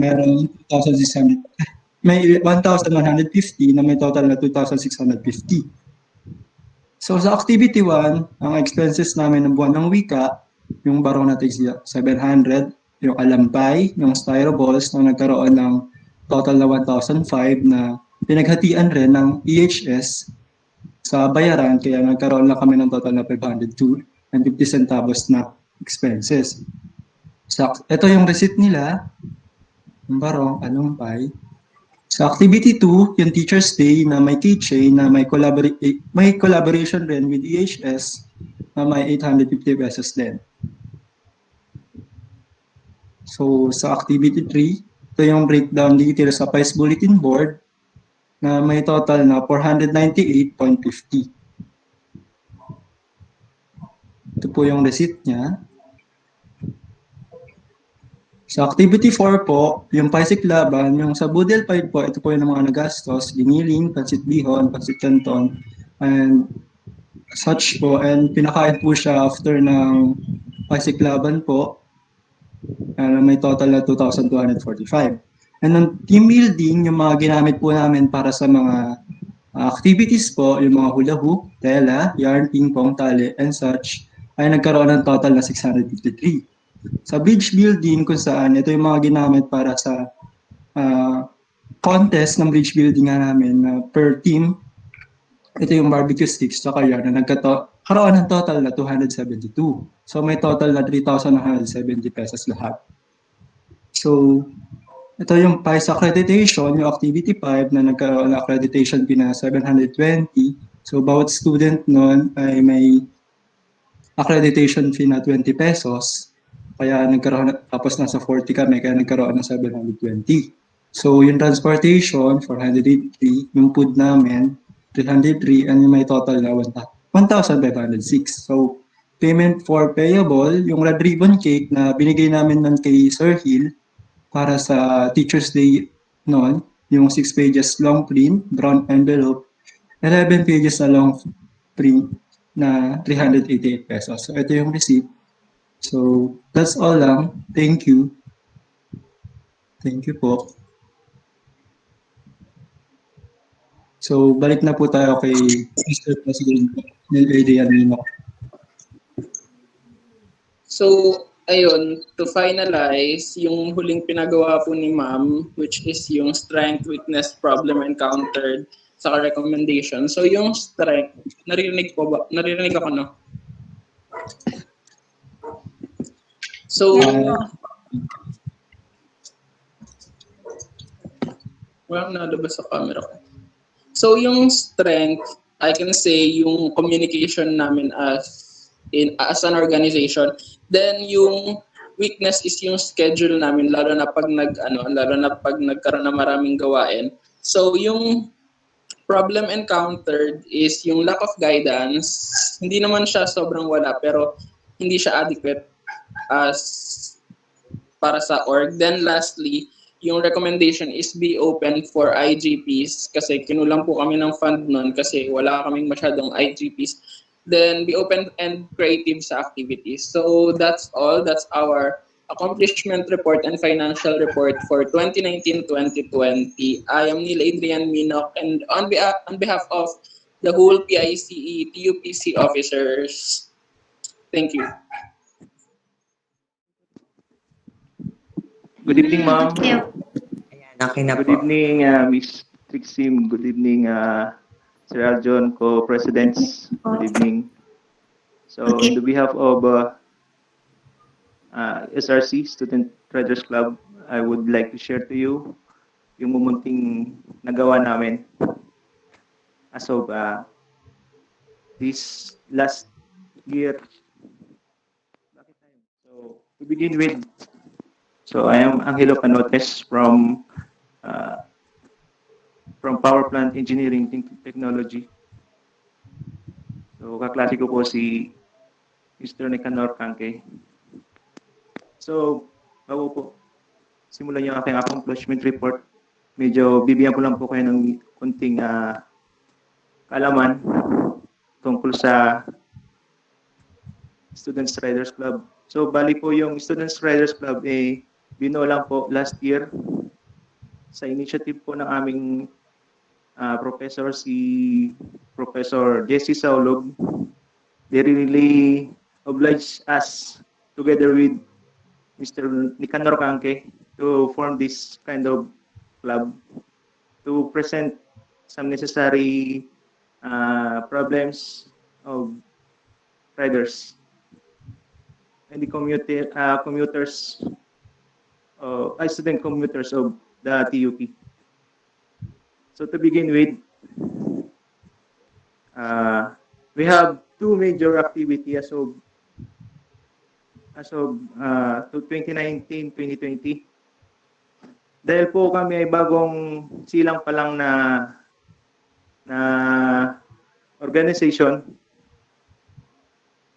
Meron 2,600, may 1,150 na may total na 2,650. So sa activity 1, ang expenses namin ng buwan ng wika, yung barong natin 700, yung alampay, yung styroballs na nagkaroon ng total na 1,005 na pinaghatian rin ng EHS sa bayaran, kaya nagkaroon lang kami ng total na 502 and 50 centavos na expenses. So, ito yung receipt nila. Barong, Alumpay. Sa Activity 2, yung Teacher's Day na may keychain na may collaboration rin with EHS na may 850 pesos din. So sa Activity 3, ito yung breakdown details sa PICE Bulletin Board na may total na 498.50. Ito po yung receipt niya. Sa Activity 4 po, yung Paisik Laban, yung sa Budel 5 po, ito po yung mga nagastos, giniling, pansit bihon, pansit canton, and such po. And pinakain po siya after ng Paisik Laban po, may total na 2,245. And on team building, yung mga ginamit po namin para sa mga activities po, yung mga hula hoop, tela, yarn, ping pong, tali, and such, ay nagkaroon ng total na 653. Sa bridge building kung saan ito yung mga ginamit para sa contest ng bridge building nga namin per team, ito yung barbecue sticks tsaka yan na nagkaroon ng total na 272. So may total na 3,170 pesos lahat. So ito yung PICE accreditation, yung activity 5 na nagkaroon ng accreditation fee na 720. So bawat student nun ay may accreditation fee na 20 pesos. Kaya nagkaroon, tapos nasa 40 kami, kaya nagkaroon ng 720. So yung transportation, 403, yung food namin, 303, and yung may total na 1,506. So payment for payable, yung red ribbon cake na binigay namin nun kay Sir Hill para sa Teacher's Day noon, yung 6 pages long print, brown envelope, 11 pages na long print na 388 pesos. So ito yung receipt. So that's all lang. Thank you. Thank you po. So balik na po tayo kay Mr. President Nel Adrian Nino. So, ayun, to finalize, yung huling pinagawa po ni ma'am, which is yung strength, weakness, problem encountered, sa recommendation. So, yung strength, naririnig po ba? Naririnig ako, no? So, walang nalabas sa camera ko. So, yung strength, I can say, yung communication namin as an organization. Then, yung weakness is yung schedule namin, lalo na pag nagkaroon ng maraming gawain. So, yung problem encountered is yung lack of guidance. Hindi naman siya sobrang wala, pero hindi siya adequate as para sa org. Then lastly, yung recommendation is be open for IGPs kasi kinulang po kami ng fund nun kasi wala kaming masyadong IGPs. Then be open and creative sa activities. So that's all. That's our accomplishment report and financial report for 2019-2020. I am Neil Adrian Minok, and on behalf of the whole PICE TUPC officers, thank you. Good evening, ma'am. Thank you. Okay na Good po. evening, Miss Trixim. Good evening, Sir Aljon, co-presidents. Good evening. So, on behalf of SRC, Student Traders Club, I would like to share to you yung mumunting nagawa namin as of this last year. So, to begin with, so I am Angelo Canotes from Power Plant Engineering Technology. So, kaklase ko po si Mr. Nicanor Canque. So, bago po simulan yung aking accomplishment report, medyo bibigyan ko lang po kayo ng kunting kaalaman tungkol sa Students Riders Club. So, bali po yung Students Riders Club binuo lang po last year sa initiative po ng aming professor, si Professor Jesse Saulog. They really obliged us together with Mr. Nicanor Canque to form this kind of club to present some necessary problems of riders and the commuters student commuters of the TUP. So to begin with, we have two major activity to 2019-2020. Dahil po kami ay bagong silang pa lang na organization.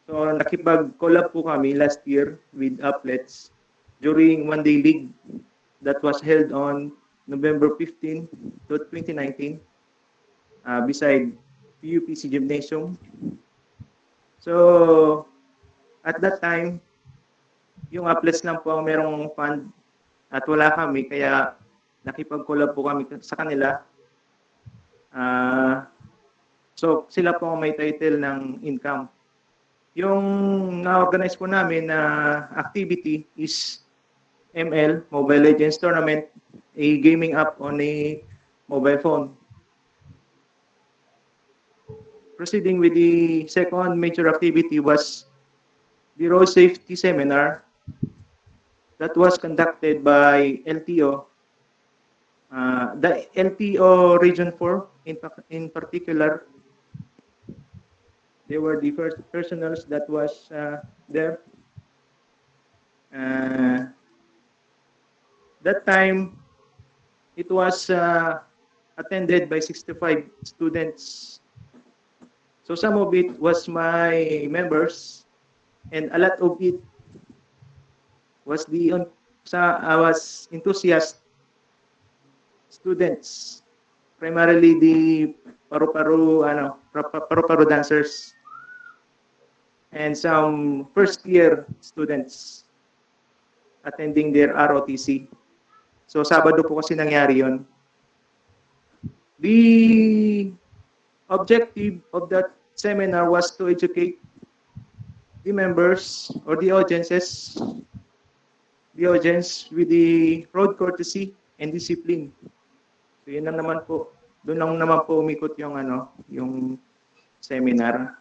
So nakipag-collab po kami last year with Applets during one day league that was held on November 15 to 2019 beside PUPC Gymnasium. So at that time, yung Applets lang po ang merong fund at wala kami kaya nakipag-collab po kami sa kanila. So sila po ang may title ng income. Yung na-organize po namin na activity is ML, Mobile Legends Tournament, a gaming app on a mobile phone. Proceeding with the second major activity was the road safety seminar that was conducted by LTO. The LTO Region 4 in particular, they were the first personals that was there. That time, it was attended by 65 students. So some of it was my members, and a lot of it was was enthusiast students, primarily the paru-paro dancers, and some first-year students attending their ROTC. So Sabado po kasi nangyari yon. The objective of that seminar was to educate the members or the audience with the road courtesy and discipline. So yun lang naman po. Doon lang naman po umikot yung seminar.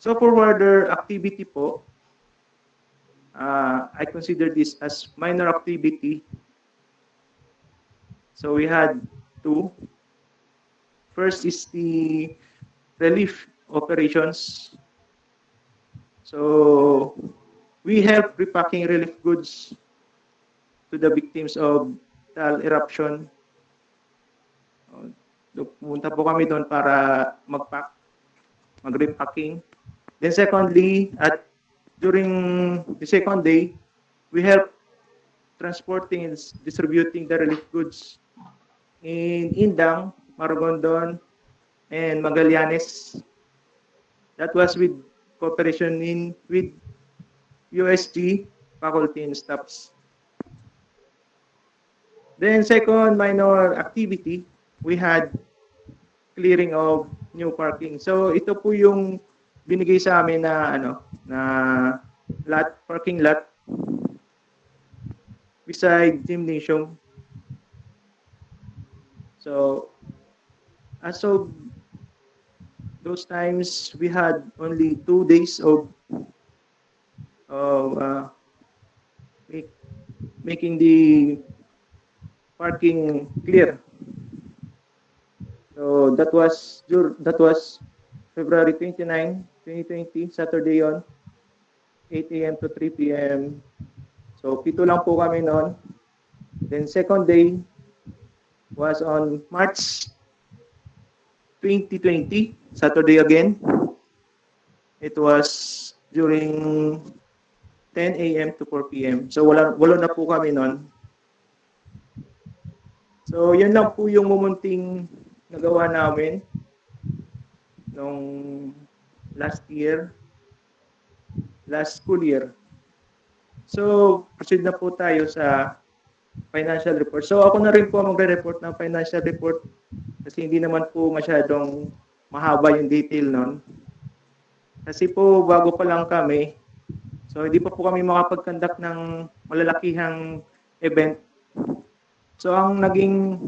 So for further activity po, I consider this as minor activity. So we had two. First is the relief operations. So we help repacking relief goods to the victims of Tal eruption. Pumunta po kami doon para mag-repacking. Then secondly, during the second day, we help transporting and distributing the relief goods in Indang, Maragondon, and Magallanes. That was with cooperation with USG, faculty and staffs. Then second minor activity, we had clearing of new parking. So ito po yung binigay sa amin na parking lot beside gymnasium. So as of those times, we had only 2 days of making the parking clear. So that was February 29, 2020, Saturday on 8 a.m. to 3 p.m. So pito lang po kami noon. Then second day was on March 2020, Saturday again. It was during 10 a.m. to 4 p.m. So walo na po kami noon. So yun lang po yung mumunting nagawa namin nung last school year. So proceed na po tayo sa financial report. So ako na rin po magre-report ng financial report kasi hindi naman po masyadong mahaba yung detail nun. Kasi po bago pa lang kami, so hindi pa po kami makapag-conduct ng malalakihang event. So ang naging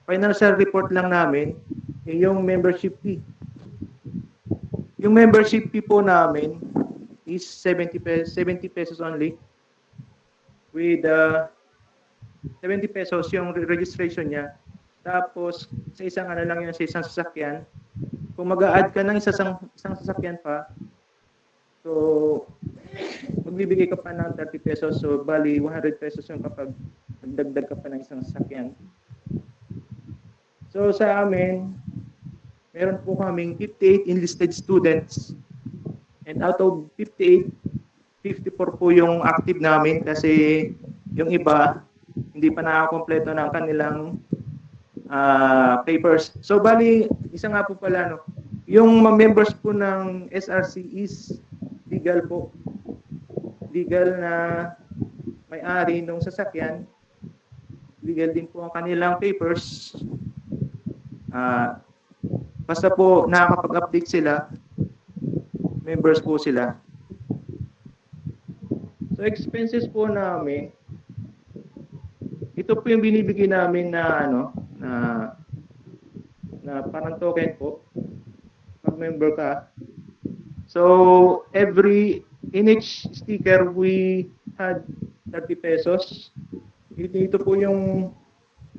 financial report lang namin ay yung membership fee. Yung membership fee po namin is 70 pesos only with 70 pesos yung registration niya. Tapos, sa isang ano lang yun, sa isang sasakyan. Kung mag-a-add ka ng isang sasakyan pa, so, magbibigay ka pa ng 30 pesos. So, bali, 100 pesos yung kapag nagdagdag ka pa ng isang sasakyan. So, sa amin, meron po kaming 58 enlisted students. And out of 58, 54 po yung active namin kasi yung iba, hindi pa nakakompleto ng kanilang papers. So, bali, isa nga po pala, no, yung members po ng SRC is legal po. Legal na may-ari ng sasakyan. Legal din po ang kanilang papers. Basta po nakakapag-update sila, members po sila. So, expenses po namin, ito po yung binibigay namin na na parang token po pag member ka. So in each sticker we had 30 pesos. Ito po yung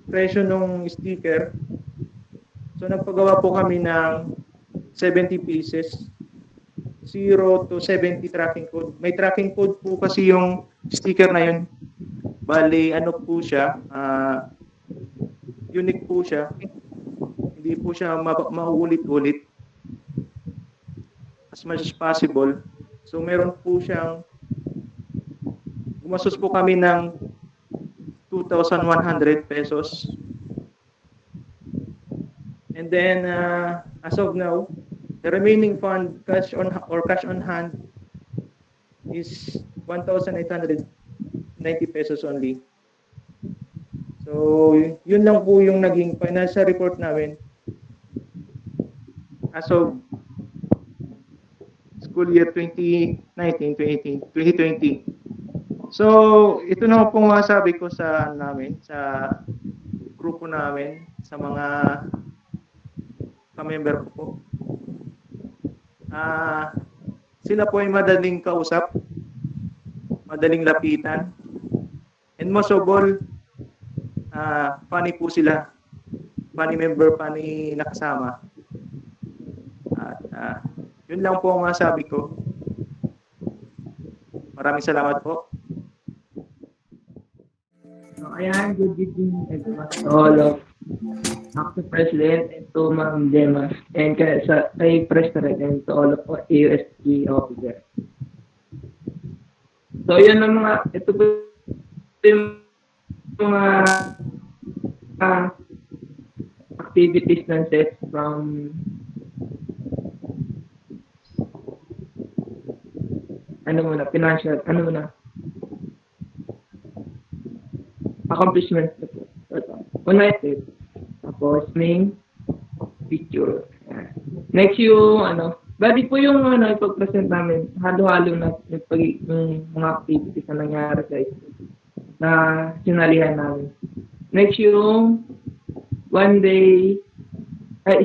presyo ng sticker. So nagpagawa po kami ng 70 pieces. 0 to 70 tracking code. May tracking code po kasi yung sticker na yun. Bali, ano po siya, unique po siya. Hindi po siya mauulit-ulit as much as possible. So, meron po siyang, gumastos po kami ng 2,100 pesos. And then, as of now, the remaining fund, cash on hand, is 1,890 pesos only. So, yun lang po yung naging financial report namin as of school year 2019-2020. So, ito na po masabi ko sa grupo namin, sa mga ka-member ko po. Sila po ay madaling kausap, madaling lapitan, and most of all, funny po sila. Funny member, funny nakasama. At yun lang po ang masabi ko. Maraming salamat po. So, ayan, good evening everyone. To all of Acso President and to Ma'am Gemma and kay President and to all of AUSG officers. So, yun ang ito po yung mga activities ng set from financial, accomplishments na po. Una ito. Tapos, main picture. Next yung, bali po yung, ipag-present namin, halo-halo na yung mga activities na nangyari sa school na sinalihan namin. Next yung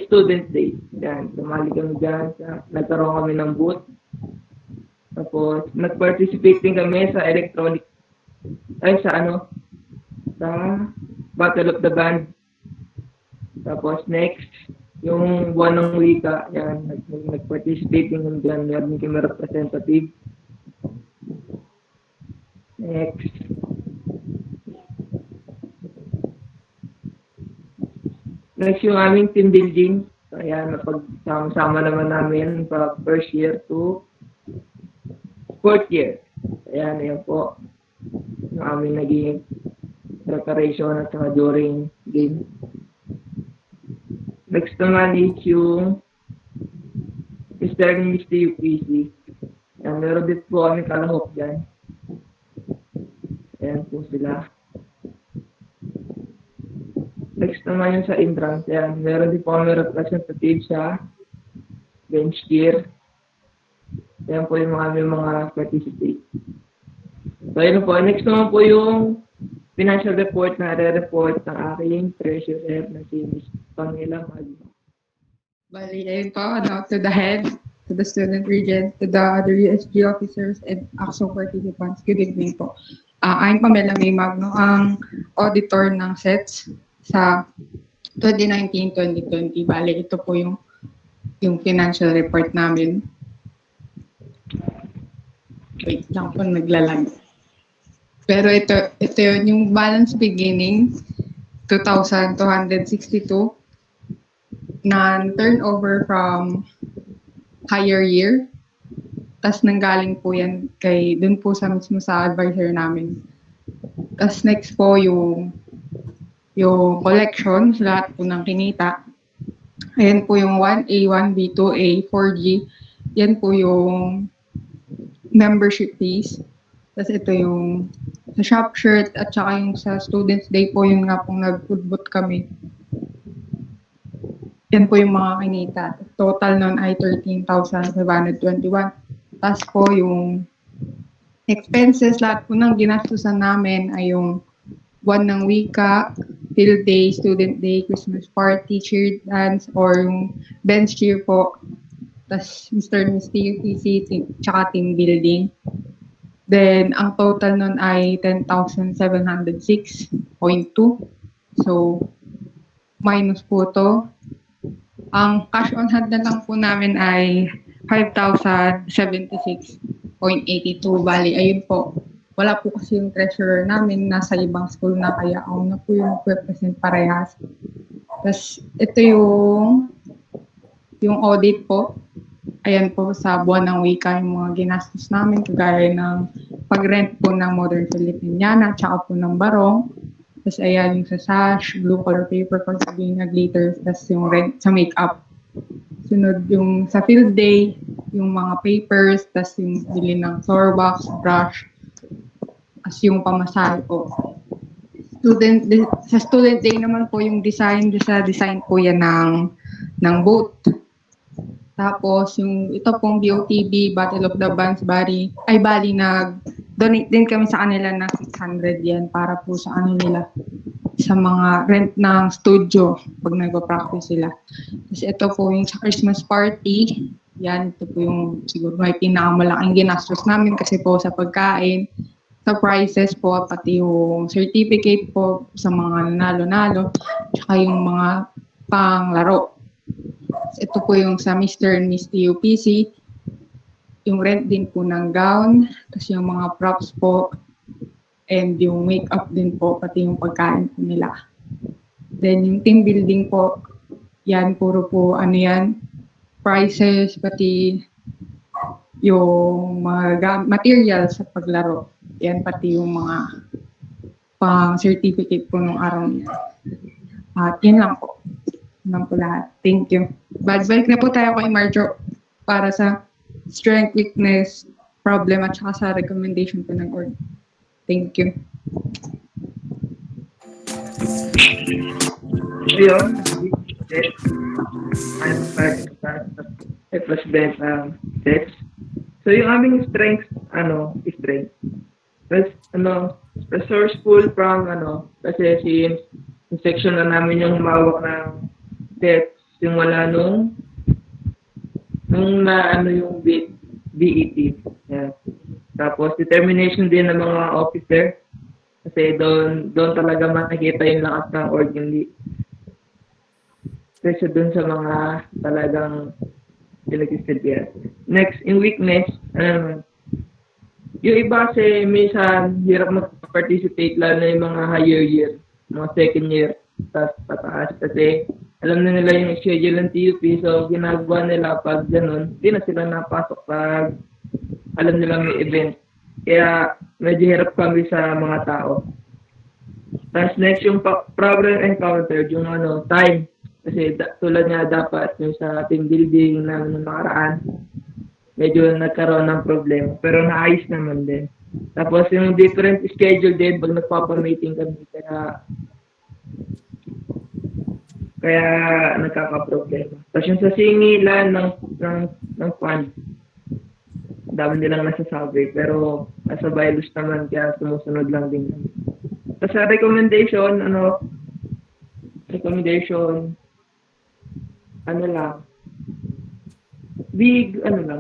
student day. Yan, sumali kami dyan. Nagkaroon kami ng booth. Tapos, nag-participate din kami sa sa Battle of the Band. Tapos, next, yung buwan ng wika, yan, nag-participate din kami dyan. Meron kami representative. Next. Next, yung aming team building. So, ayan, napagsama-sama naman namin from first year to fourth year. Ayan po. Yung aming naging preparation at saka during game. Next naman is yung Mr. and Miss TUPC. Ayan, meron din po kami kalahok dyan. Ayan po sila. Next naman yung sa entrance. Ayan, meron din po kami representative sa bench tier. Ayan po yung mga participate. So, ayun po. Next naman po yung financial report na re-report ng aking treasurer na si Ms. Pamela Magno. Bali, ayun po, to the head, to the student regent, to the other USG officers, and Acso participants. Good evening po. I'm Pamela May Magno, ang auditor ng SETS sa 2019-2020. Bale, ito po yung financial report namin. Wait lang po, naglalag. Pero ito yun, yung balance beginning, 2,262 na turnover from higher year. Tapos nanggaling po yan dun po sa mismo sa advisor namin. Tapos next po yung collections, lahat po ng kinita. Ayan po yung 1A, 1B, 2A, 4G. Yan po yung membership fees. Tapos ito yung sa shop shirt at saka yung sa Students Day po, yun nga pong nag-foodboot kami. Yan po yung mga kinita. Total nun ay 13,521. Tapos po yung expenses, lahat po ng ginastusan namin ay yung buwan ng wika, field day, student day, Christmas party, cheer dance, or yung bench cheer po. Tapos Mr. and Miss TUPC, tsaka team building. Then, ang total nun ay 10,706.2. So, minus po to. Ang cash on hand na lang po namin ay 5,076.82. Bali, ayun po. Wala po kasi yung treasurer namin, nasa ibang school na, kaya ako na po yung represent parehas. Tapos, ito yung audit po. Ayan po sa buwan ng wika yung mga ginastos namin, kagaya ng pag-rent po ng Modern Filipiniana, tsaka po ng barong. Tapos ayan yung sa sash, blue color paper, pag sabihin na glitters, tapos yung rent sa makeup. Sunod yung sa field day, yung mga papers, tapos yung bili ng floor box, brush, as yung pamasahe po. Sa student day naman po yung design po yan ng boat. Tapos yung ito pong BOTB, Battle of the Bands, bali nag-donate din kami sa kanila ng 600 yan para po sa nila, sa mga rent ng studio pag nagpa-practice sila. Tapos ito po yung sa Christmas party, yan, ito po yung siguro may pinakamalaking ginastos namin kasi po sa pagkain, sa prizes po, pati yung certificate po sa mga nanalo-nalo, tsaka yung mga panglaro. Ito po yung sa Mr. and Miss TUPC, yung rent din po ng gown, tapos yung mga props po, and yung makeup din po, pati yung pagkain po nila. Then yung team building po, yan, puro po yan, prices, pati yung mga materials sa paglaro. Yan, pati yung mga pang-certificate po nung araw niya. At yun lang po. Yun po lahat. Thank you. Balik na po tayo kay Marjo para sa strength, weakness, problem, at saka sa recommendation po ng org. Thank you. Ayun, I'm part of President Sets. So yung aming strength, strength. Tapos, resourceful from, kasi since yung section na namin yung humawak ng sets, yung wala nung yung BET. Yeah. Tapos, determination din ng mga officer. Kasi doon talaga makikita yung lakas ng org, hindi. Kasi doon sa mga talagang pinag-istudya. Next, in weakness, yung iba kasi minsan hirap mag-participate lalo na yung mga higher year, mga second year, tapos pataas. Kasi alam na nila yung schedule ng TUP, so ginagawa nila pag ganun, hindi na sila napasok pag alam nila may event. Kaya medyo hirap kami sa mga tao. Tapos next, yung problem encountered, yung time. Kasi tulad nga dapat yung sa team building namin nakaraan, medyo nagkaroon ng problema. Pero naayos naman din. Tapos yung different schedule din pag nagpapa-meeting kami. Kaya nagkaka-problema. Tapos yung sa singilan ng fund, dami nilang nasasabi. Pero nasa bylaws naman, kaya sumusunod lang din. Tapos sa recommendation,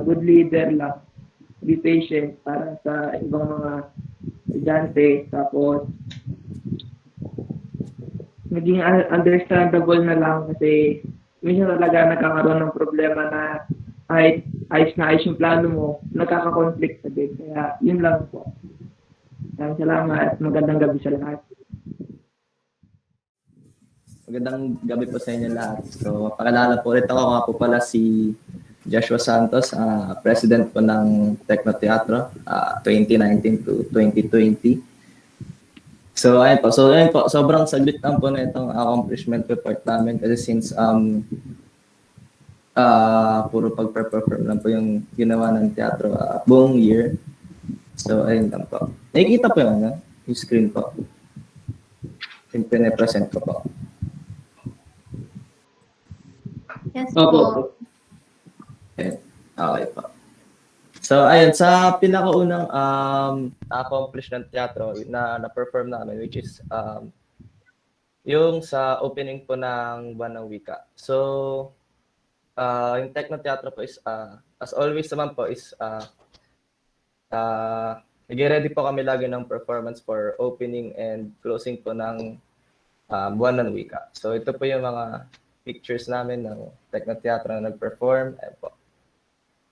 good leader lang. Be patient para sa ibang mga estudyante. Tapos, naging understandable na lang kasi minsan talaga nagkakaroon ng problema na kahit ayos yung plano mo, nagkaka-conflict pa din. Kaya, yun lang po. Maraming salamat. Magandang gabi sa lahat. Magandang gabi po sa inyo lahat. So, pakilala po ulit ako. Nga po pala si Joshua Santos, President po ng Techno Theatro, 2019 to 2020. So, ayun po. Sobrang saglit lang po na itong accomplishment report namin kasi since puro pag-perform lang po yung ginawa ng teatro buong year. So, ayun lang po. Nakikita po yung screen po. Yung pinapresent ko po. Yes po. Okay po. So, ayun, sa pinakaunang accomplish ng teatro na na-perform namin, which is yung sa opening po ng Buwan ng Wika. So, yung Techno Theatro po is, as always naman po, is nag-ready po kami lagi ng performance for opening and closing po ng Buwan ng Wika. So, ito po yung mga pictures namin ng Techno Theatro na nag-perform. Ayan po.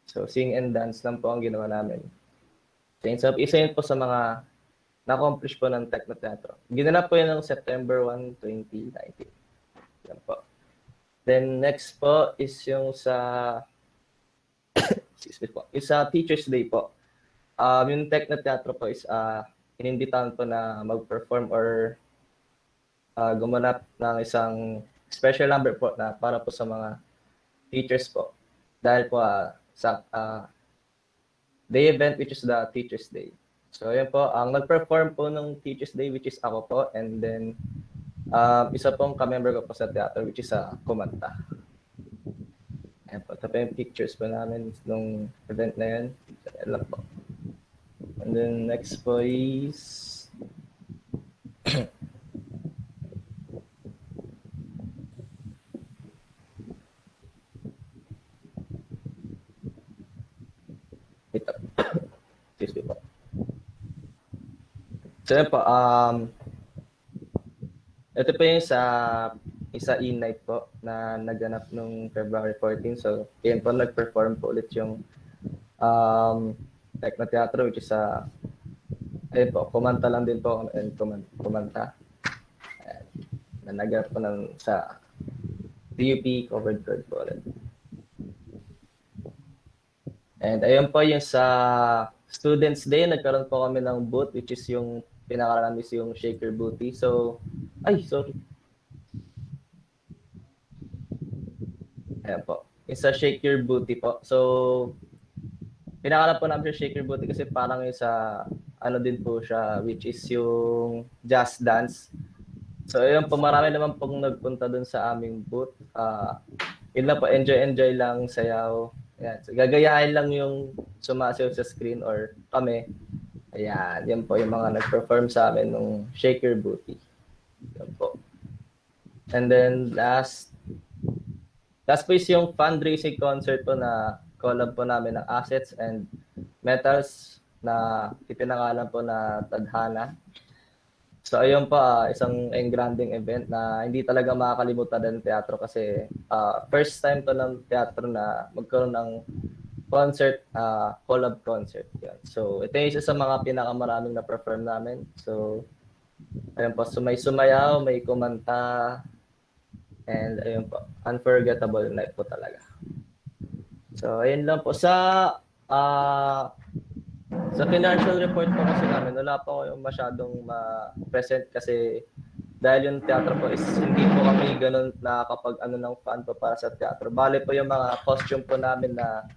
So, sing and dance lang po ang ginawa namin. So, isa yun po sa mga na-accomplish po ng Techno Theatro. Ginanap po yun ng September 1, 2019. Yan po. Then, next po is yung sa excuse me po, yung sa Teacher's Day po. Yung Techno Theatro po is inimbitahan po na mag-perform or gumanap ng isang special number po na para po sa mga teachers po. Dahil po sa day event which is the Teacher's Day. So yun po, ang nag-perform po ng Teacher's Day which is ako po, and then isa pong ka-member ko po sa teatro which is kumanta. Ayan po, ito po yung pictures po namin nung event na yun. Ayan lang po. And then next po is excuse me po. So yun po, ito po yung isa e-night po na naganap nung February 14. So, yun po, nag-perform po ulit yung Techno Theatro, which is ayun po, kumanta lang din po and kumanta. Na naganap po sa TUP covered card po ulit. And ayun po yung sa Students Day, nagkaroon po kami ng booth, which is yung pinakalan is yung Shaker Booty. So, sorry. Ayan po. It's a Shake Your Booty po. So, pinakalan po namin siya Shake Your Booty kasi parang yung sa, din po siya, which is yung jazz dance. So, ayun po, marami naman pong nagpunta dun sa aming booth. Yun lang po, enjoy lang, sayaw. Ayan. So, gagayahin lang yung sumasayaw sa screen or kami. Ayan, yan po yung mga nag-perform sa amin nung Shake Your Booty. Yan po. And then last po is yung fundraising concert po na collab po namin ng Assets and Metals na ipinangalan po na Tadhana. So ayun po, isang engranding event na hindi talaga makakalimutan ng teatro kasi first time to ng teatro na magkaroon ng concert, collab concert. Yan. So, ito yung isa sa mga pinakamaraming na-perform namin. So, ayun po, may sumayaw, may kumanta, and ayun po, unforgettable night po talaga. So, ayun lang po. Sa financial report po kasi namin, wala po yung masyadong ma-present kasi dahil yung teatro po is hindi po kami ganun nakakapag ng fund po para sa teatro. Bale po yung mga costume po namin na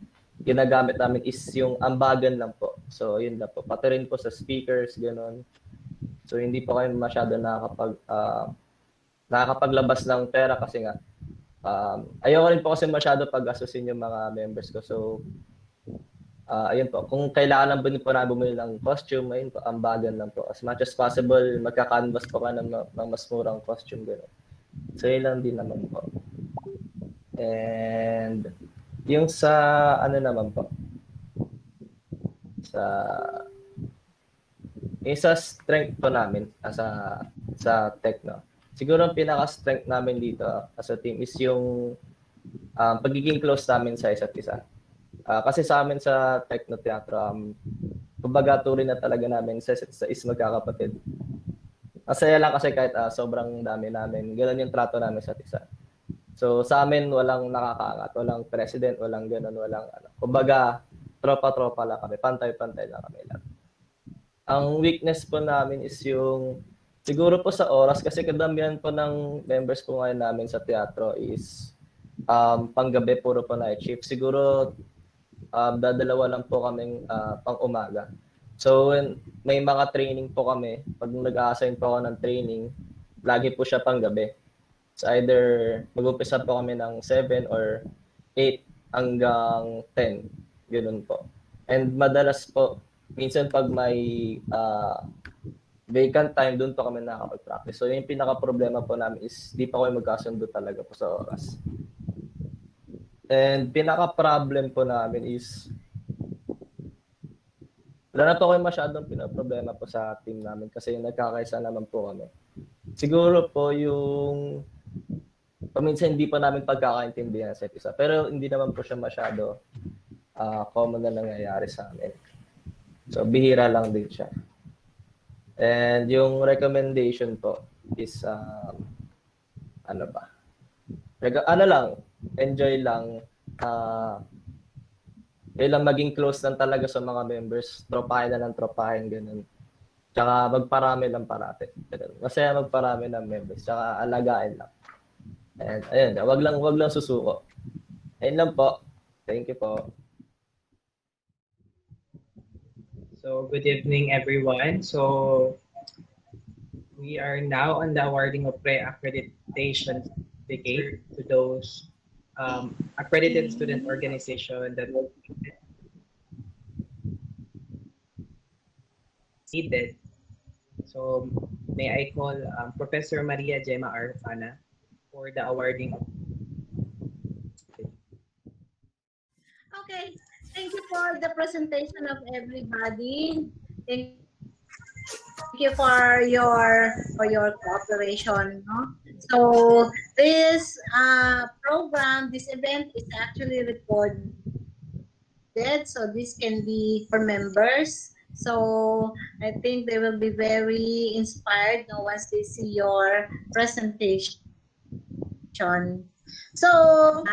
ginagamit namin is yung ambagan lang po. So, yun lang po. Pati rin po sa speakers, gano'n. So, hindi po kayo masyado nakakapaglabas ng pera kasi nga, ayoko rin po kasi masyado pag-asusin yung mga members ko. So, ayun po. Kung kailangan lang po na bumili ng costume, ayun po, ambagan lang po. As much as possible, magka-canvas po ka ng mas murang costume, gano'n. So, yun lang din naman po. And yung sa naman po, Yung sa strength po namin sa Techno. Siguro ang pinaka-strength namin dito as a team is yung pagiging close namin sa isa't isa. Kasi sa amin sa Techno Theatro, kumbaga turing na talaga namin sa isa't isa is magkakapatid. Masaya lang kasi kahit sobrang dami namin, gano'n yung trato namin sa isa't isa. So sa amin walang nakakaangat, walang president, walang gano'n, walang ano. Kumbaga tropa-tropa lang kami, pantay-pantay lang kami lahat. Ang weakness po namin is yung siguro po sa oras kasi kadamihan po ng members po ngayon namin sa teatro is panggabi puro po night shift. Siguro dadalawa lang po kaming pang umaga. So when may mga training po kami, pag nag-a-assign po ako ng training, lagi po siya panggabi. So either mag-umpisa po kami ng 7 or 8 hanggang 10. Ganun po. And madalas po, minsan pag may vacant time, doon po kami nakakapag-practice. So yung pinaka-problema po namin is di pa kami magkasundo talaga po sa oras. And pinaka-problem po namin is wala na po kayo masyadong pinaproblema po sa team namin kasi nagkakaisa naman po kami. Siguro po yung paminsan hindi pa namin pagkakaintindihan sa isa. Pero hindi naman po siya masyado common na nangyayari sa amin. So bihira lang din siya. And yung recommendation po is ano ba? Ano lang, enjoy lang. Kailang maging close lang talaga sa mga members. Tropahin na ng tropahin, ganun. Tsaka magparami lang parati. Ganun. Masaya magparami ng members. Tsaka alagain lang. And ayun, wag lang susuko. Ayun lang po. Thank you po. So, good evening, everyone. So, we are now on the awarding of pre-accreditation certificate to those accredited student organization that needed. So, may I call Professor Maria Gemma Hufana for the awarding of Okay, thank you for the presentation of everybody. Thank you for your cooperation. No? So this program, this event is actually recorded. So this can be for members. So I think they will be very inspired once they see your presentation. So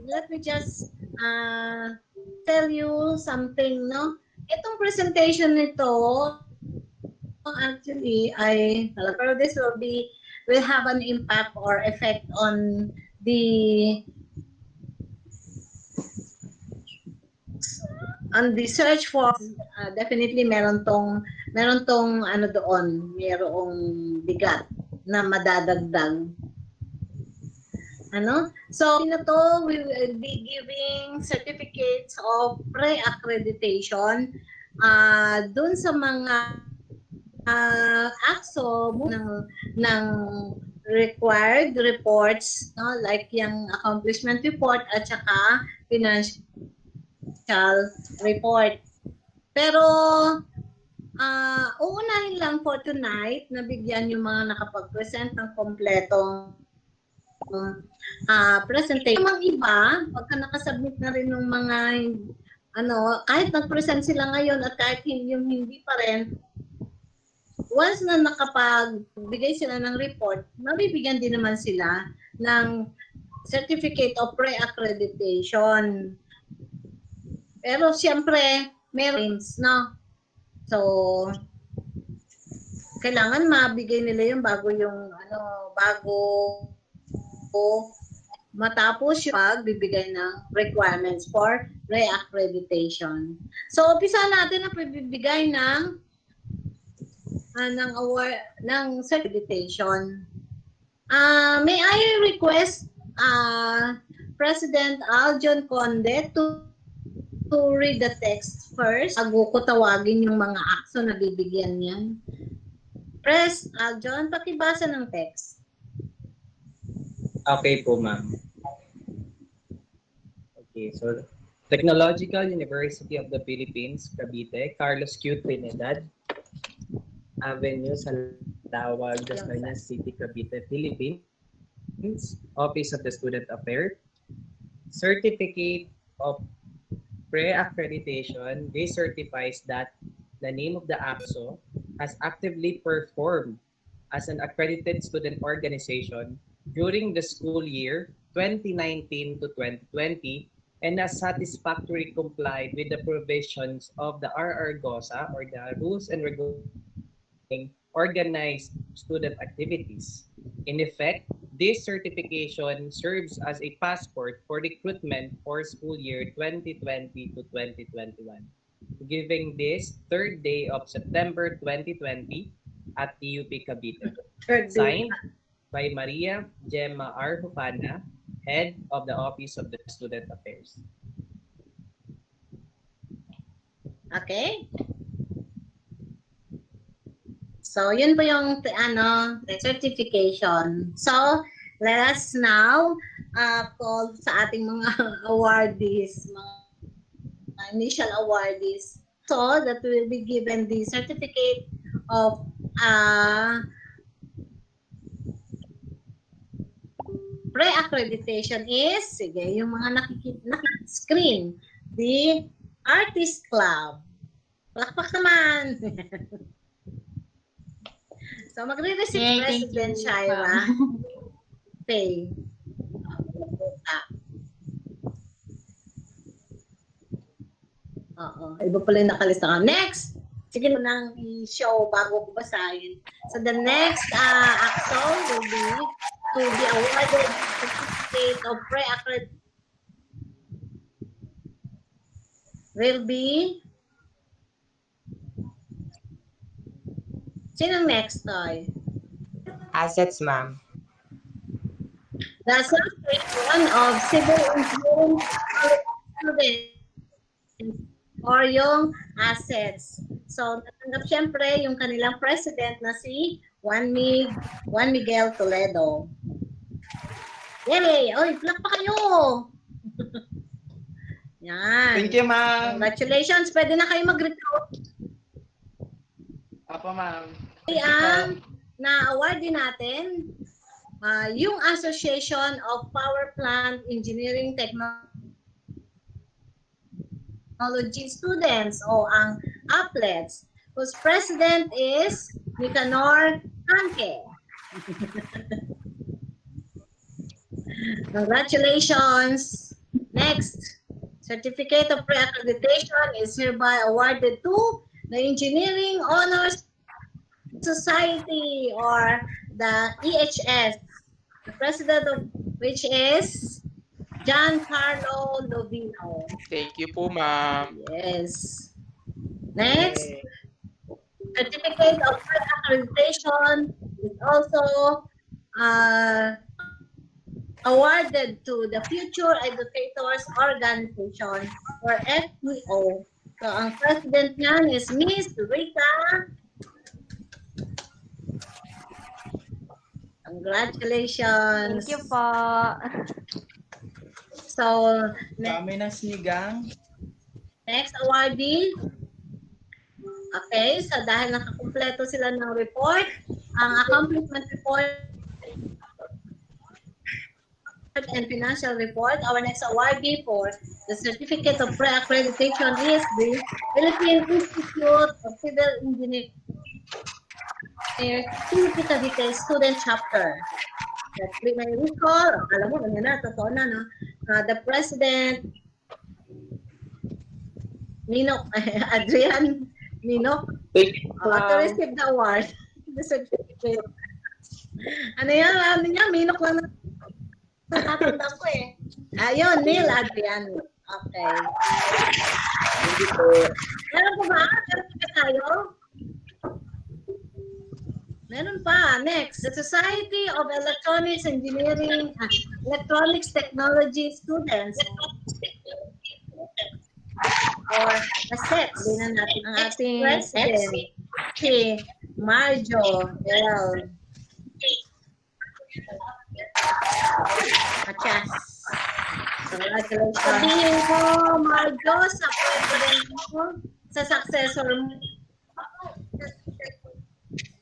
let me just tell you something, no? Itong presentation nito, actually, pero this will have an impact or effect on the search for definitely meron tong ano doon, merong bigat na madadagdag. Ano? So, to we will be giving certificates of pre-accreditation dun sa mga Acso ng required reports, no? Like yung accomplishment report at saka financial report. Pero uunahin lang for tonight na bigyan yung mga nakapag-present ng kompletong presentation. Yung mga iba, pagka nakasubmit na rin ng mga kahit nag-present sila ngayon at kahit yung hindi pa rin, once na nakapagbigay sila ng report, mabibigyan din naman sila ng certificate of pre-accreditation. Pero siyempre, meron, no? So, kailangan mabigay nila yung bago matapos yung pagbibigay ng requirements for pre-accreditation. So, umpisa natin ang pagbibigay ng award ng certification. May I request President Aljon Conde to read the text first bago ko tawagin yung mga Acso na bibigyan niyan. Pres, Aljon, pakibasa ng text. Okay po, ma'am. Okay, so Technological University of the Philippines, Cavite, Carlos Q. Trinidad. Avenue, Salawag, Dasmariñas City, Cavite, Philippines, Office of the Student Affairs, Certificate of Pre-accreditation. This certifies that the name of the Acso has actively performed as an accredited student organization during the school year 2019 to 2020 and has satisfactorily complied with the provisions of the RR GOSA, or the Rules and Regulations Governing Organized Student Activities. In effect, this certification serves as a passport for recruitment for school year 2020 to 2021, giving this third day of September 2020 at TUP Cavite. Third day. Signed by Maria Gemma Hufana, Head of the Office of the Student Affairs. Okay? So, yun po yung certification. So, let us now call sa ating mga awardees, mga initial awardees. So, that will be given the certificate of pre-accreditation is, sige, yung mga nakikita-screen, the Artist Club. Palakpak naman! So, magre-receive President Shaira pay. Oo, iba pala yung nakalista ka. Next! Sige mo nang i-show bago ko basahin. So, the next Acso will be to be awarded certificate of pre-accreditation will be sinong next, Toy? Assets, ma'am. The Association of Civil Engineering Students or yung assets. So, natanggap syempre yung kanilang president na si Juan Miguel Toledo. Yay! Oy, plak pa kayo! Yan. Thank you, ma'am. Congratulations. Pwede na kayo mag-recruit. Apo, ma'am. Ang na-award din natin, yung Association of Power Plant Engineering Technology Students o ang APLETS, whose president is Nicanor Hanke. Congratulations! Next, certificate of pre-accreditation is hereby awarded to the Engineering Honors Society or the EHS, the president of which is Giancarlo Lovino. Thank you po, ma'am. Yes. Next, certificate of pre-accreditation is also awarded to the Future Educators Organization or FEO. So, ang president niyan is Miss Rita. Congratulations. Thank you po. So, Kami na sinigang. next awardee. Okay, so dahil nakakumpleto sila ng report, ang accomplishment report and financial report, our next awardee for the certificate of pre-accreditation is the Philippine Institute of Civil Engineers Cavite Student Chapter. That we may recall, alam mo, ganyan na, totoo na, no? The President, Ninok, Adrian Ninok, to receive the award, the certificate. Ano yan, Minok lang na natatanda ko eh. Ayun, Neil Adrian. Okay. Meron po ba? Meron pa tayo? Meron pa. Next, the Society of Electronics Engineering, Electronics Technology Students. Or the SEX. Din na natin ang ating president. Si Marjo L. Achas. Congratulations. Sabihin ko, Marjo, sa president mo, sa successor mo,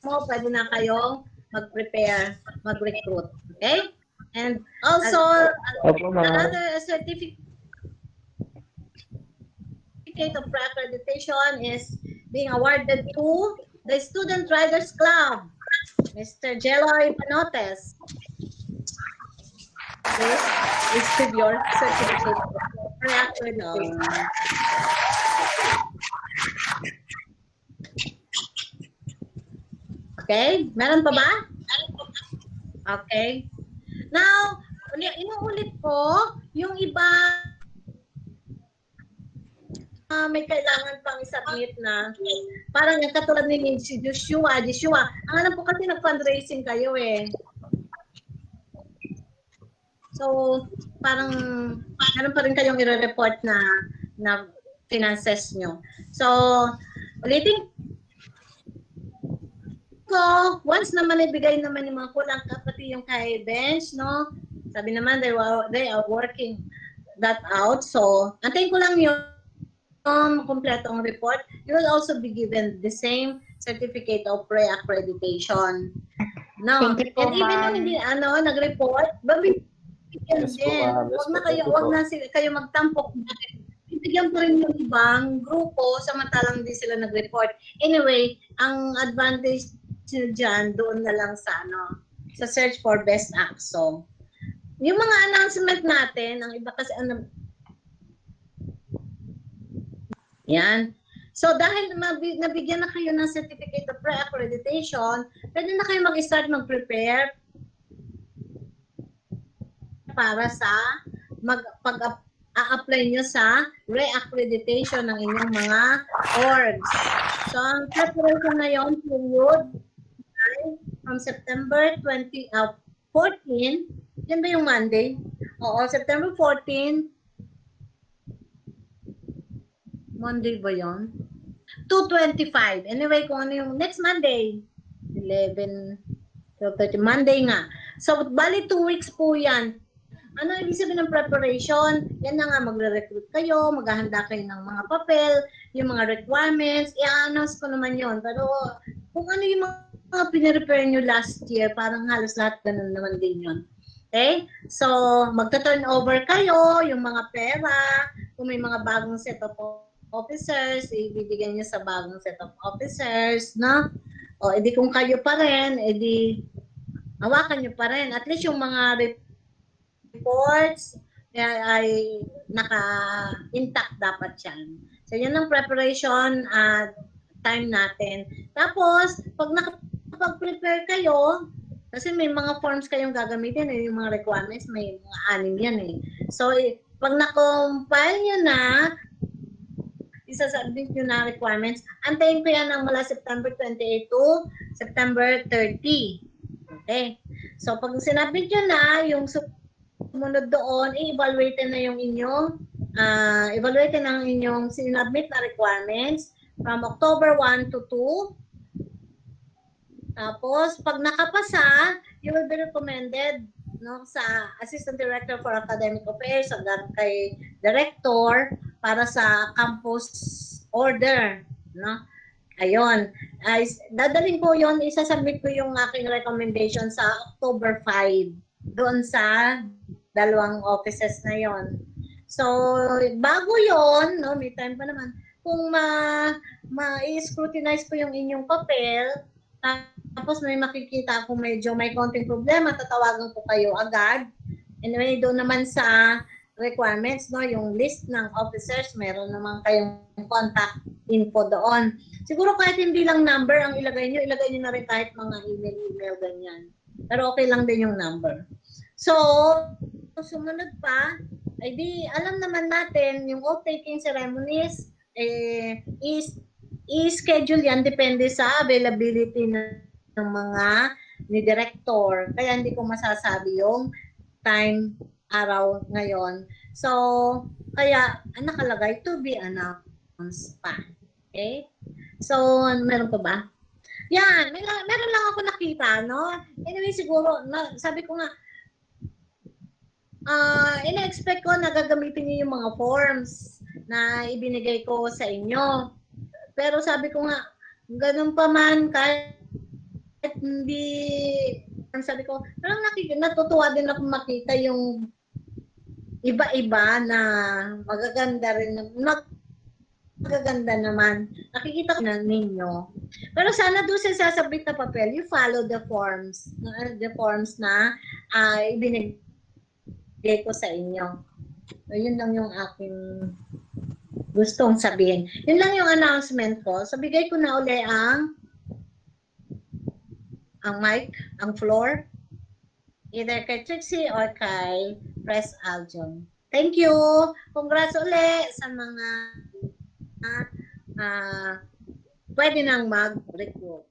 mo, pwede na kayong mag-prepare, mag-recruit. Okay? And also, Opo, ma'am. another certificate of pre-accreditation is being awarded to the Student Riders Club, Mr. Jeloy Panotes. Please receive your certificate of pre-accreditation. Okay? Meron pa ba? Okay. Now, inuulit ko, yung iba may kailangan pang i-submit na parang yung katulad ni si Joshua. Ang alam ko kasi nag-fundraising kayo eh. So, parang meron pa rin kayong i-report na finances nyo. So, ulitin ko, once naman ibigay naman yung mga kulang pati yung kay Bench, no? Sabi naman, they are working that out. So, antayin ko lang yung kompleto ang report. You will also be given the same certificate of pre-accreditation. No? Thank you po, And even ma'am. yung hindi, nag-report, babigyan Yes po, din. ma'am. Yes Huwag po. na kayo, Thank you huwag po. na kayo magtampok. Bibigyan po rin yung ibang grupo, samantalang hindi sila nag-report. Anyway, ang advantage nyo dyan, doon na lang sa search for best Acso. Yung mga announcement natin, ang iba kasi yan. So, dahil nabigyan na kayo ng certificate of pre-accreditation, pwede na kayo mag-start mag-prepare para sa pag-apply nyo sa re-accreditation ng inyong mga orgs. So, ang preparation na yon period from September 14, yan ba yung Monday? Oo, September 14, Monday ba yun? 2:25. Anyway, kung ano yung next Monday, 11, 12:30, Monday nga. So, bali 2 weeks po yan. Ano ibig sabihin ng preparation? Yan na nga, magre-recruit kayo, maghahanda kayo ng mga papel, yung mga requirements, i-announce ko naman yon. Pero kung ano yung mga pinirepare nyo last year, parang halos lahat ganun naman din yun. Okay? So, magta-turn over kayo, yung mga pera, kung may mga bagong set of officers, ibibigyan nyo sa bagong set of officers, no? O, edi kung kayo pa rin, edi hawakan nyo pa rin. At least yung mga reports ay naka-intact dapat yan. So, yun ang preparation time natin. Tapos, pag nakapag-prepare kayo, kasi may mga forms kayong gagamitin, yung mga requirements, may mga 6 yan eh. So, pag na-compile nyo na, isa-submit nyo na requirements, antayin ko yan ng mula September 28 to September 30. Okay? So, pag sinabit nyo na, yung sumunod doon, i-evaluate na yung inyong evaluate ng inyong sinabit na requirements from October 1 to 2. Tapos, pag nakapasa, you will be recommended sa Assistant Director for Academic Affairs hanggang kay Director para sa campus order. No? Ayun. Dadalhin ko yon, isasubmit ko yung aking recommendation sa October 5 doon sa dalawang offices na yon. So, bago yon, no, may time pa naman, kung ma-scrutinize ko yung inyong papel, tapos may makikita kung medyo may konting problema, tatawagan ko kayo agad. Anyway, doon naman sa requirements, no, yung list ng officers, meron naman kayong contact info doon. Siguro kahit hindi lang number ang ilagay nyo na rin kahit mga email, ganyan. Pero okay lang din yung number. So, sumunod pa, ay di alam naman natin yung oath-taking ceremonies i-schedule yan depende sa availability ng mga ni director. Kaya hindi ko masasabi yung time araw ngayon. So, kaya nakalagay to be announced pa. Okay? So, meron pa ba? Yan, meron lang ako nakita, no? Anyway, siguro, sabi ko nga, ina-expect ko na gagamitin niyo yung mga forms na ibinigay ko sa inyo. Pero sabi ko nga, ganun pa man, kahit hindi, ang sabi ko, parang natutuwa din ako makita yung iba-iba na magaganda rin, magaganda naman. Nakikita ko na ninyo. Pero sana doon sa sasabit na papel, you follow the forms na ibinigay ko sa inyo. So, yun lang yung aking gustong sabihin. Yun lang yung announcement ko. So, bigay ko na uli ang mic, ang floor, either kay Trixie or kay Press Aljon. Thank you! Congrats uli sa mga pwede nang mag-recruit.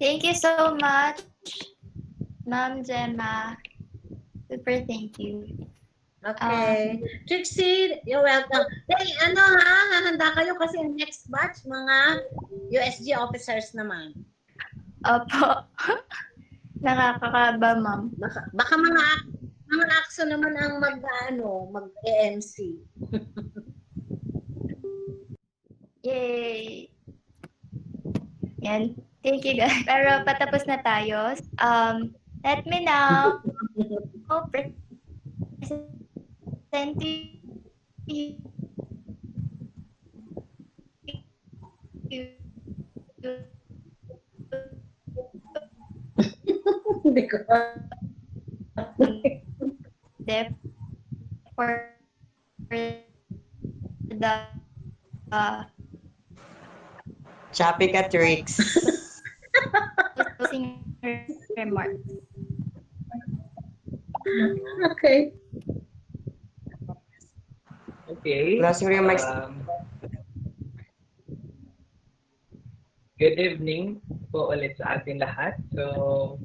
Thank you so much, Ma'am Gemma. Super thank you. Okay. Trixie, you're welcome. Hey, hahanda kayo kasi next batch, mga USG officers naman. Opo. Nakakakaba, ma'am. Baka mga Acso naman ang mag-EMC. Yay! Yan. Thank you, guys. Pero patapos na tayo. Let me now present you Hindi ko for the Choppy ka tricks. closing remarks. Okay. Okay. Closing remarks. Good evening po ulit sa ating lahat. So,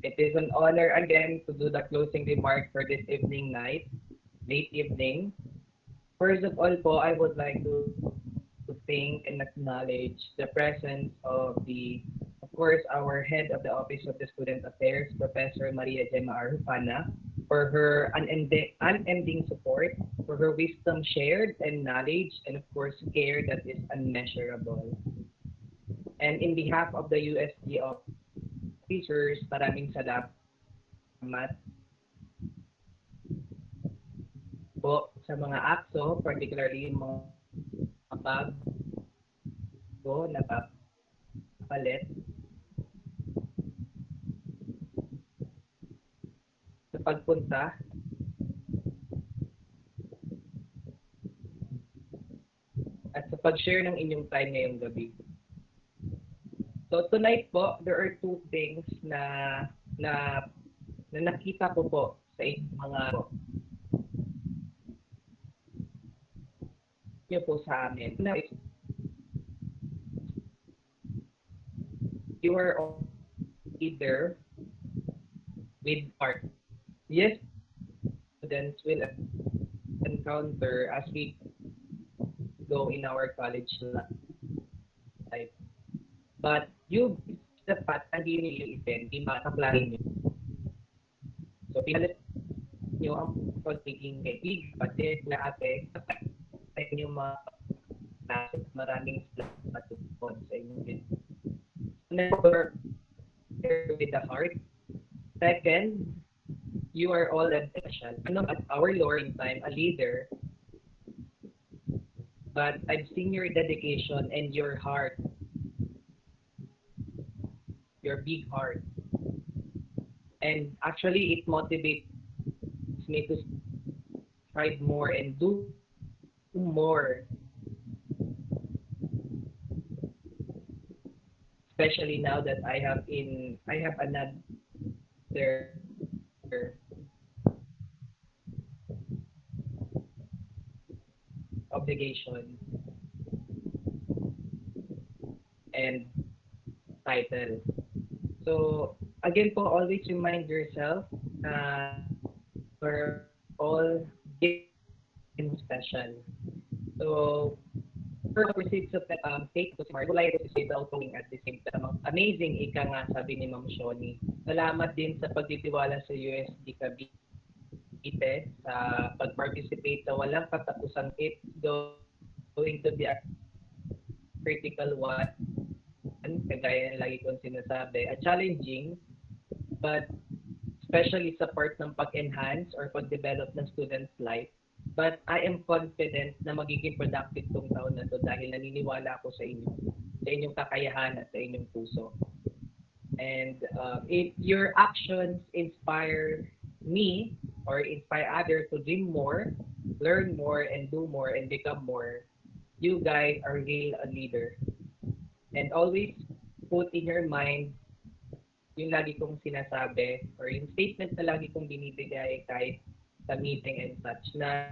it is an honor again to do the closing remark for this late evening. First of all po, I would like to thank and acknowledge the presence of course, our head of the Office of the Student Affairs, Professor Maria Gemma Hufana, for her unending support, for her wisdom shared and knowledge, and of course, care that is unmeasurable. And in behalf of the USG officers, maraming salamat po sa mga Acso, particularly yung mga bago na papalit sa pagpunta at sa pag-share ng inyong time ngayong gabi. So tonight po, there are two things na nakita ko po sa inyong mga niyo po sa amin. You are either with art. Yes, students will encounter as we go in our college life. But you, the fact na hindi nyo event, di makaplanin nyo. So, pinalit nyo ang pagiging kaibigan, pati na ate, sa inyong mga classes, maraming salamat po sa inyong never with the heart. Second, you are all special. Ano at our Lord in time, a leader, but I've seen your dedication and your heart, your big heart. And actually, it motivates me to strive more and do more. Especially now that I have another obligation and title. So again po, always remind yourself we're all given special. So first receipts of take to smart, like to say the outgoing at the same time. Amazing ika nga sabi ni Ma'am Shoni. Salamat din sa pagtitiwala sa USD Cavite sa pag-participate sa walang katapusang it's going to be a critical one kagaya ng lagi kong sinasabi, challenging, but especially sa part ng pag-enhance or pag-develop ng student's life. But I am confident na magiging productive tong taon na to dahil naniniwala ako sa inyong kakayahan at sa inyong puso. And if your actions inspire me or inspire others to dream more, learn more, and do more, and become more, you guys are real a leader. And always put in your mind yung lagi kong sinasabi or yung statement na lagi kong binibigay kahit sa meeting and such na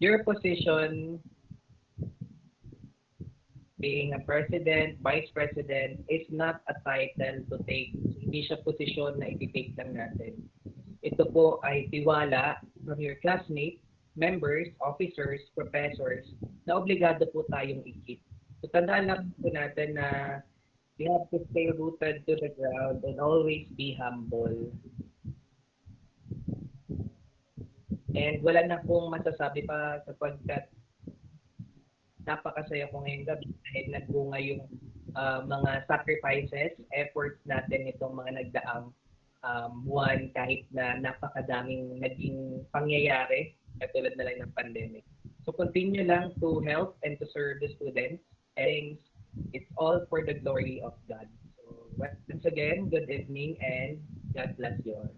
your position being a president, vice president is not a title to take. Hindi siya posisyon na iti-take lang natin. Ito po ay tiwala from your classmates, members, officers, professors na obligado po tayong i-keep. So tandaan lang po natin na we have to stay rooted to the ground and always be humble. And wala na pong masasabi pa sapagkat napakasaya ko ngayong gabi dahil nagbunga yung mga sacrifices, efforts natin itong mga nagdaang buwan kahit na napakadaming naging pangyayari katulad na lang ng pandemic. So continue lang to help and to serve the students and it's all for the glory of God. So once again, good evening and God bless you all.